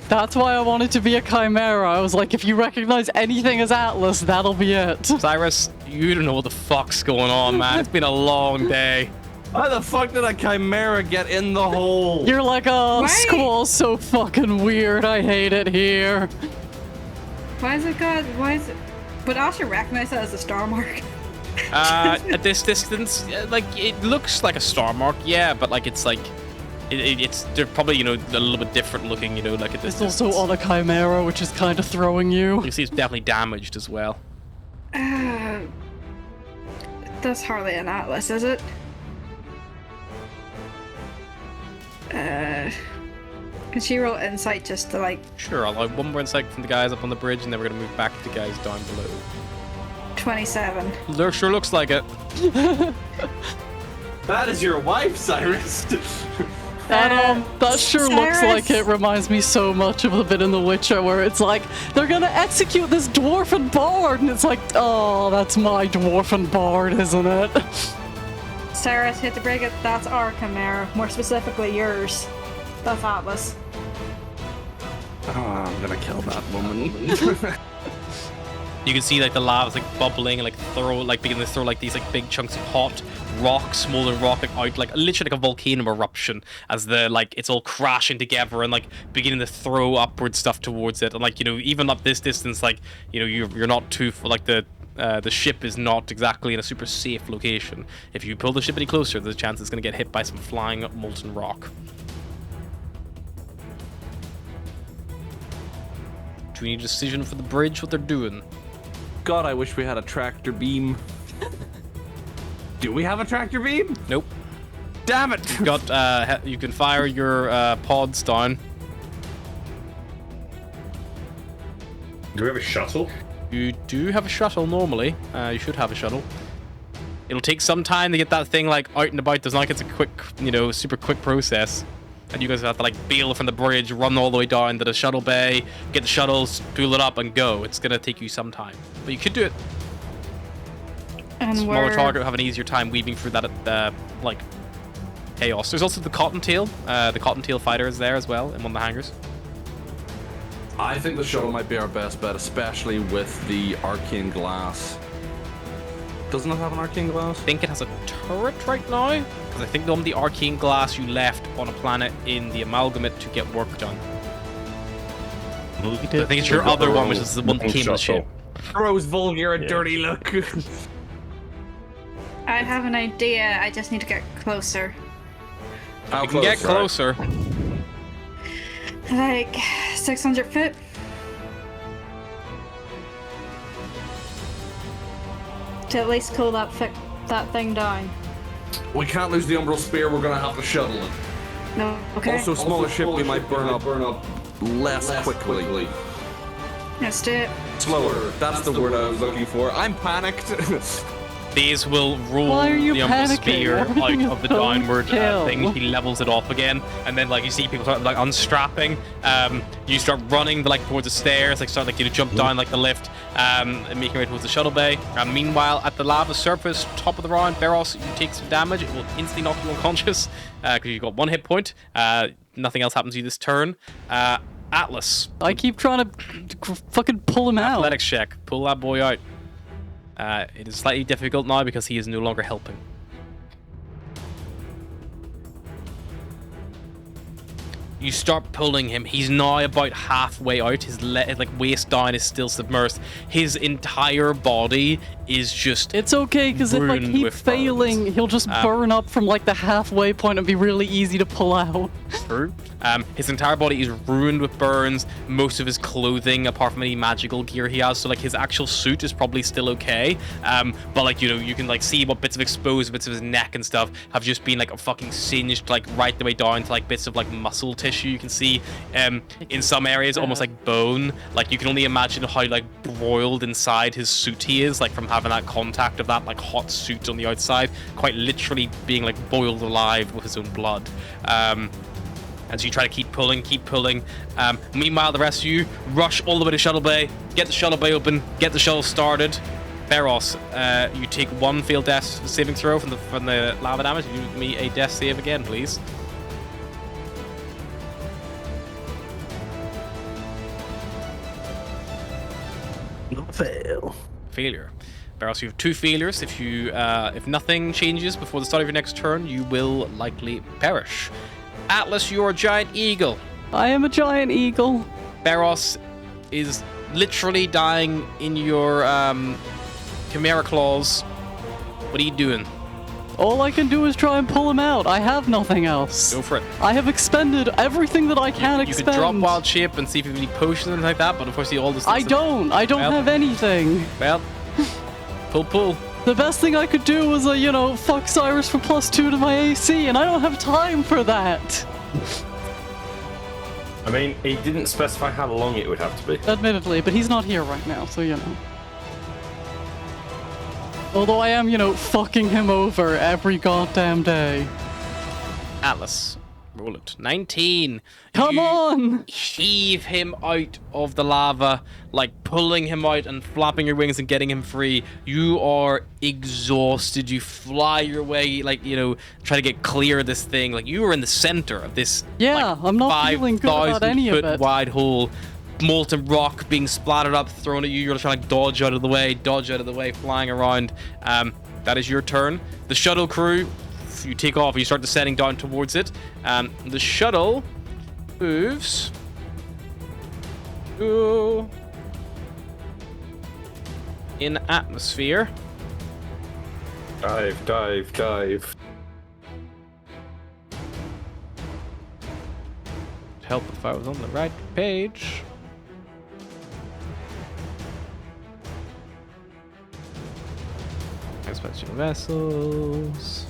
That's why I wanted to be a chimera. I was like, if you recognize anything as Atlas, that'll be it. Cyrus, you don't know what the fuck's going on, man. It's been a long day. How the fuck did a chimera get in the hole? You're like, oh, Wait. school's so fucking weird. I hate it here. Why is it good? Why is it? But I should recognize that as a star mark. At this distance, like it looks like a star mark, yeah, but like it's like it's they're probably, you know, a little bit different looking, you know, like at this It's also distance. on a chimera, which is kind of throwing you. You see it's definitely damaged as well. That's hardly an atlas, is it? Can she roll insight just to like Sure, I'll have one more insight from the guys up on the bridge, and then we're gonna move back to the guys down below. 27? Sure looks like it. That is your wife, Cyrus. That sure looks Cyrus. like it. Reminds me so much of the bit in The Witcher where it's like, they're gonna execute this dwarfen bard, and it's like, oh, that's my dwarfen bard, isn't it? Sarah, hit the break it. That's our chimera. More specifically, yours. That's Atlas. Oh, I'm gonna kill that woman. You can see like the lava's like bubbling and like beginning to throw like these like big chunks of hot rock, smolder rock like out like literally like a volcano eruption as the like it's all crashing together and like beginning to throw upward stuff towards it. And like, you know, even up this distance, like, you know, you're not too like the ship is not exactly in a super safe location. If you pull the ship any closer, there's a chance it's gonna get hit by some flying molten rock. Do we need a decision for the bridge? What they're doing? God, I wish we had a tractor beam. Do we have a tractor beam? Nope. Damn it! You got you can fire your pods down. Do we have a shuttle? You do have a shuttle normally. You should have a shuttle. It'll take some time to get that thing like out and about. There's not like it's a quick, you know, super quick process. And you guys have to like bail from the bridge, run all the way down to the shuttle bay, get the shuttle, spool it up, and go. It's gonna take you some time, but you could do it. And Smaller we're... target will have an easier time weaving through that like chaos. There's also the Cottontail. The Cottontail fighter is there as well in one of the hangars. I think the shuttle might be our best bet, especially with the arcane glass. Doesn't it have an arcane glass? I think it has a turret right now, because I think the arcane glass you left on a planet in the amalgamate to get work done. I think it's your other one, which is the one that came in the ship. Gross, vulgar, and dirty look. I have an idea. I just need to get closer. You can get closer. Like 600 foot. To at least cool that thing down. We can't lose the Umbral Spear, we're gonna have to shuttle it. No, okay. Also, smaller ship, we might burn up less quickly. Let's do it. Slower, that's the word I was looking for. I'm panicked. These will roll Why are you the Umbral panicking? Spear out Everything of the is so downward chill. thing. He levels it off again, and then like you see people start like unstrapping. You start running like towards the stairs, like start like you jump down like the lift, and making your way towards the shuttle bay. Meanwhile, at the lava surface, top of the round, Beros, you take some damage. It will instantly knock you unconscious because you've got 1 hit point. Nothing else happens to you this turn. Atlas, I keep trying to fucking pull him out. athletics check. Pull that boy out. It is slightly difficult now because he is no longer helping. You start pulling him. He's now about halfway out. His like waist down is still submersed. His entire body is just It's okay, because if I ruined keep with failing, burns. he'll just burn up from like the halfway point and be really easy to pull out. True. His entire body is ruined with burns. Most of his clothing, apart from any magical gear he has, so like his actual suit is probably still okay. But like, you know, you can like see what bits of exposed bits of his neck and stuff have just been like fucking singed like right the way down to like bits of like muscle tissue. You can see in some areas almost like bone. Like you can only imagine how like broiled inside his suit he is, like from having that contact of that like hot suit on the outside, quite literally being like boiled alive with his own blood. And so you try to keep pulling. Meanwhile, the rest of you rush all the way to shuttle bay, get the shuttle bay open, get the shuttle started. Beros, you take 1 failed death saving throw from the lava damage. You give me a death save again, please. No fail. Failure. Beros, you have 2 failures. If nothing changes before the start of your next turn, you will likely perish. Atlas, you're a giant eagle. I am a giant eagle. Beros is literally dying in your chimera claws. What are you doing? All I can do is try and pull him out. I have nothing else. Go for it. I have expended everything that I can You expend. could drop wild shape and see if you have any potions or anything like that, but unfortunately all this. I don't Well- have anything. Well, pull. The best thing I could do was, fuck Cyrus for +2 to my AC, and I don't have time for that. I mean, he didn't specify how long it would have to be. Admittedly, but he's not here right now, so Although I am, fucking him over every goddamn day. Atlas, Roll it. 19. Come You on! heave him out of the lava, like pulling him out and flapping your wings and getting him free. You are exhausted. You fly your way, like, try to get clear of this thing. Like, you were in the center of this, Yeah, I'm not feeling good about any of 5,000 foot it. wide hole. Molten rock being splattered up, thrown at you. You're trying to dodge out of the way, flying around. That is your turn. The shuttle crew, you take off. You start descending down towards it. The shuttle moves in atmosphere. Dive, dive, dive. Help if I was on the right page. Expansion vessels.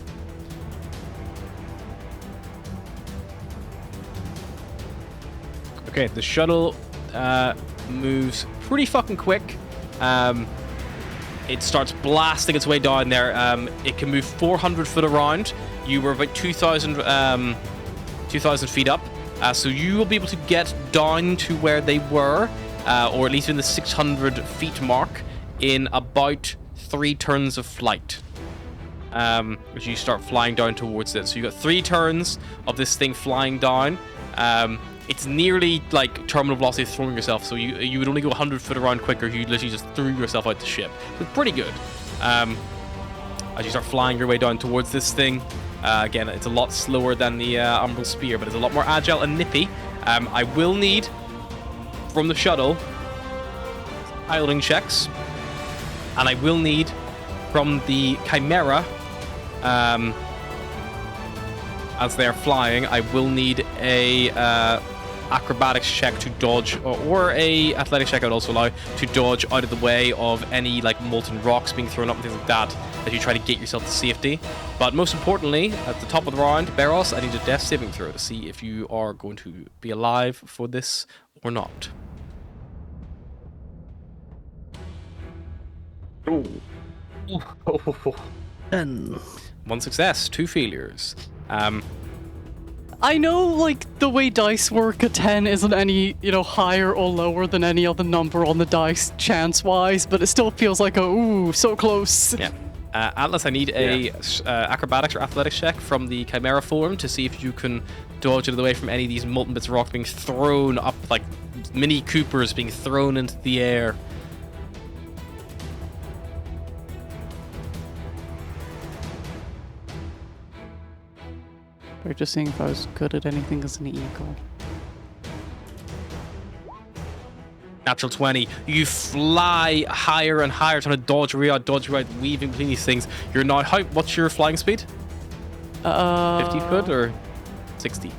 Okay, the shuttle moves pretty fucking quick. It starts blasting its way down there. It can move 400 foot around. You were about 2,000 feet up. So you will be able to get down to where they were, or at least in the 600 feet mark, in about 3 turns of flight. As you start flying down towards it. So you got 3 turns of this thing flying down. It's nearly like terminal velocity of throwing yourself, so you would only go 100 foot around quicker if you literally just threw yourself out the ship. It's pretty good. As you start flying your way down towards this thing, again, it's a lot slower than the Umbral Spear, but it's a lot more agile and nippy. I will need, from the shuttle, piloting checks, and I will need, from the Chimera, as they're flying, I will need a acrobatics check to dodge, or a athletics check I'd also allow to dodge out of the way of any like molten rocks being thrown up and things like that as you try to get yourself to safety. But most importantly, at the top of the round, Beros, I need a death saving throw to see if you are going to be alive for this or not. Ooh. 10. 1 success, 2 failures. I know, like, the way dice work, a 10 isn't any, higher or lower than any other number on the dice chance-wise, but it still feels like so close. Yeah. Atlas, I need a acrobatics or athletics check from the Chimera form to see if you can dodge out of the way from any of these molten bits of rock being thrown up, like Mini Coopers being thrown into the air. We're just seeing if I was good at anything as an eagle. Natural 20. You fly higher and higher, trying to dodge around, weaving between these things. You're now, what's your flying speed? 50 foot or 60?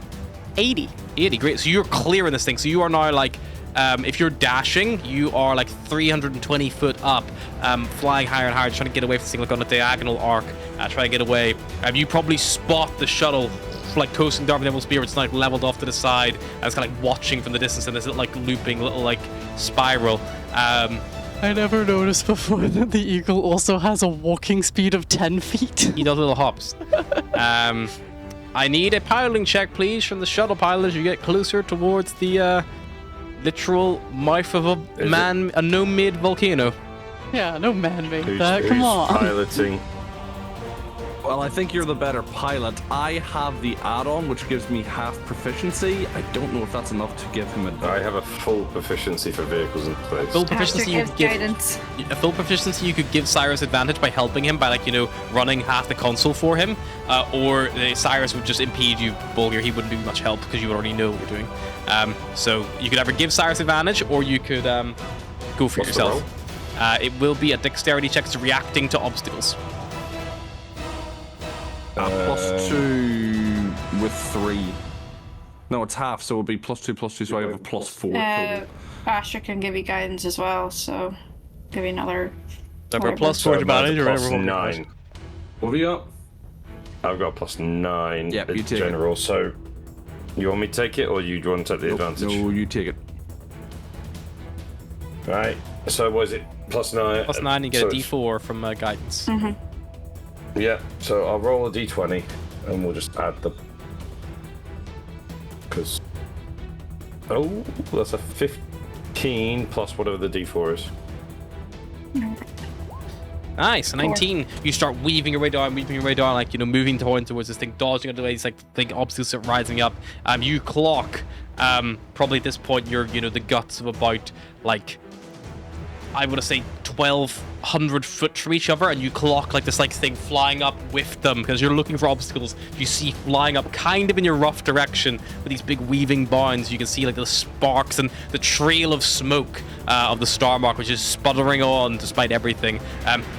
80. 80, great. So you're clearing this thing. So you are now like, if you're dashing, you are like 320 foot up, flying higher and higher, trying to get away from this thing, like on a diagonal arc, trying to get away. You probably spot the shuttle like coasting down with the Spear. It's like leveled off to the side, and it's kind of like watching from the distance in this like looping little like spiral. I never noticed before that the eagle also has a walking speed of 10 feet. He does little hops. I need a piloting check, please, from the shuttle pilot as you get closer towards the literal mouth of a no-made volcano. Yeah, no man made Who's that. Come on. piloting? Well, I think you're the better pilot. I have the add-on, which gives me half proficiency. I don't know if that's enough to give him I a... have a full proficiency for vehicles in space. Full After proficiency you gives could give guidance. a full proficiency you could give Cyrus advantage by helping him by running half the console for him, or Cyrus would just impede you, Bulger. He wouldn't be much help because you already know what you're doing. So you could either give Cyrus advantage or you could go for What's yourself. It will be a dexterity check. It's reacting to obstacles. +2 with 3. No, it's half, so it'll be +2, so I have a +4 total. Asher can give you guidance as well, so give you another. Number whatever. plus 4 advantage or plus whatever. 9. What have you got? I've got +9. Yep, you it's take it. general. So, you want me to take it, or you want to take the advantage? No, you take it. Right. So what is it? +9. Plus 9, you get so a d4 from guidance. Yeah. So I'll roll a d20, and we'll just add the because that's a 15 plus whatever the D4 is. Nice, 19. You start weaving your way down, like, you know, moving towards this thing, dodging out of the way. It's like the obstacles are rising up. You clock, probably at this point, you're, you know, the guts of about, like, I would say 1,200 foot from each other, and you clock like this like thing flying up with them because you're looking for obstacles. You see flying up kind of in your rough direction with these big weaving bounds. You can see like the sparks and the trail of smoke of the star mark, which is sputtering on despite everything.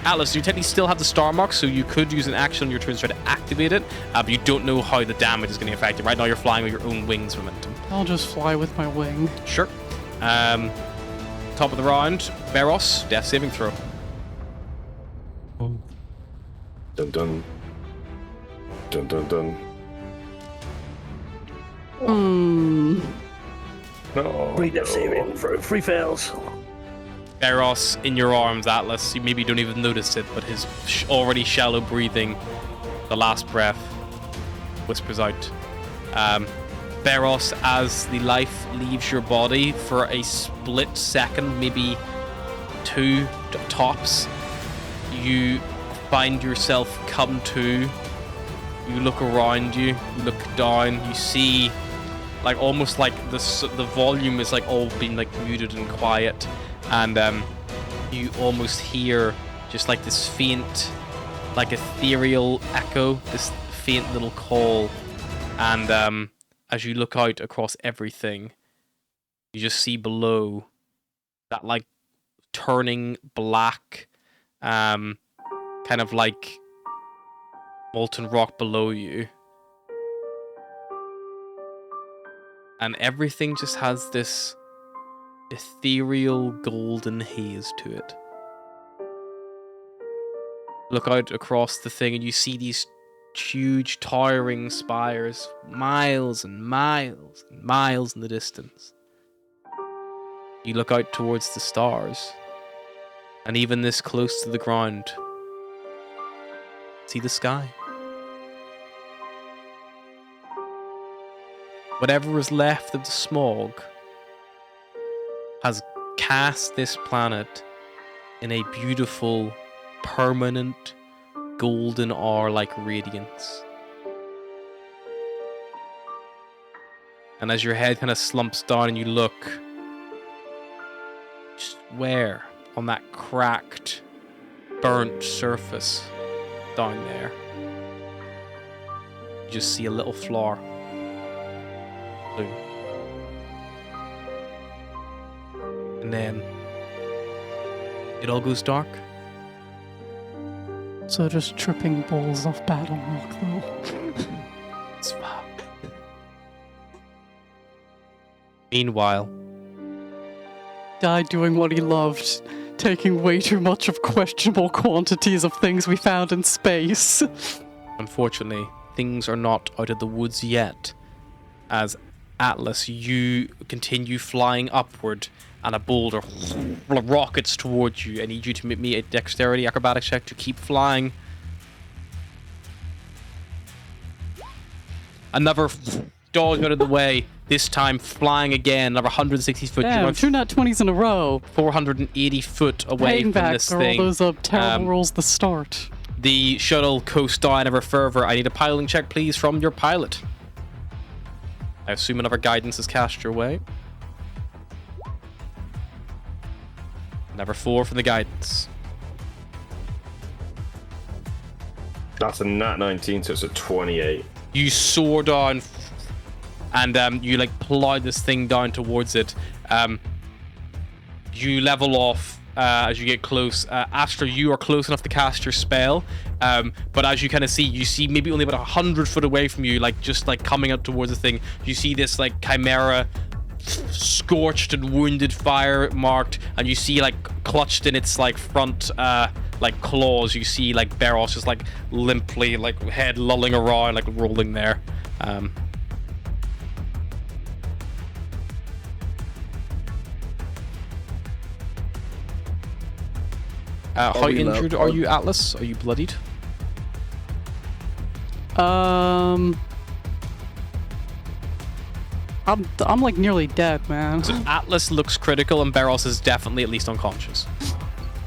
Atlas, you technically still have the star mark, so you could use an action on your turn to try to activate it, but you don't know how the damage is going to affect you. Right now you're flying with your own wings momentum. I'll just fly with my wing. Sure. Top of the round, Beros, death saving throw. Dun dun. Dun dun dun. No. 3 death saving throw, 3 fails. Beros in your arms, Atlas. You maybe don't even notice it, but his already shallow breathing, the last breath, whispers out. Beros, as the life leaves your body for a split second, maybe 2 tops, you find yourself come to. You look around you, you look down, you see like almost like the volume is like all been like muted and quiet, and you almost hear just like this faint, like ethereal echo, this faint little call, and as you look out across everything, you just see below that like turning black, kind of like molten rock below you. And everything just has this ethereal golden haze to it. Look out across the thing and you see these huge towering spires, miles and miles and miles in the distance. You look out towards the stars, and even this close to the ground, see the sky. Whatever is left of the smog has cast this planet in a beautiful, permanent, golden hour-like radiance. And as your head kind of slumps down and you look, just where on that cracked, burnt surface down there, you just see a little flower bloom. And then it all goes dark. So just tripping balls off battle rock, though. It's fine. Meanwhile, Died doing what he loved, taking way too much of questionable quantities of things we found in space. unfortunately, things are not out of the woods yet. As Atlas, you continue flying upward, and a boulder rockets towards you. I need you to make me a dexterity acrobatics check to keep flying. Another dodge out of the way, this time flying again, another 160 foot. Damn, 2 nat 20s in a row. 480 foot away Paying from back this for thing. all those terrible rolls at the start. The shuttle coasts down ever further. I need a piloting check, please, from your pilot. I assume another guidance is cast your way. Number 4 from the guidance. That's a nat 19, so it's a 28. You soar down, and you like plow this thing down towards it. You level off as you get close. Astra, you are close enough to cast your spell, but as you kind of see, you see maybe only about 100 foot away from you, like just like coming up towards the thing. You see this like chimera, scorched and wounded, fire marked, and you see like clutched in its like front like claws, you see like Beros just like limply, like head lolling around, like rolling there. How injured are you, Atlas? Are you bloodied? I'm like nearly dead, man. So Atlas looks critical, and Barros is definitely at least unconscious.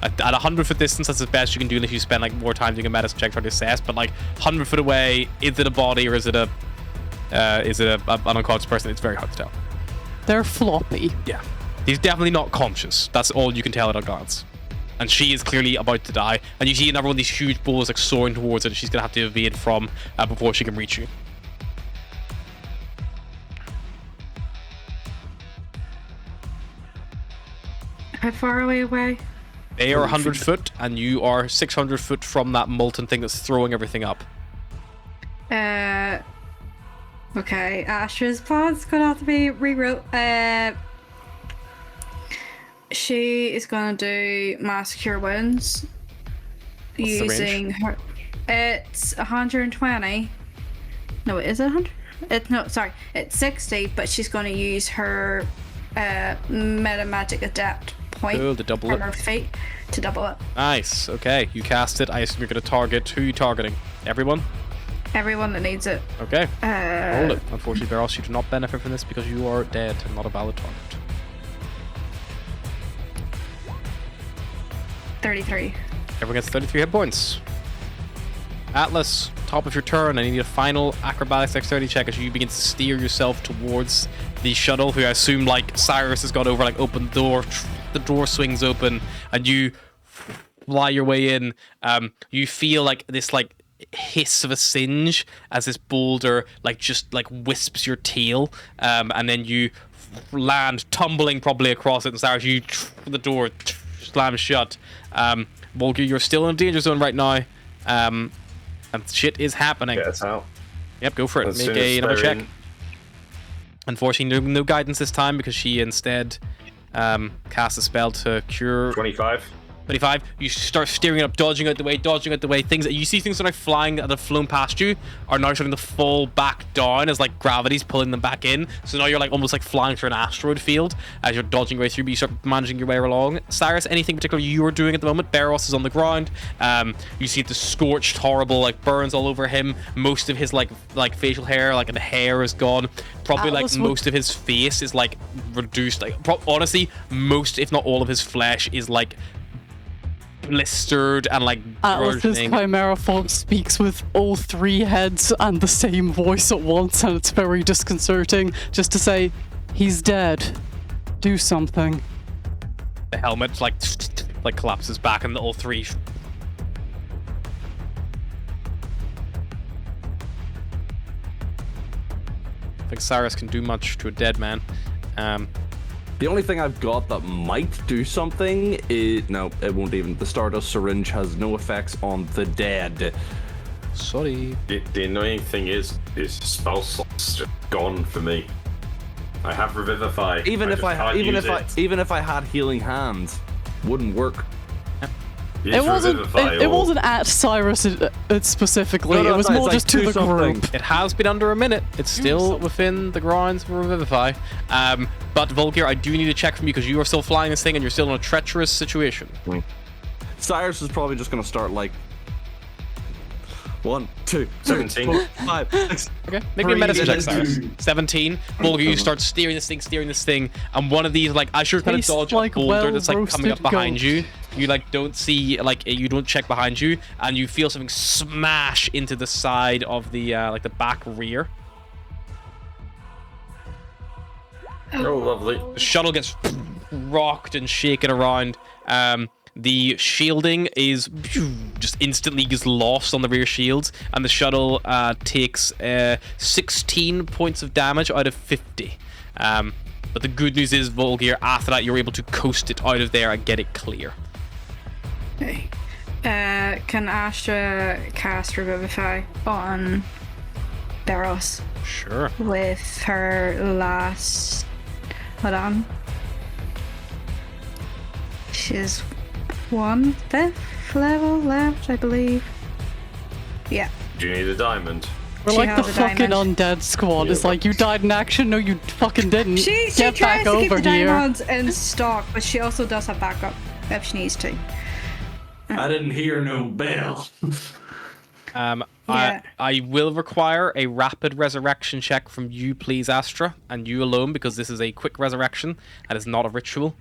At 100-foot distance, that's the best you can do unless you spend like more time doing a medicine check trying to assess. But like 100 foot away, is it a body or is it an unconscious person? It's very hard to tell. They're floppy. Yeah, he's definitely not conscious. That's all you can tell at a glance. And she is clearly about to die. And you see another one of these huge balls like soaring towards her that she's gonna have to evade from before she can reach you. How far away? They are 100 foot, and you are 600 foot from that molten thing that's throwing everything up. Okay, Astra's plan's gonna have to be rewrote. She is gonna do Mass Cure Wounds. What's the using her. It's 120. No, it is 100? It's 60, but she's gonna use her Meta Magic Adept point Cool, to double on it. her feet to double it. Nice, okay, you cast it. I assume you're going to target. Who are you targeting? Everyone? Everyone that needs it. Okay, roll it. Unfortunately, Barros, you do not benefit from this because you are dead and not a valid target. 33. Everyone gets 33 hit points. Atlas, top of your turn. I need a final acrobatics dexterity check as you begin to steer yourself towards the shuttle, who I assume, like, Cyrus has got over, like, open the door. The door swings open, and you fly your way in. You feel, like, this, like, hiss of a singe as this boulder, like, just, like, wisps your tail. And then you land, tumbling probably across it, and Cyrus, the door slams shut. Volker, you're still in a danger zone right now. And shit is happening. Get us out. Yep, go for it. As Make soon as another they're check. in. Unfortunately, no guidance this time because she instead cast a spell to cure 25. 25. You start steering it up, dodging out the way. Things that you see things that are flying that have flown past you are now starting to fall back down as like gravity's pulling them back in. So now you're like almost like flying through an asteroid field as you're dodging your way through, but you start managing your way along. Cyrus, anything particular you're doing at the moment? Barros is on the ground. You see the scorched, horrible like burns all over him. Most of his like facial hair, like the hair is gone. Probably Atlas like most of his face is like reduced. Like honestly, most if not all of his flesh is like blistered and like Atlas's burgeoning. chimera form speaks with all three heads and the same voice at once, and it's very disconcerting just to say, he's dead. Do something. The helmet like collapses back and the all three. I think Cyrus can do much to a dead man. The only thing I've got that might do something is... No, it won't even. The Stardust Syringe has no effects on the dead. Sorry. The annoying thing is spell slots just gone for me. I have Revivify. Even if I had Healing Hands, wouldn't work. It wasn't at Cyrus specifically. No, it was it's more like just to do the something. group. It has been under a minute. It's still within the grounds for Revivify. But Volkir, I do need to check from you because you are still flying this thing and you're still in a treacherous situation. Cyrus is probably just gonna start like 1, 2, 17. 4, 5, 6. Okay, make me a medicine check, Cyrus. Breathe. 17. Volkir, you start steering this thing, and one of these, like, as you're trying to Tastes dodge like a boulder that's, like, coming up well-roasted behind goat. you, you, like, don't see, like, you don't check behind you, and you feel something smash into the side of the, like, the back rear. Oh, lovely. The shuttle gets rocked and shaken around. The shielding is just instantly gets lost on the rear shields, and the shuttle takes 16 points of damage out of 50. But the good news is, Volgear, after that, you're able to coast it out of there and get it clear. Okay. Can Astra cast Revivify on Barros Sure. with her last... Hold on. She's 1/5 level left, I believe. Yeah. Do you need a diamond? We're She like the has a fucking diamond. undead squad. It's like, you died in action? No, you fucking didn't. She Get tries back to keep over the here. diamonds in stock, but she also does have backup if she needs to. I didn't hear no bell. Yeah. I will require a rapid resurrection check from you, please, Astra, and you alone, because this is a quick resurrection and is not a ritual.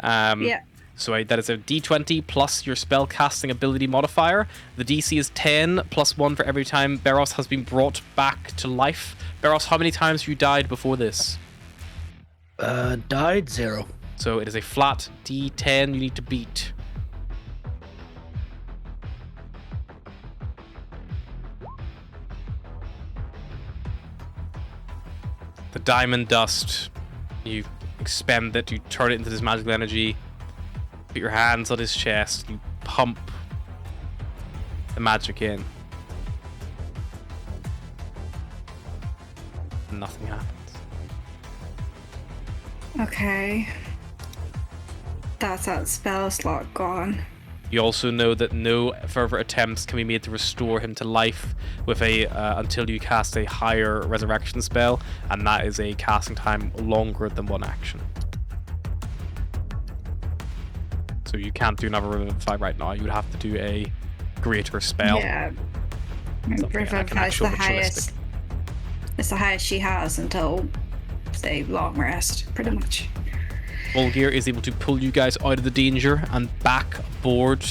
Yeah. So that is a d20 plus your spell casting ability modifier. The DC is 10 plus 1 for every time Beros has been brought back to life. Beros, how many times have you died before this? Died 0. So it is a flat d10 you need to beat. The diamond dust, you expend it, you turn it into this magical energy, put your hands on his chest, you pump the magic in. Nothing happens. Okay. That's that spell slot gone. You also know that no further attempts can be made to restore him to life with a until you cast a higher resurrection spell, and that is a casting time longer than 1 action. So you can't do another Revivify right now. You would have to do a greater spell. Yeah. Something like an Revivify is actual the highest. ritualistic. It's the highest she has until they long rest, pretty much. Volgir is able to pull you guys out of the danger and back aboard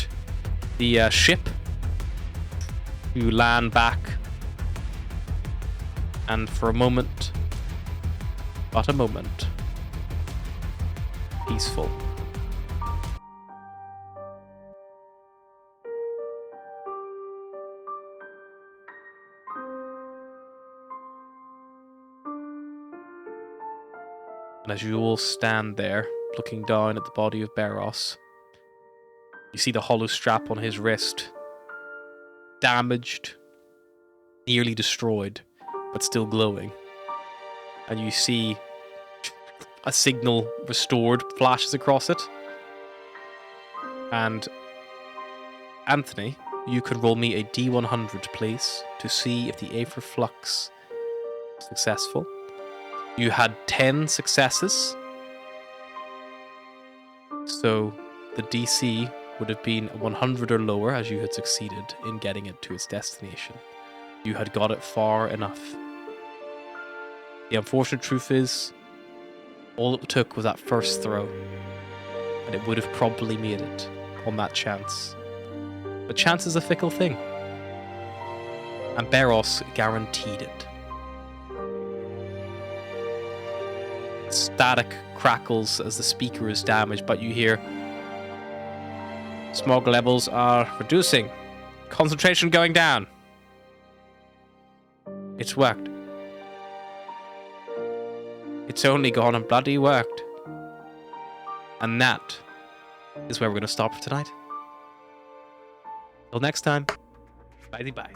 the ship. You land back, and for a moment, but a moment, peaceful. And as you all stand there, looking down at the body of Beros, you see the hollow strap on his wrist, damaged, nearly destroyed, but still glowing. And you see a signal restored flashes across it. And Anthony, you could roll me a D100, please, to see if the Aether Flux is successful. You had 10 successes, so the DC would have been 100 or lower as you had succeeded in getting it to its destination. You had got it far enough. The unfortunate truth is, all it took was that first throw, and it would have probably made it on that chance. But chance is a fickle thing, and Beros guaranteed it. Static crackles as the speaker is damaged, but you hear smog levels are reducing, concentration going down. It's worked. It's only gone and bloody worked. And that is where we're going to stop for tonight. Till next time, bye-bye.